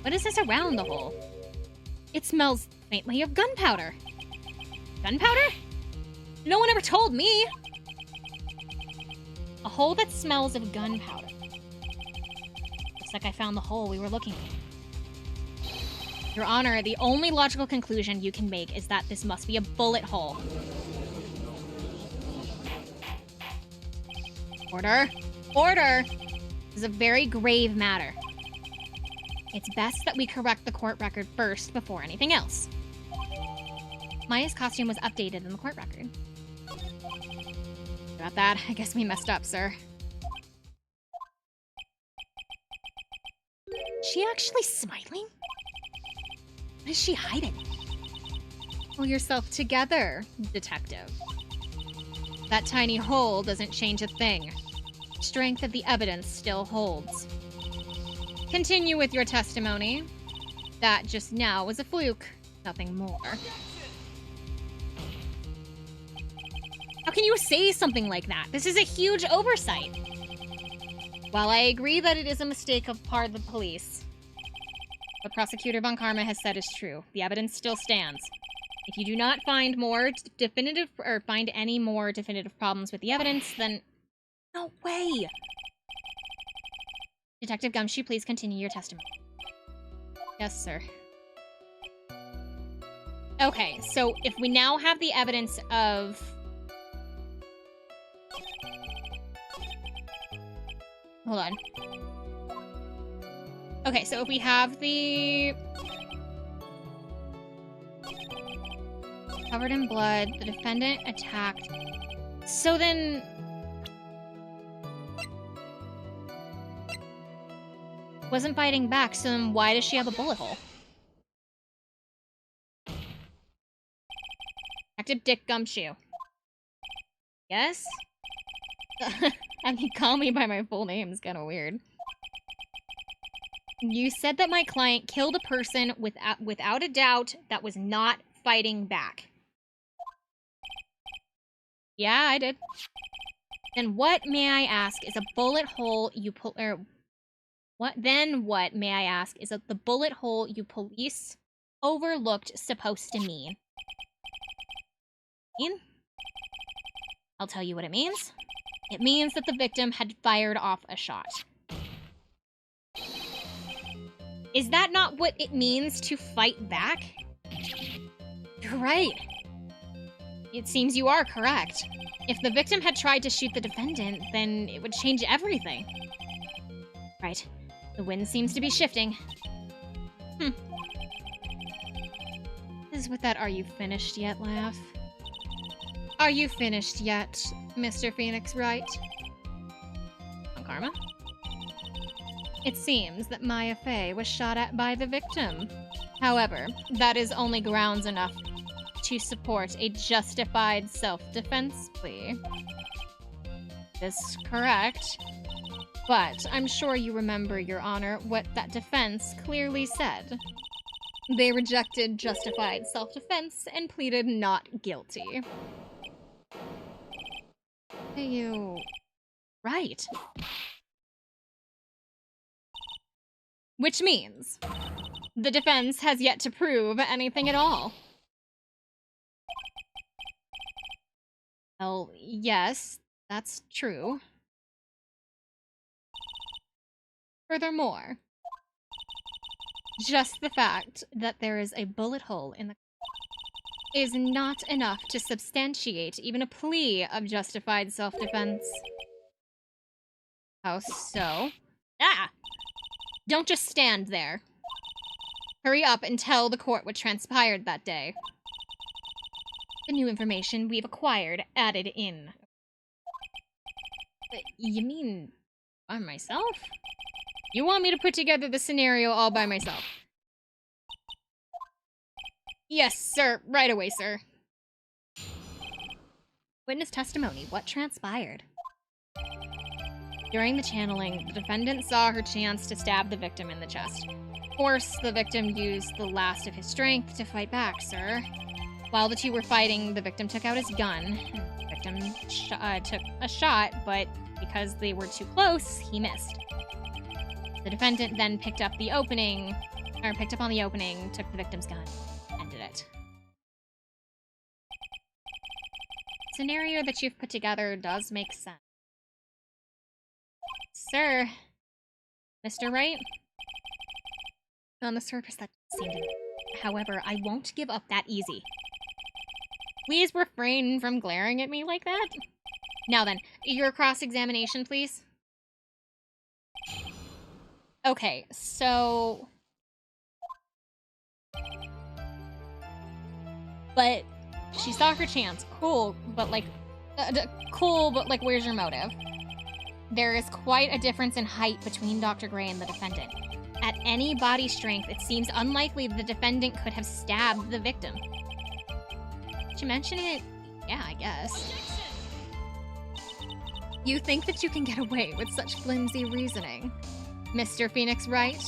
What is this around the hole? It smells faintly of gunpowder. Gunpowder? No one ever told me! A hole that smells of gunpowder. Looks like I found the hole we were looking for. Your Honor, the only logical conclusion you can make is that this must be a bullet hole. Order! Order! This is a very grave matter. It's best that we correct the court record first before anything else. Maya's costume was updated in the court record. About that, I guess we messed up, sir. Is she actually smiling? What is she hiding? Pull yourself together, detective. That tiny hole doesn't change a thing. Strength of the evidence still holds. Continue with your testimony. That just now was a fluke, nothing more. How can you say something like that? This is a huge oversight. While I agree that it is a mistake of part of the police, what Prosecutor Von Karma has said is true. The evidence still stands. If you do not find more definitive or find any more definitive problems with the evidence, then no way. Detective Gumshoe, please continue your testimony. Yes, sir. Okay, so if we now have the evidence of... Hold on. Okay, so if we have the... Covered in blood, the defendant attacked... So then... Wasn't fighting back, so then why does she have a bullet hole? Detective Dick Gumshoe. Yes? I mean, call me by my full name is kind of weird. You said that my client killed a person without a doubt that was not fighting back. Yeah, I did. Then what, may I ask, is a bullet hole you pull... What, may I ask, is the bullet hole you police overlooked supposed to mean? I'll tell you what it means. It means that the victim had fired off a shot. Is that not what it means to fight back? You're right. It seems you are correct. If the victim had tried to shoot the defendant, then it would change everything. Right. The wind seems to be shifting. Is with that "are you finished yet" laugh. Are you finished yet, Mr. Phoenix Wright? Karma? It seems that Maya Fey was shot at by the victim. However, that is only grounds enough to support a justified self-defense plea. This correct. But I'm sure you remember, Your Honor, what that defense clearly said. They rejected justified self-defense and pleaded not guilty. You... Right. Which means the defense has yet to prove anything at all. Well, yes, that's true. Furthermore, just the fact that there is a bullet hole in the is not enough to substantiate even a plea of justified self-defense. How so? Ah! Don't just stand there. Hurry up and tell the court what transpired that day. The new information we've acquired added in. You mean by myself? You want me to put together the scenario all by myself? Yes, sir. Right away, sir. Witness testimony. What transpired? During the channeling, the defendant saw her chance to stab the victim in the chest. Of course, the victim used the last of his strength to fight back, sir. While the two were fighting, the victim took out his gun. The victim took a shot, but because they were too close, he missed. The defendant then picked up on the opening, took the victim's gun, ended it. The scenario that you've put together does make sense. Sir, Mr. Wright? On the surface, that seemed to... However, I won't give up that easy. Please refrain from glaring at me like that. Now then, your cross-examination, please. Okay, so But she saw her chance. Cool, but like, where's your motive? There is quite a difference in height between Dr. Gray and the defendant. At any body strength, it seems unlikely the defendant could have stabbed the victim. Did you mention it? Yeah, I guess. You think that you can get away with such flimsy reasoning? Mr. Phoenix Wright,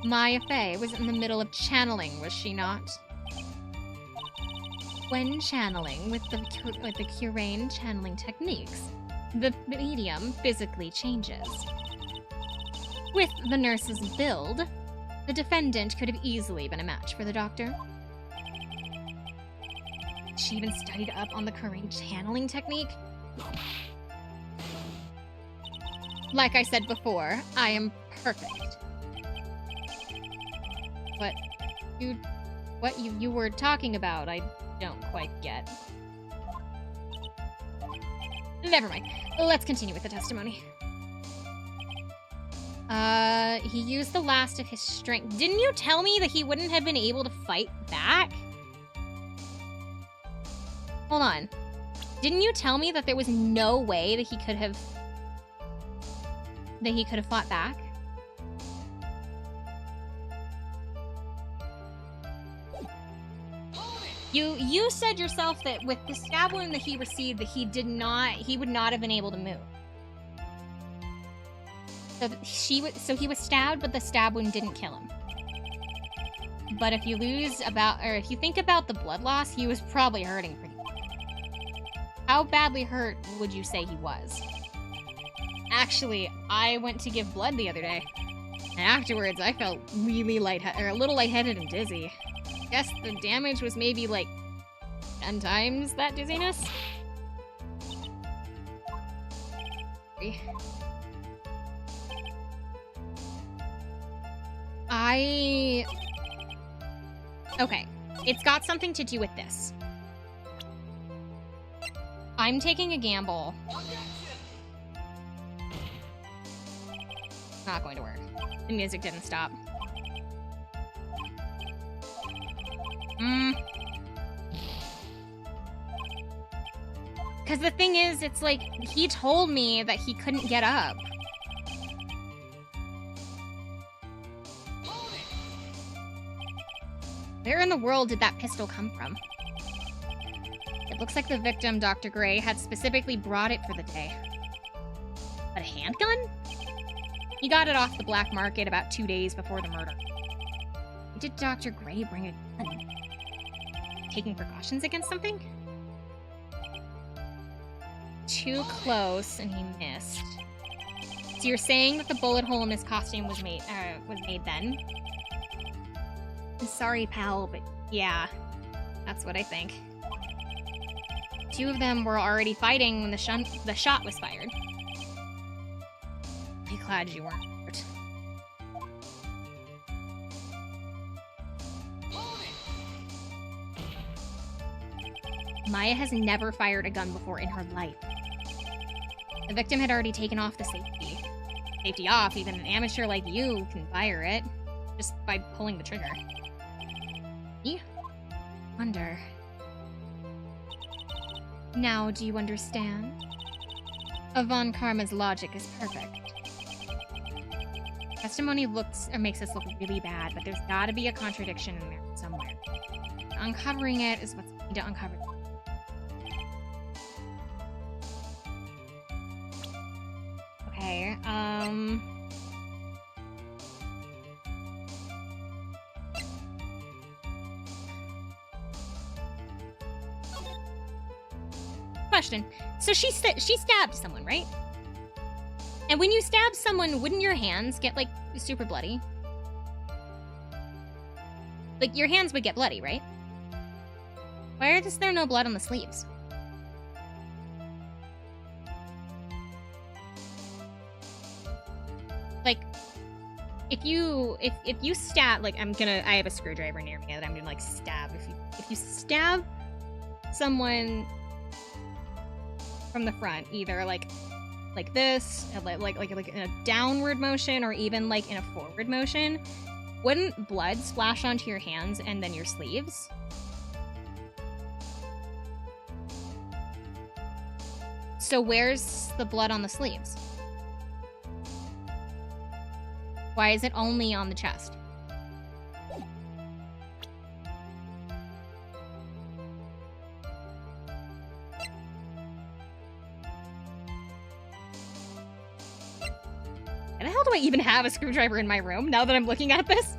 Maya Fey was in the middle of channeling, was she not? When channeling with the Curane channeling techniques, the medium physically changes. With the nurse's build, the defendant could have easily been a match for the doctor. She even studied up on the Curane channeling technique. Like I said before, I am perfect. What you were talking about, I don't quite get. Never mind. Let's continue with the testimony. He used the last of his strength. Didn't you tell me that he wouldn't have been able to fight back? Hold on. Didn't you tell me that there was no way that he could have fought back? You said yourself that with the stab wound that he received, that he would not have been able to move. So he was stabbed, but the stab wound didn't kill him. But if you think about the blood loss, he was probably hurting pretty bad. How badly hurt would you say he was? Actually, I went to give blood the other day, and afterwards I felt really a little lightheaded and dizzy. Guess the damage was maybe like 10 times that dizziness. Okay, it's got something to do with this. I'm taking a gamble. Not going to work. The music didn't stop. Because the thing is, it's like, he told me that he couldn't get up. Where in the world did that pistol come from? It looks like the victim, Dr. Gray, had specifically brought it for the day. But a handgun? He got it off the black market about 2 days before the murder. Did Dr. Gray bring a gun? Taking precautions against something? Too close, and he missed. So you're saying that the bullet hole in his costume was made then? I'm sorry, pal, but yeah, that's what I think. Two of them were already fighting when the shot was fired. I'm glad you weren't hurt. Maya has never fired a gun before in her life. The victim had already taken off the safety off. Even an amateur like you can fire it just by pulling the trigger. You wonder. Now, do you understand? Von Karma's logic is perfect. Testimony makes us look really bad, but there's gotta be a contradiction in there somewhere. Uncovering it is what's going to uncover it. Okay, Question. So she stabbed someone, right? And when you stab someone, wouldn't your hands get, like, super bloody? Like, your hands would get bloody, right? Why is there no blood on the sleeves? Like, if you stab, like, I have a screwdriver near me that I'm gonna, like, stab. If you stab someone from the front, either like this, like in a downward motion, or even like in a forward motion, wouldn't blood splash onto your hands and then your sleeves? So where's the blood on the sleeves? Why is it only on the chest? Why the hell do I even have a screwdriver in my room now that I'm looking at this?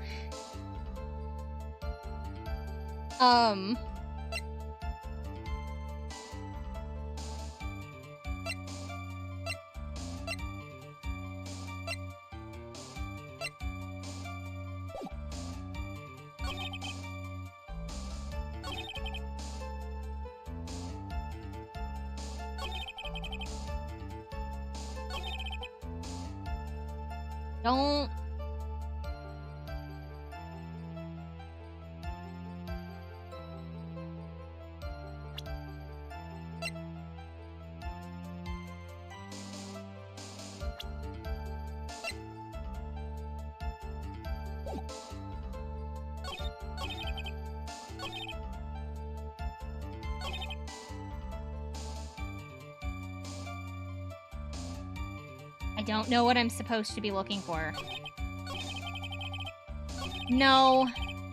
Don't... I don't know what I'm supposed to be looking for. No,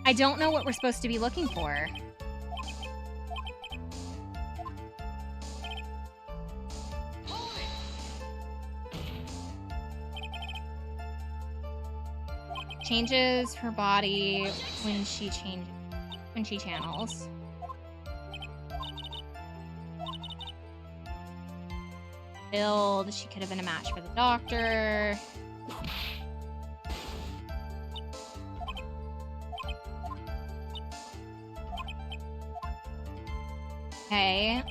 I don't know what we're supposed to be looking for. Changes her body when she channels. Build. She could have been a match for the doctor. Okay.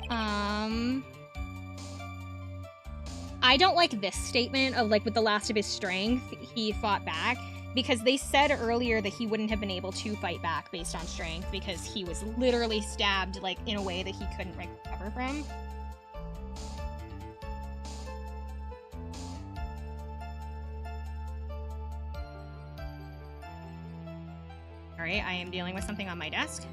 I don't like this statement of, like, with the last of his strength, he fought back, because they said earlier that he wouldn't have been able to fight back based on strength because he was literally stabbed, like, in a way that he couldn't recover from. Alright, I am dealing with something on my desk.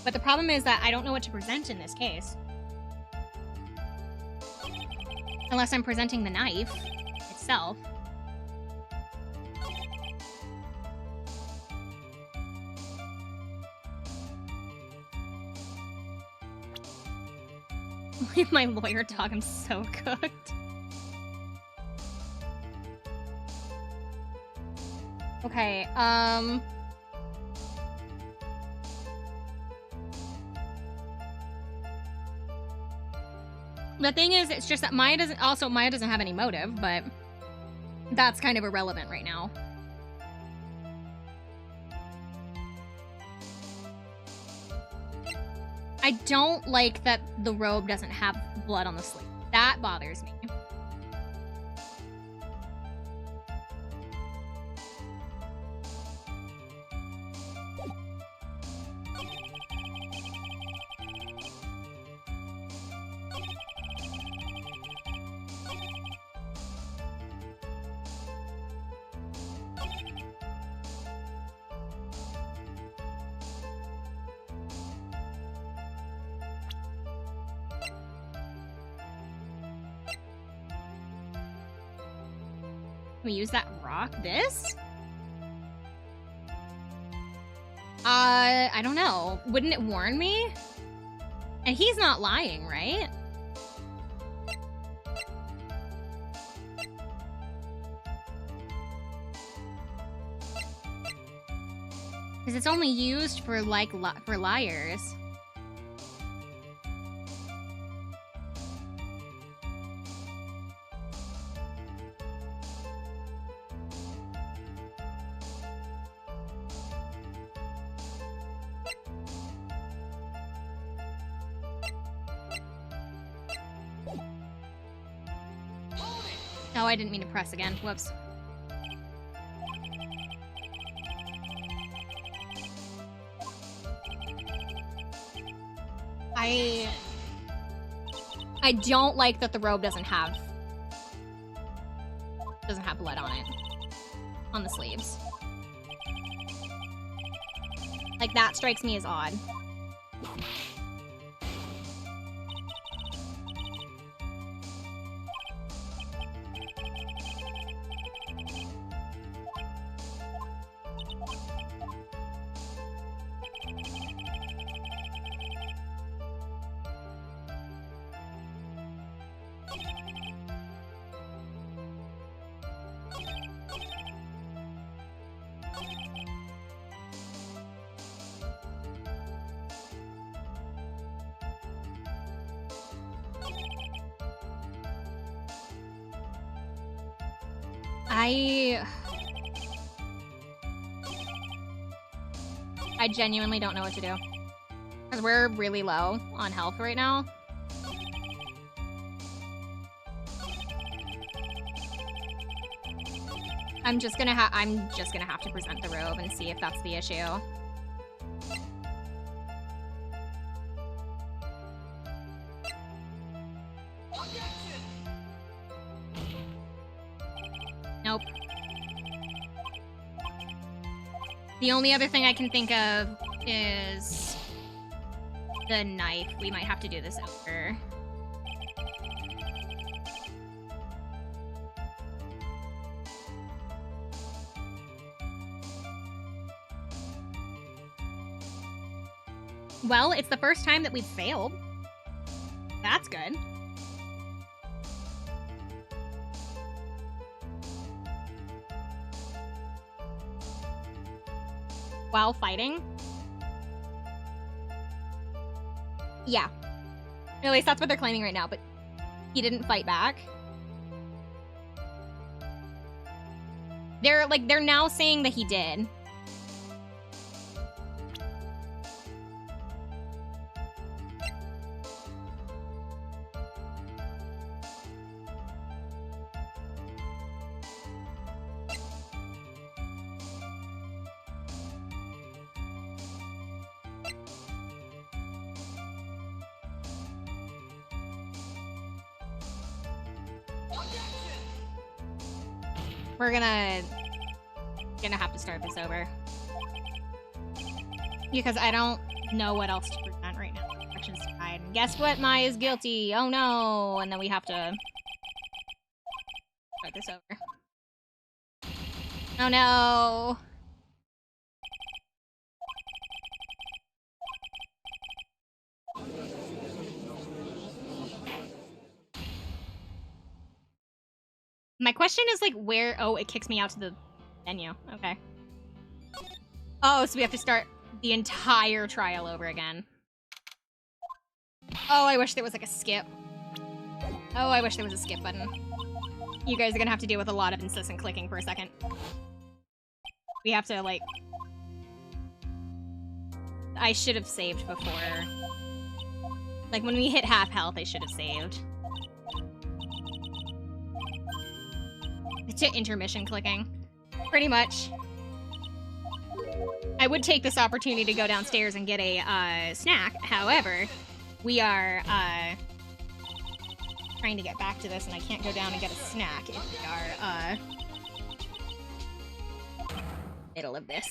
But the problem is that I don't know what to present in this case. Unless I'm presenting the knife itself. Look at my lawyer dog, I'm so cooked. Okay, the thing is, it's just that Maya doesn't have any motive, but that's kind of irrelevant right now. I don't like that the robe doesn't have blood on the sleeve. That bothers me. We use that rock? This? I don't know. Wouldn't it warn me? And he's not lying, right? Because it's only used for, like, for liars. Oh, I didn't mean to press again. Whoops. I don't like that the robe doesn't have blood on it. On the sleeves. Like, that strikes me as odd. I genuinely don't know what to do. Because we're really low on health right now. I'm just gonna have to present the robe and see if that's the issue. Nope. The only other thing I can think of is the knife. We might have to do this over. Well, it's the first time that we've failed. That's good. While fighting? Yeah. At least that's what they're claiming right now, but he didn't fight back. They're now saying that he did. We're gonna have to start this over. Because I don't know what else to present right now. Actions side. Guess what? Maya's guilty. Oh no! And then we have to start this over. Oh no! My question is, like, where... Oh, it kicks me out to the menu. Okay. Oh, so we have to start the entire trial over again. Oh, I wish there was, like, a skip. Oh, I wish there was a skip button. You guys are gonna have to deal with a lot of incessant clicking for a second. We have to, like... I should have saved before. Like, when we hit half health, I should have saved. To intermission clicking. Pretty much. I would take this opportunity to go downstairs and get a snack. However, we are trying to get back to this, and I can't go down and get a snack if we are middle of this.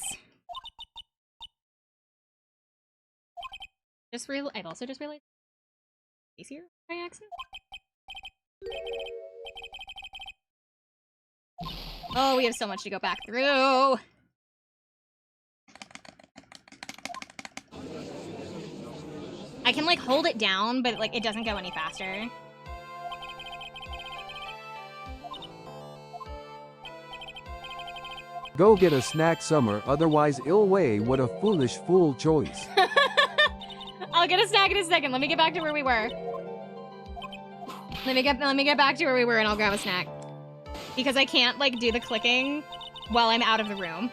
I've also just realized he's here by accident. Oh, we have so much to go back through. I can, like, hold it down, but, like, it doesn't go any faster. Go get a snack, Summer, otherwise ill way. What a foolish fool choice. I'll get a snack in a second. Let me get back to where we were. Let me get back to where we were, and I'll grab a snack. Because I can't, like, do the clicking while I'm out of the room.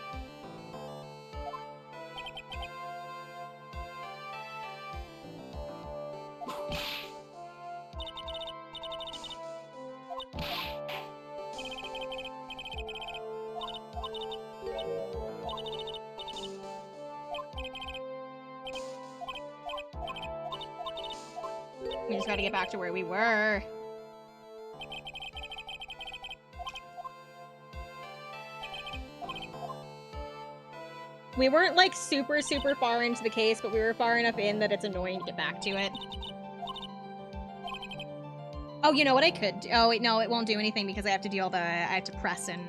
We just gotta get back to where we were. We weren't like super far into the case, but we were far enough in that it's annoying to get back to it. Oh, you know what I could do? Oh, wait, no, it won't do anything because I have to do all the... I have to press and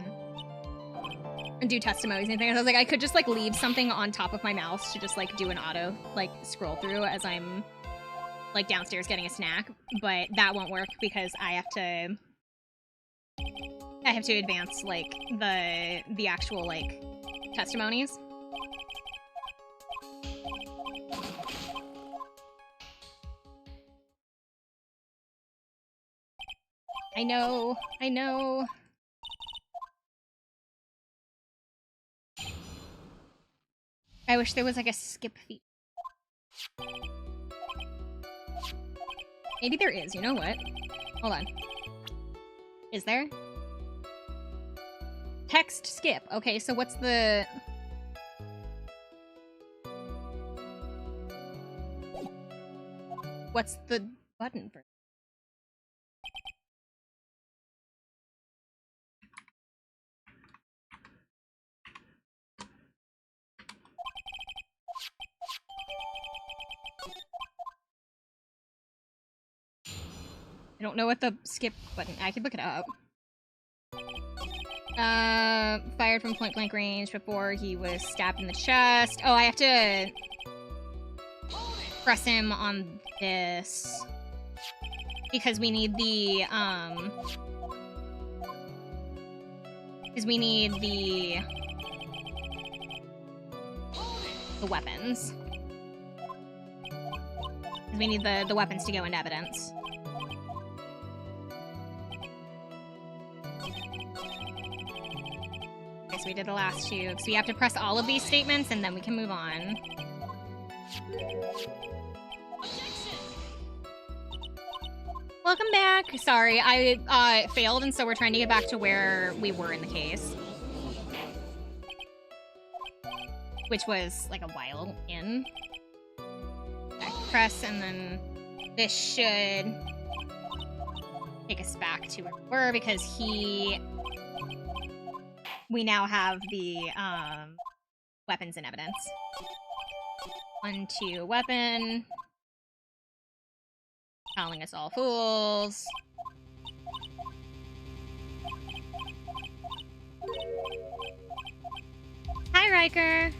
do testimonies and things. I was like, I could just, like, leave something on top of my mouse to just, like, do an auto, like, scroll through as I'm, like, downstairs getting a snack. But that won't work because I have to advance, like, the actual, like, testimonies. I know. I wish there was like a skip feature. Maybe there is, you know what? Hold on. Is there? Text skip. Okay, so what's the... What's the button for... I don't know what the skip button... I could look it up. Fired from point blank range before he was stabbed in the chest. Oh, I have to press him on this because we need the weapons. We need the weapons to go into evidence. Okay, so we did the last two. So you have to press all of these statements and then we can move on. Welcome back. Sorry, I failed, and so we're trying to get back to where we were in the case. Which was, like, a while in. Back press, and then this should take us back to where we were, because we now have the, weapons and evidence. 1, 2, weapon. Calling us all fools. Hi, Riker.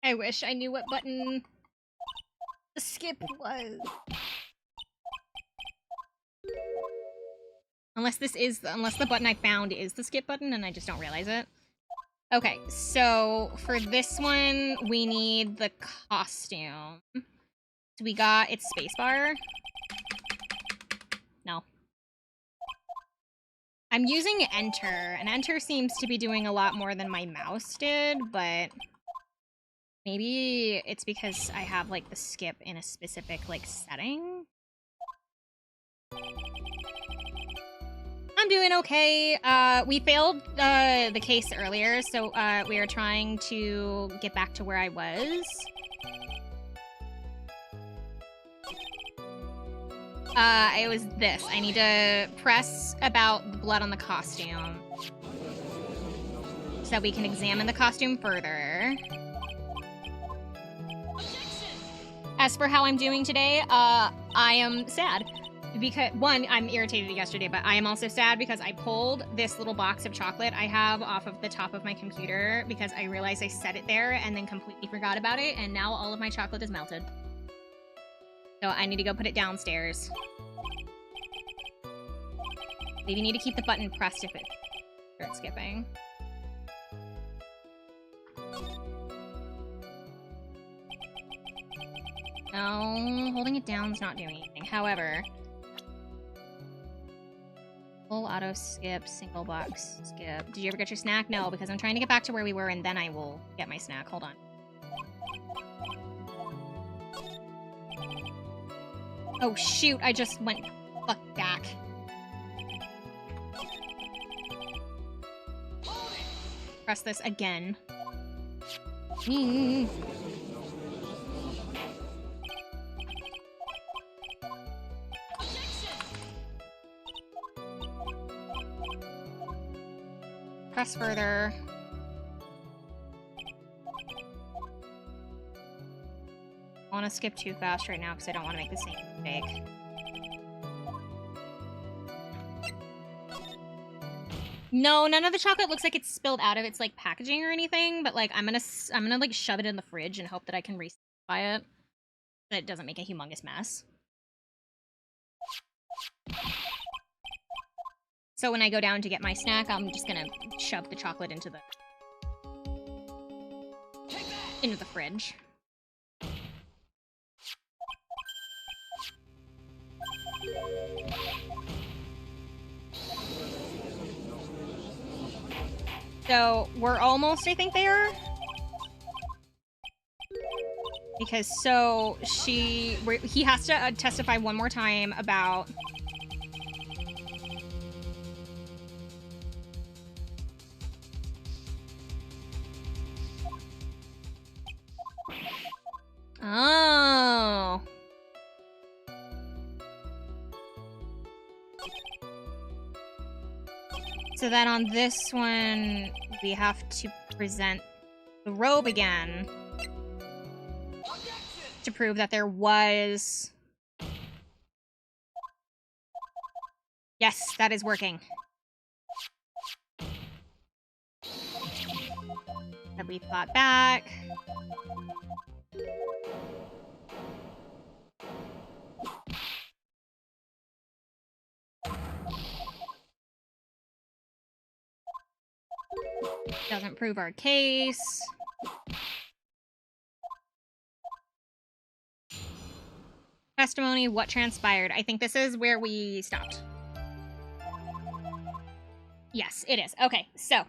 I wish I knew what button the skip was. Unless the button I found is the skip button and I just don't realize it. Okay, so for this one, we need the costume. So we got its spacebar. No. I'm using enter, and enter seems to be doing a lot more than my mouse did, but maybe it's because I have, like, the skip in a specific, like, setting. I'm doing okay. We failed the case earlier, so we are trying to get back to where I was. It was this. I need to press about the blood on the costume so that we can examine the costume further. As for how I'm doing today, I am sad. Because, one, I'm irritated yesterday, but I am also sad because I pulled this little box of chocolate I have off of the top of my computer because I realized I set it there and then completely forgot about it, and now all of my chocolate is melted. So I need to go put it downstairs. Maybe need to keep the button pressed if it starts skipping. No, holding it down is not doing anything. However... Full auto skip, single box skip. Did you ever get your snack? No, because I'm trying to get back to where we were and then I will get my snack. Hold on. Oh shoot, I just went fuck back. Press this again. Press further. I want to skip too fast right now because I don't want to make the same mistake. No, none of the chocolate looks like it's spilled out of its like packaging or anything, but like I'm gonna like shove it in the fridge and hope that I can resupply it. That it doesn't make a humongous mess. So when I go down to get my snack, I'm just gonna shove the chocolate into the fridge. So we're almost, I think, there. Because he has to testify one more time about oh. So then on this one, we have to present the robe again to prove that there was... Yes, that is working. That we thought back. Doesn't prove our case. Testimony, what transpired? I think this is where we stopped. Yes, it is. Okay, so.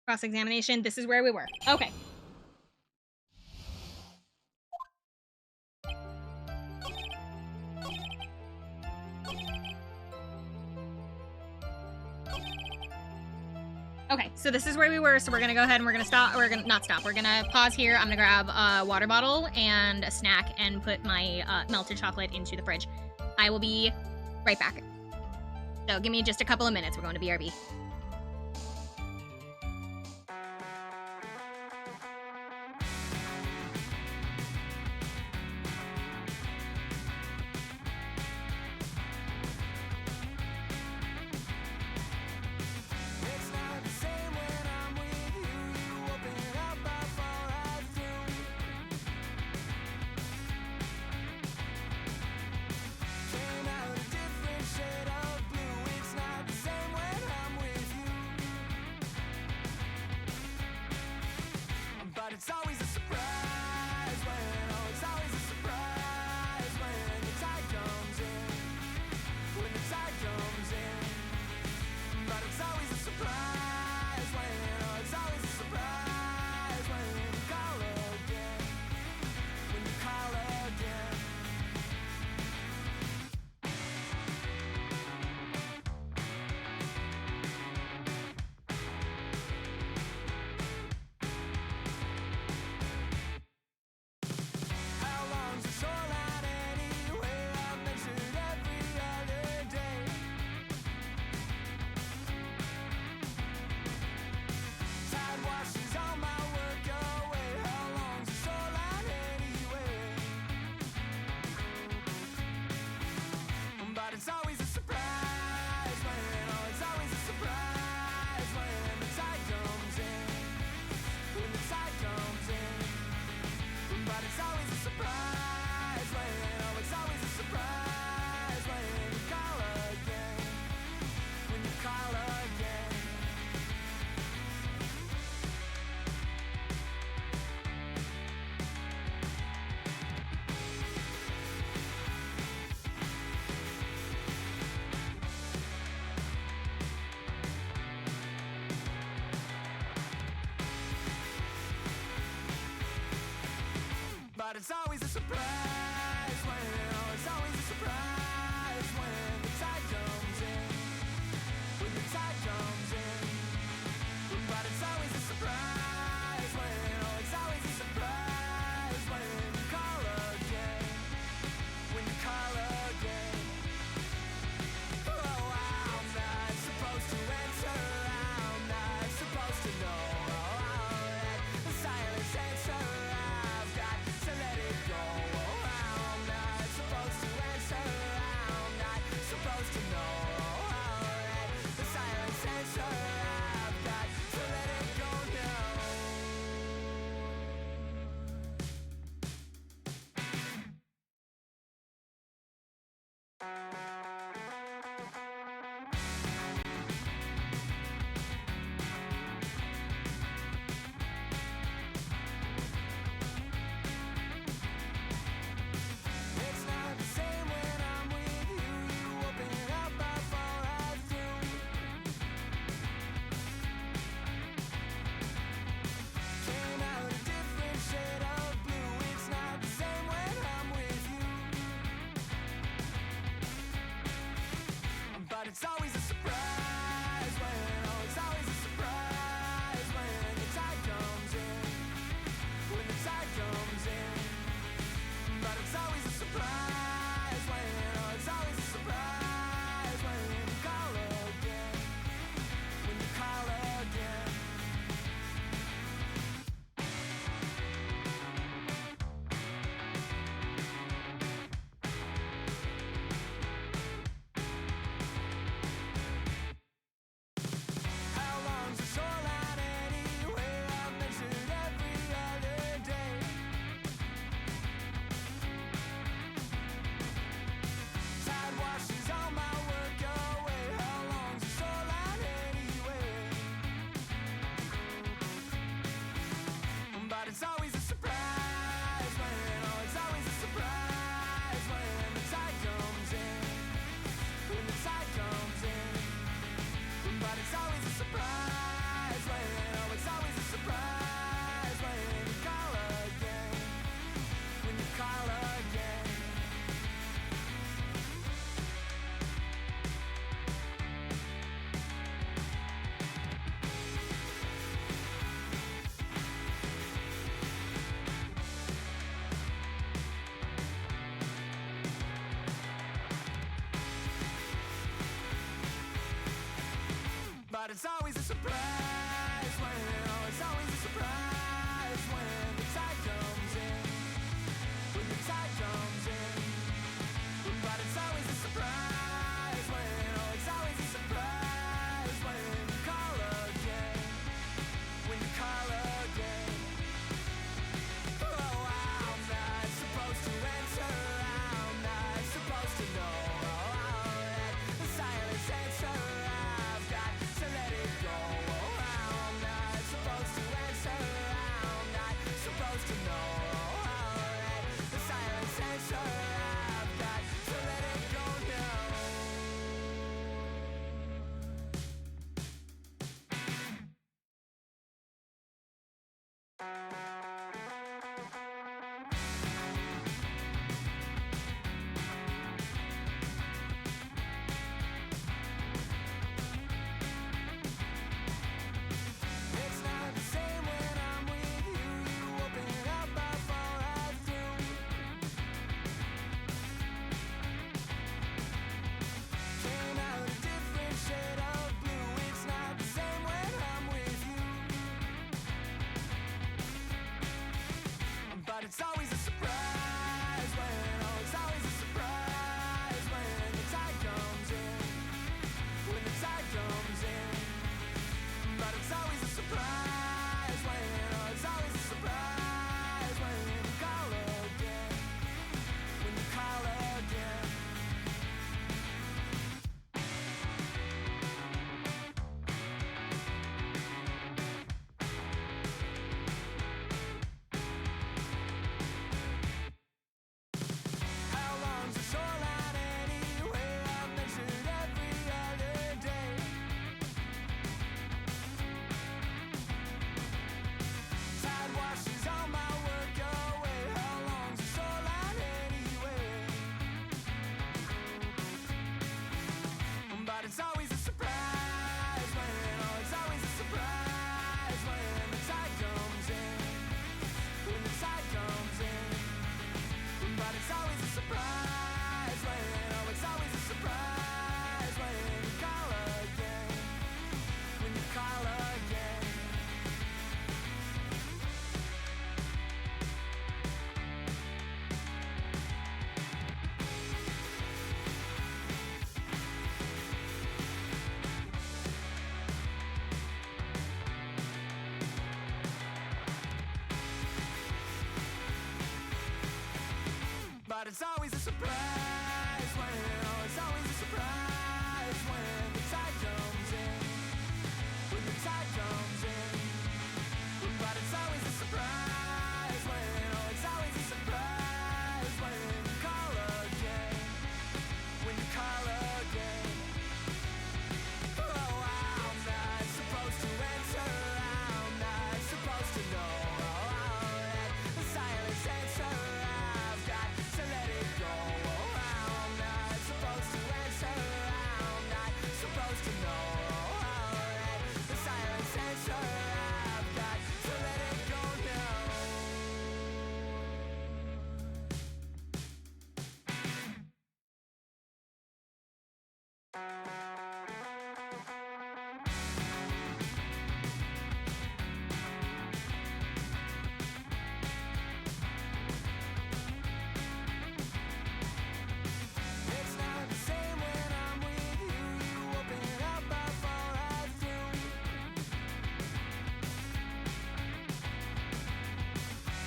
Cross-examination, this is where we were. Okay. Okay, so this is where we were, so we're gonna go ahead and we're gonna stop. We're gonna not stop. We're gonna pause here. I'm gonna grab a water bottle and a snack and put my melted chocolate into the fridge. I will be right back. So give me just a couple of minutes. We're going to BRB. It's always a surprise when, oh, it's always a surprise when the tide comes in, when the tide comes in. But it's always a surprise when, oh, it's always a surprise when you call again, when you call again. It's always a surprise when, oh, it's always a surprise when the tide comes in, when the tide comes in. But it's always a surprise when, oh, it's always a surprise when you call again, when you call again. But it's always a surprise when, oh, it's always a surprise when the tide comes in, when the tide comes in. But it's always a surprise when, oh, it's always a surprise when you call again, it's always a surprise when, oh, it's always a surprise when you call again, when you call again. But it's always a surprise when, oh, it's always a surprise when the tide comes in, when the tide comes in. But it's always a surprise when, oh, it's always a surprise when you call again, when you call again. Oh, I'm not supposed to answer, I'm not supposed to know. Oh, the silence answer, I've got to let it go. Oh, I'm not supposed to answer, I'm not supposed to know. Oh, the silence answer, I've got to let it go now. It's not the same when I'm with you. You open up before I do. Came out a different shade of blue. It's not the same when I'm with you. But it's always a surprise when, oh, it's always a surprise when the tide comes in, when the tide comes in. But it's always a surprise when, oh, it's always a surprise when you call again, when you call again. How long's the shoreline anyway? I've measured every other day. Tide washes all my work away. How long's the shoreline anyway? But it's always a surprise when, oh, it's always a surprise when the tide comes in, when the tide comes in. But it's always a surprise when, oh, it's always a surprise when you call again, when you call again. But it's always a surprise when, oh, it's always a surprise when the tide comes in, when the tide comes in. But it's always a surprise when, oh, it's always a surprise when you call again, when you call again. Oh, I'm not supposed to answer, I'm not supposed to know. Oh, the silence answer, I've got to let it go. Oh, I'm not supposed to answer, I'm not supposed to know. Oh, the silence answer, I've got to let it go now. It's not the same when I'm with you. You open up before I do.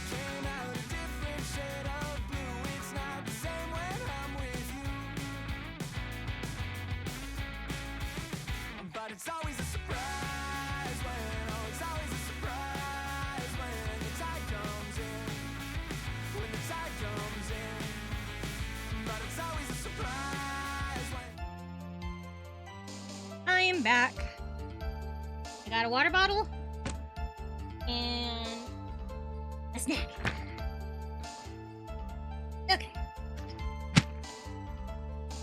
Came out a different shade of blue. It's not the same when I'm with you. But it's always a surprise when, oh, it's always a surprise when the tide comes in, when the tide comes in. But it's always a surprise when. I am back. I got a water bottle and a snack. Okay.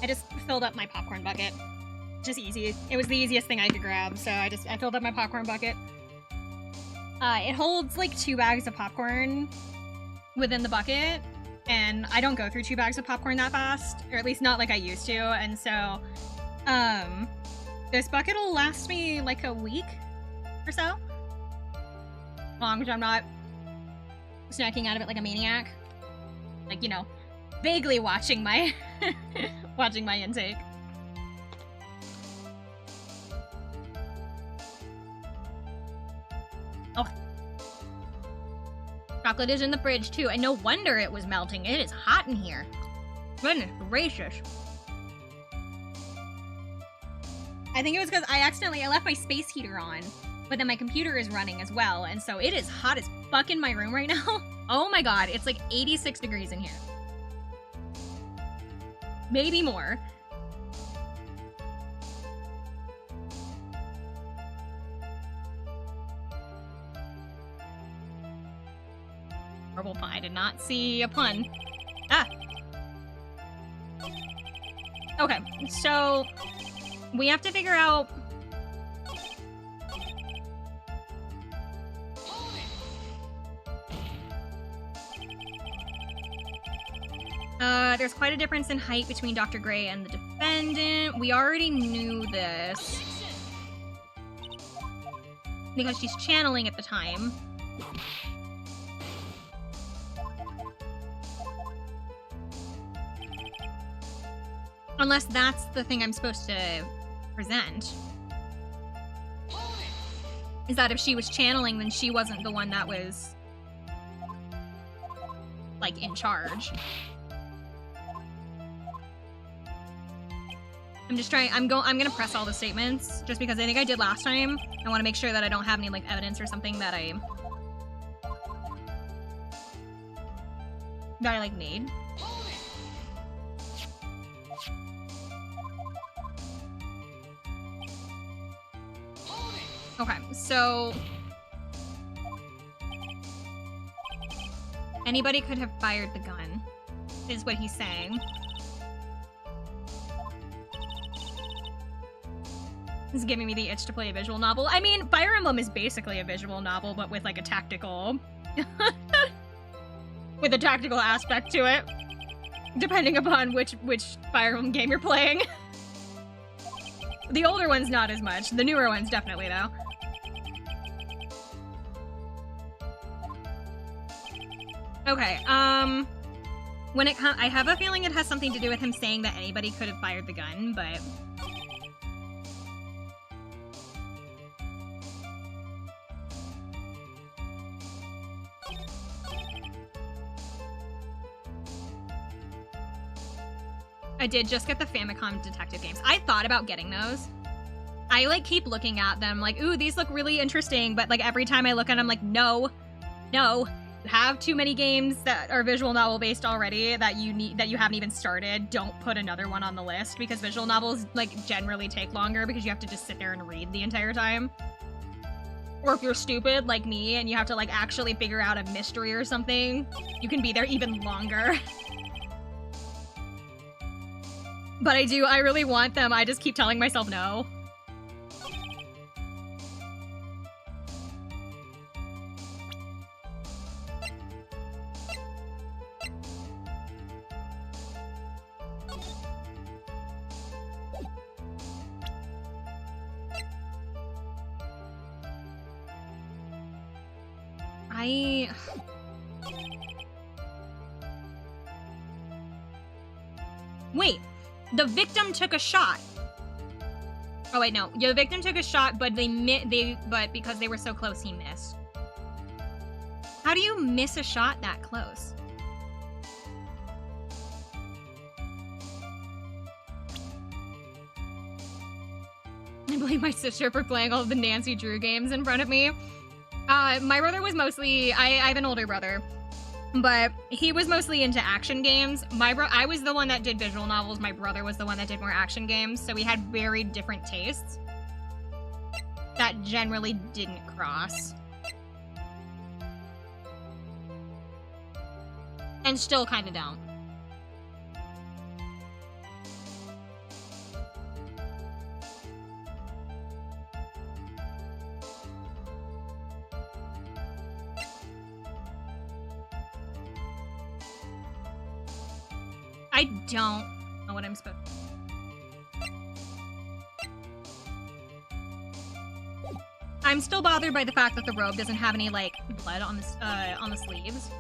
I just filled up my popcorn bucket. Just easy. It was the easiest thing I could grab, so I filled up my popcorn bucket. It holds like 2 bags of popcorn within the bucket, and I don't go through 2 bags of popcorn that fast, or at least not like I used to, and so, this bucket will last me like a week or so. As long as I'm not snacking out of it like a maniac. Like, you know, vaguely watching my watching my intake. Oh. Chocolate is in the fridge too, and no wonder it was melting. It is hot in here. Goodness gracious. I think it was because I left my space heater on, but then my computer is running as well, and so it is hot as fuck in my room right now. Oh my god, it's like 86 degrees in here. Maybe more. Horrible pun. I did not see a pun. Ah! Okay, so we have to figure out... there's quite a difference in height between Dr. Gray and the defendant. We already knew this. Because she's channeling at the time. Unless that's the thing I'm supposed to present. Is that if she was channeling, then she wasn't the one that was, like, in charge. I'm just trying, I'm gonna press all the statements, just because I think I did last time. I want to make sure that I don't have any, like, evidence or something that I like, made. Okay, so anybody could have fired the gun, is what he's saying. This is giving me the itch to play a visual novel. I mean, Fire Emblem is basically a visual novel, but with like a tactical... with a tactical aspect to it. Depending upon which Fire Emblem game you're playing. The older ones, not as much. The newer ones, definitely, though. Okay, when it comes... I have a feeling it has something to do with him saying that anybody could have fired the gun, but... I did just get the Famicom detective games. I thought about getting those. I, like, keep looking at them, like, ooh, these look really interesting, but, like, every time I look at them, I'm like, no. No. You have too many games that are visual novel based already that you haven't even started. Don't put another one on the list, because visual novels, like, generally take longer because you have to just sit there and read the entire time. Or if you're stupid, like me, and you have to, like, actually figure out a mystery or something, you can be there even longer. But I really want them. I just keep telling myself no. Wait. The victim took a shot. Oh wait, no. Yeah, the victim took a shot, but but because they were so close, he missed. How do you miss a shot that close? I blame my sister for playing all of the Nancy Drew games in front of me. My brother was mostly... I have an older brother. But he was mostly into action games. I was the one that did visual novels. My brother was the one that did more action games. So we had very different tastes. that generally didn't cross. And still kind of don't. I don't know what I'm supposed to. I'm still bothered by the fact that the robe doesn't have any, like, blood on the sleeves.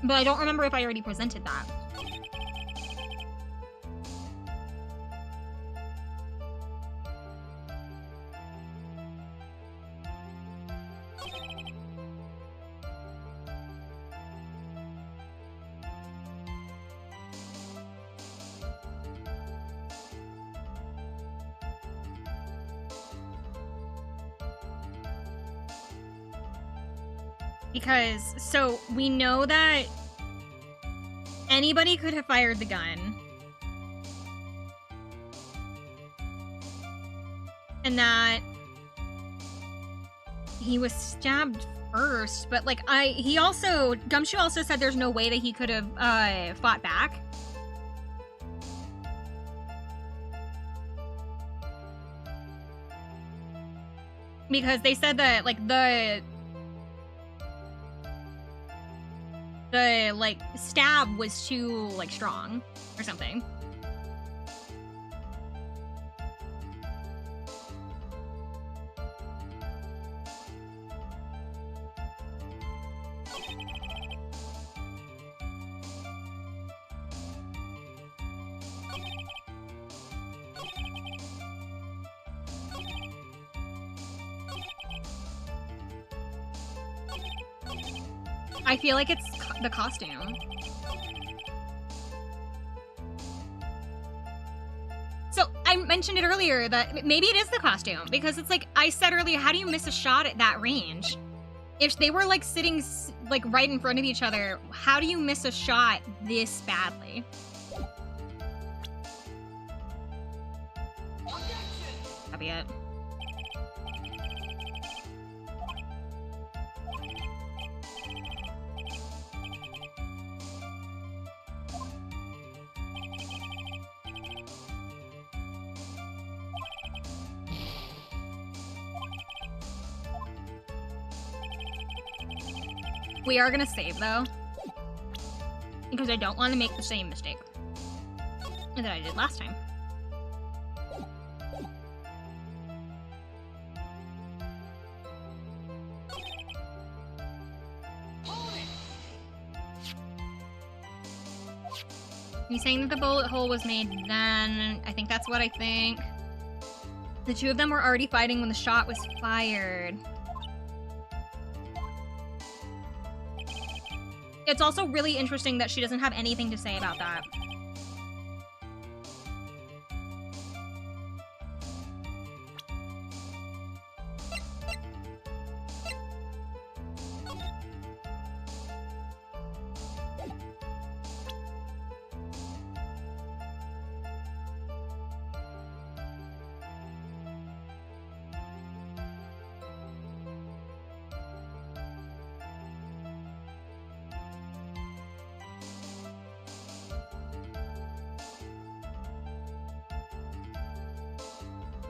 But I don't remember if I already presented that. Because, so, we know that anybody could have fired the gun. And that he was stabbed first, but, like, Gumshoe also said there's no way that he could have, fought back. Because they said that, like, the like, stab was too, like, strong or something. I feel like it's the costume. So, I mentioned it earlier that maybe it is the costume, because it's like, I said earlier, how do you miss a shot at that range? If they were, like, sitting, like, right in front of each other, how do you miss a shot this badly? That'd be it. We are gonna save, though, because I don't want to make the same mistake that I did last time. He's saying that the bullet hole was made then. I think that's what I think. The two of them were already fighting when the shot was fired. It's also really interesting that she doesn't have anything to say about that.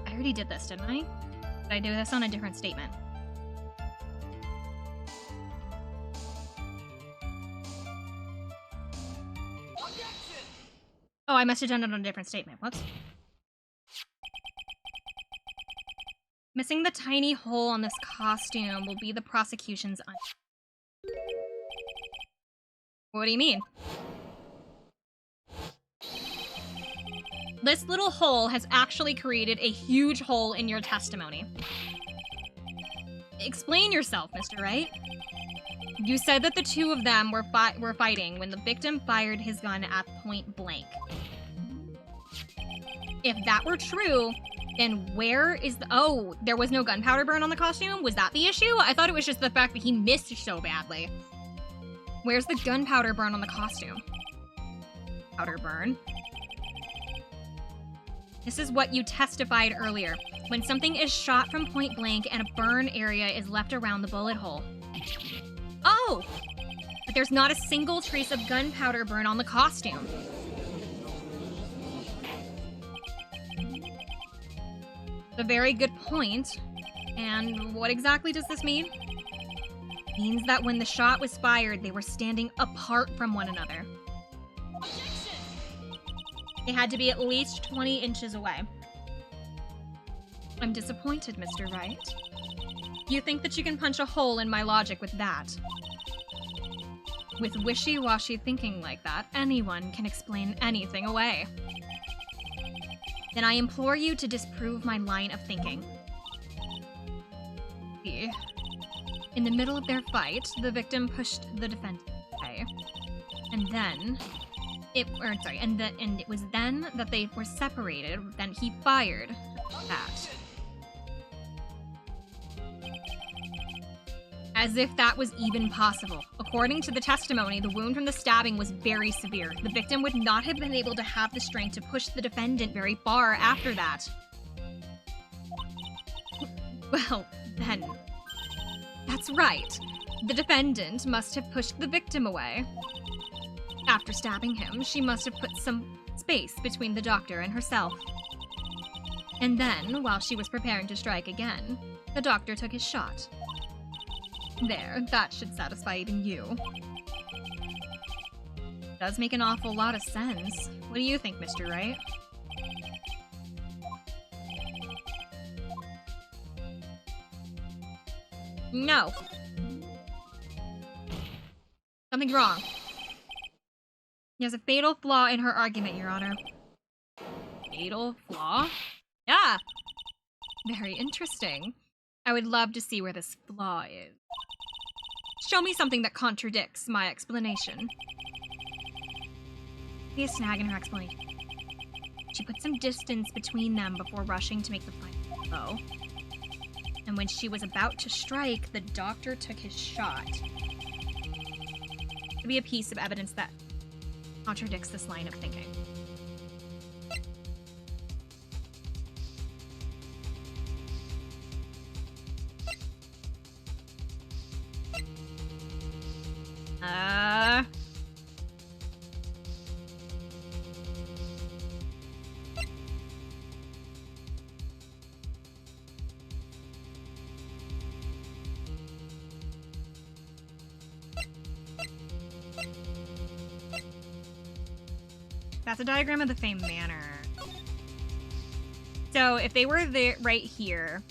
I already did this, didn't I? Did I do this on a different statement? Oh, I must have done it on a different statement. Whoops. Missing the tiny hole on this costume will be the prosecution's What do you mean? This little hole has actually created a huge hole in your testimony. Explain yourself, Mr. Wright. You said that the two of them were fighting when the victim fired his gun at point blank. If that were true, then where is the... Oh, there was no gunpowder burn on the costume? Was that the issue? I thought it was just the fact that he missed so badly. Where's the gunpowder burn on the costume? Powder burn. This is what you testified earlier. When something is shot from point blank and a burn area is left around the bullet hole. Oh! But there's not a single trace of gunpowder burn on the costume. A very good point. And what exactly does this mean? It means that when the shot was fired, they were standing apart from one another. They had to be at least 20 inches away. I'm disappointed, Mr. Wright. You think that you can punch a hole in my logic with that? With wishy-washy thinking like that, anyone can explain anything away. Then I implore you to disprove my line of thinking. See, in the middle of their fight, the victim pushed the defendant away. And then it was then that they were separated, then he fired that. As if that was even possible. According to the testimony, the wound from the stabbing was very severe. The victim would not have been able to have the strength to push the defendant very far after that. Well, then, that's right. The defendant must have pushed the victim away. After stabbing him, she must have put some space between the doctor and herself. And then, while she was preparing to strike again, the doctor took his shot. There, that should satisfy even you. Does make an awful lot of sense. What do you think, Mr. Wright? No. Something's wrong. There's a fatal flaw in her argument, Your Honor. Fatal flaw? Yeah! Very interesting. I would love to see where this flaw is. Show me something that contradicts my explanation. See a snag in her explanation. She put some distance between them before rushing to make the final blow. And when she was about to strike, the doctor took his shot. Could be a piece of evidence that contradicts this line of thinking. That's a diagram of the Fey Manor. So if they were there right here,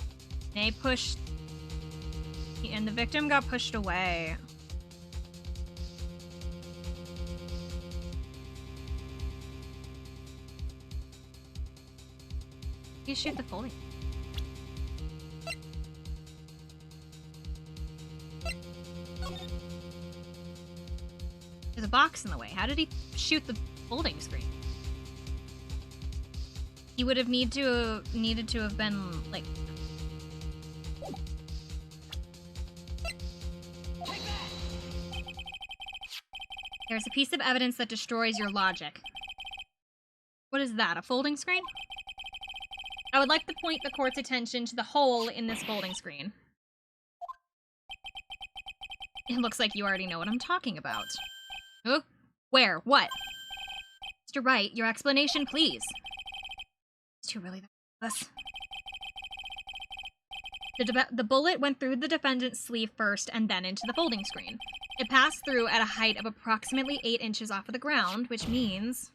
they pushed, and the victim got pushed away. You shoot the Foley. There's a box in the way. How did he shoot the folding screen? He would have needed to have been like. There's a piece of evidence that destroys your logic. What is that? A folding screen? I would like to point the court's attention to the hole in this folding screen. It looks like you already know what I'm talking about. Oh, where? What? Mr. Wright, your explanation, please. It's too really this. The bullet went through the defendant's sleeve first and then into the folding screen. It passed through at a height of approximately 8 inches off of the ground, which means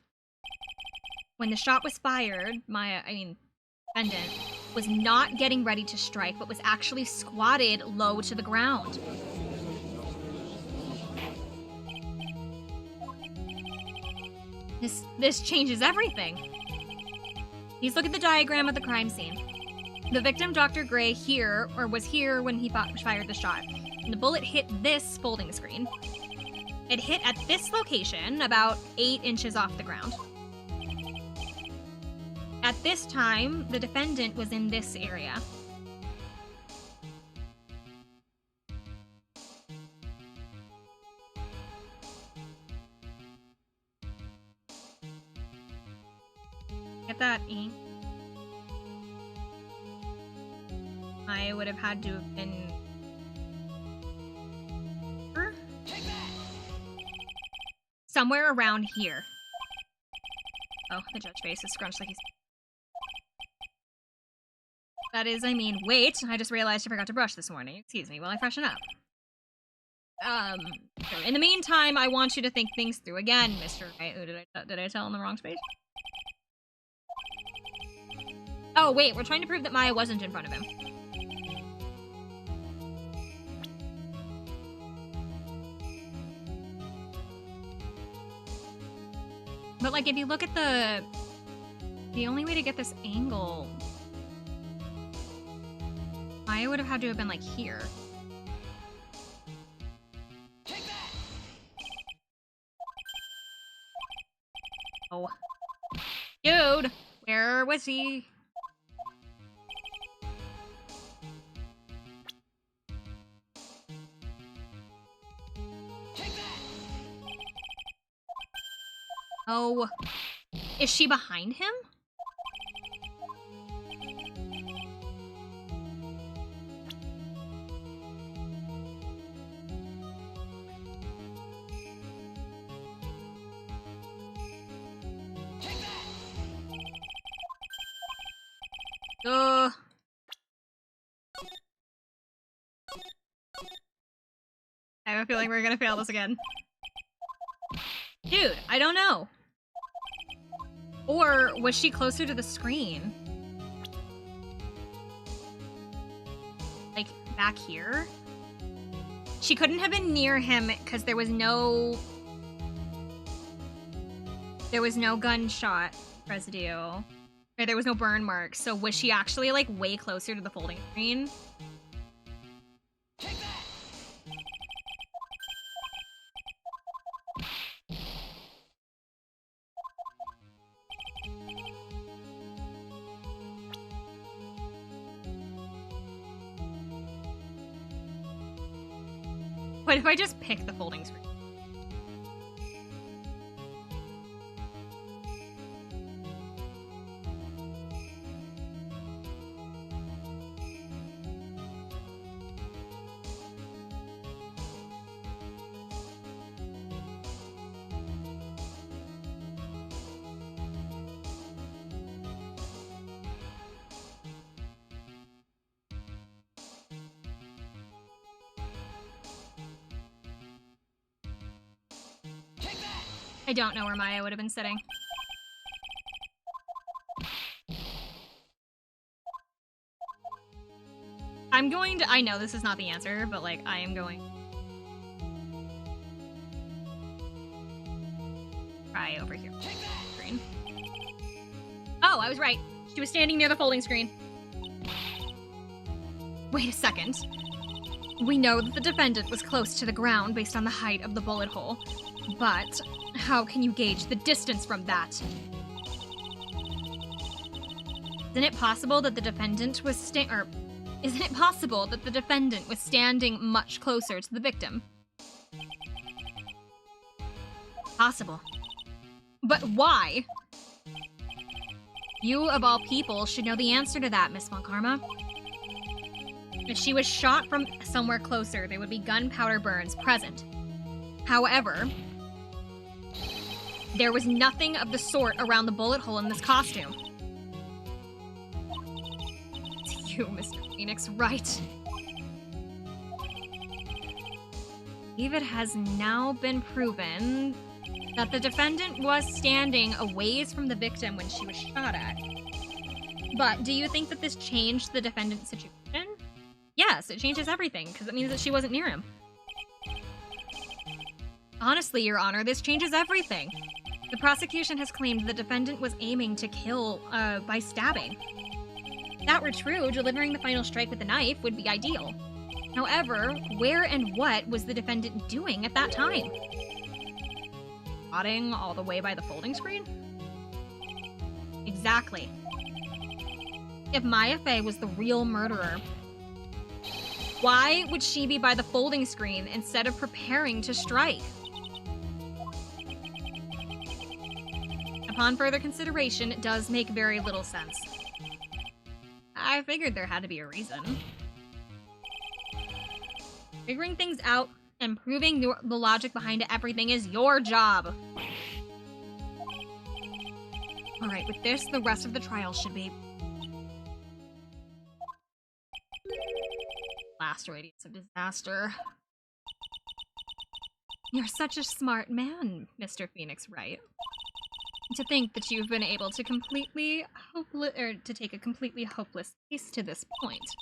when the shot was fired, defendant was not getting ready to strike, but was actually squatted low to the ground. This changes everything. Please look at the diagram of the crime scene. The victim, Dr. Gray, was here when he fired the shot. And the bullet hit this folding screen. It hit at this location, about 8 inches off the ground. At this time, the defendant was in this area. Get that ink? I would have had to have been... somewhere around here. Oh, the judge face is scrunched like he's... That is, I mean, wait, I just realized I forgot to brush this morning. Excuse me while I freshen up. So in the meantime, I want you to think things through again, Mr. Wright. Ooh, did I tell in the wrong space? Oh, wait, we're trying to prove that Maya wasn't in front of him. But, like, if you look at the only way to get this angle, Maya would have had to have been, like, here. Oh. Dude! Where was he? Oh. Is she behind him? I have a feeling we're gonna fail this again. Dude, I don't know. Or was she closer to the screen? Like, back here? She couldn't have been near him because there was no gunshot residue. Or there was no burn marks. So was she actually, like, way closer to the folding screen? What if I just pick the folding screen? I don't know where Maya would have been sitting. I'm going to... I know this is not the answer, but, like, I am going... try over here. Screen. Oh, I was right. She was standing near the folding screen. Wait a second. We know that the defendant was close to the ground based on the height of the bullet hole, but how can you gauge the distance from that? Isn't it possible that the defendant was standing much closer to the victim? Possible. But why? You, of all people, should know the answer to that, Miss Von Karma. If she was shot from somewhere closer, there would be gunpowder burns present. However, there was nothing of the sort around the bullet hole in this costume. It's you, Mr. Phoenix, right? It has now been proven that the defendant was standing a ways from the victim when she was shot at. But do you think that this changed the defendant's situation? Yes, it changes everything, because it means that she wasn't near him. Honestly, Your Honor, this changes everything. The prosecution has claimed the defendant was aiming to kill by stabbing. If that were true, delivering the final strike with the knife would be ideal. However, where and what was the defendant doing at that time? Rotting all the way by the folding screen? Exactly. If Maya Fey was the real murderer, why would she be by the folding screen instead of preparing to strike? Upon further consideration, it does make very little sense. I figured there had to be a reason. Figuring things out and proving the logic behind everything is your job. Alright, with this, the rest of the trial should be... last radius of disaster. You're such a smart man, Mr. Phoenix Wright. To think that you've been able to take a completely hopeless case to this point.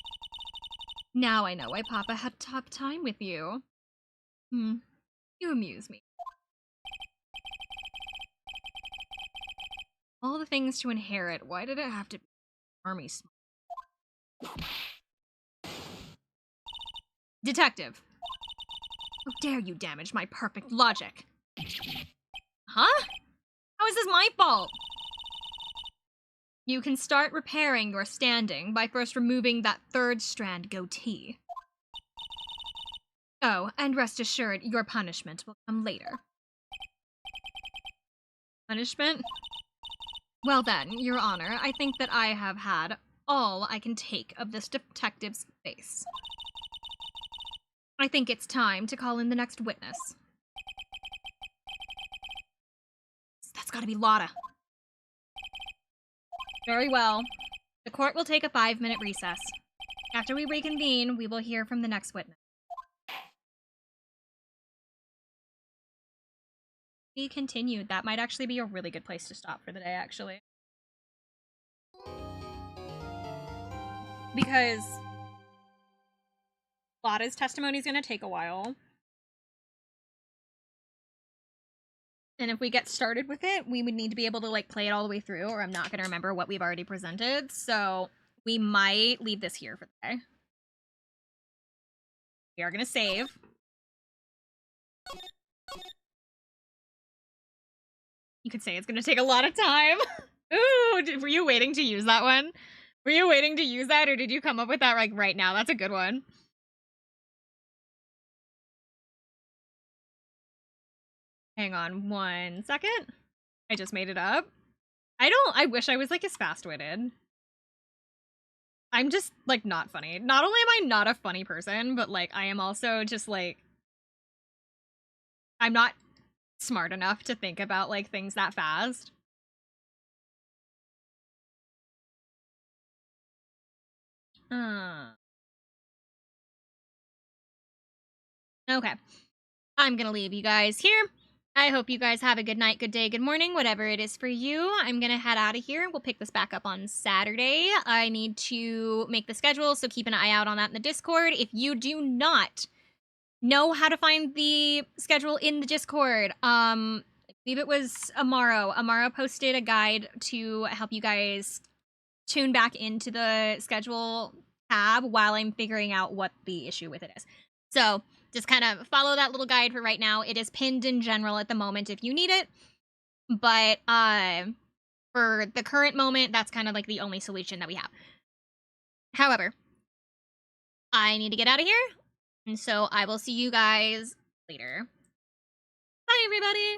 Now I know why Papa had a tough time with you. You amuse me. All the things to inherit, why did it have to be army smart? Detective. How dare you damage my perfect logic? Huh? How is this my fault? You can start repairing your standing by first removing that third strand goatee. Oh, and rest assured, your punishment will come later. Punishment? Well then, Your Honor, I think that I have had all I can take of this detective's face. I think it's time to call in the next witness. That's gotta be Lotta. Very well. The court will take a 5-minute recess. After we reconvene, we will hear from the next witness. We continued. That might actually be a really good place to stop for the day, actually. Because Lotta's testimony is going to take a while. And if we get started with it, we would need to be able to, like, play it all the way through, or I'm not going to remember what we've already presented. So we might leave this here for the day. We are going to save. You could say it's going to take a lot of time. Ooh, were you waiting to use that one? Were you waiting to use that, or did you come up with that, like, right now? That's a good one. Hang on 1 second. I just made it up. I wish I was, like, as fast-witted. I'm just, like, not funny. Not only am I not a funny person, but, like, I am also just, like... I'm not smart enough to think about, like, things that fast. Okay. I'm gonna leave you guys here. I hope you guys have a good night, good day, good morning, whatever it is for you. I'm gonna head out of here. We'll pick this back up on Saturday. I need to make the schedule, so keep an eye out on that in the Discord. If you do not know how to find the schedule in the Discord, I believe it was Amaro. Amaro posted a guide to help you guys tune back into the schedule tab while I'm figuring out what the issue with it is. So just kind of follow that little guide for right now. It is pinned in general at the moment if you need it. But for the current moment, that's kind of like the only solution that we have. However, I need to get out of here. And so I will see you guys later. Bye, everybody.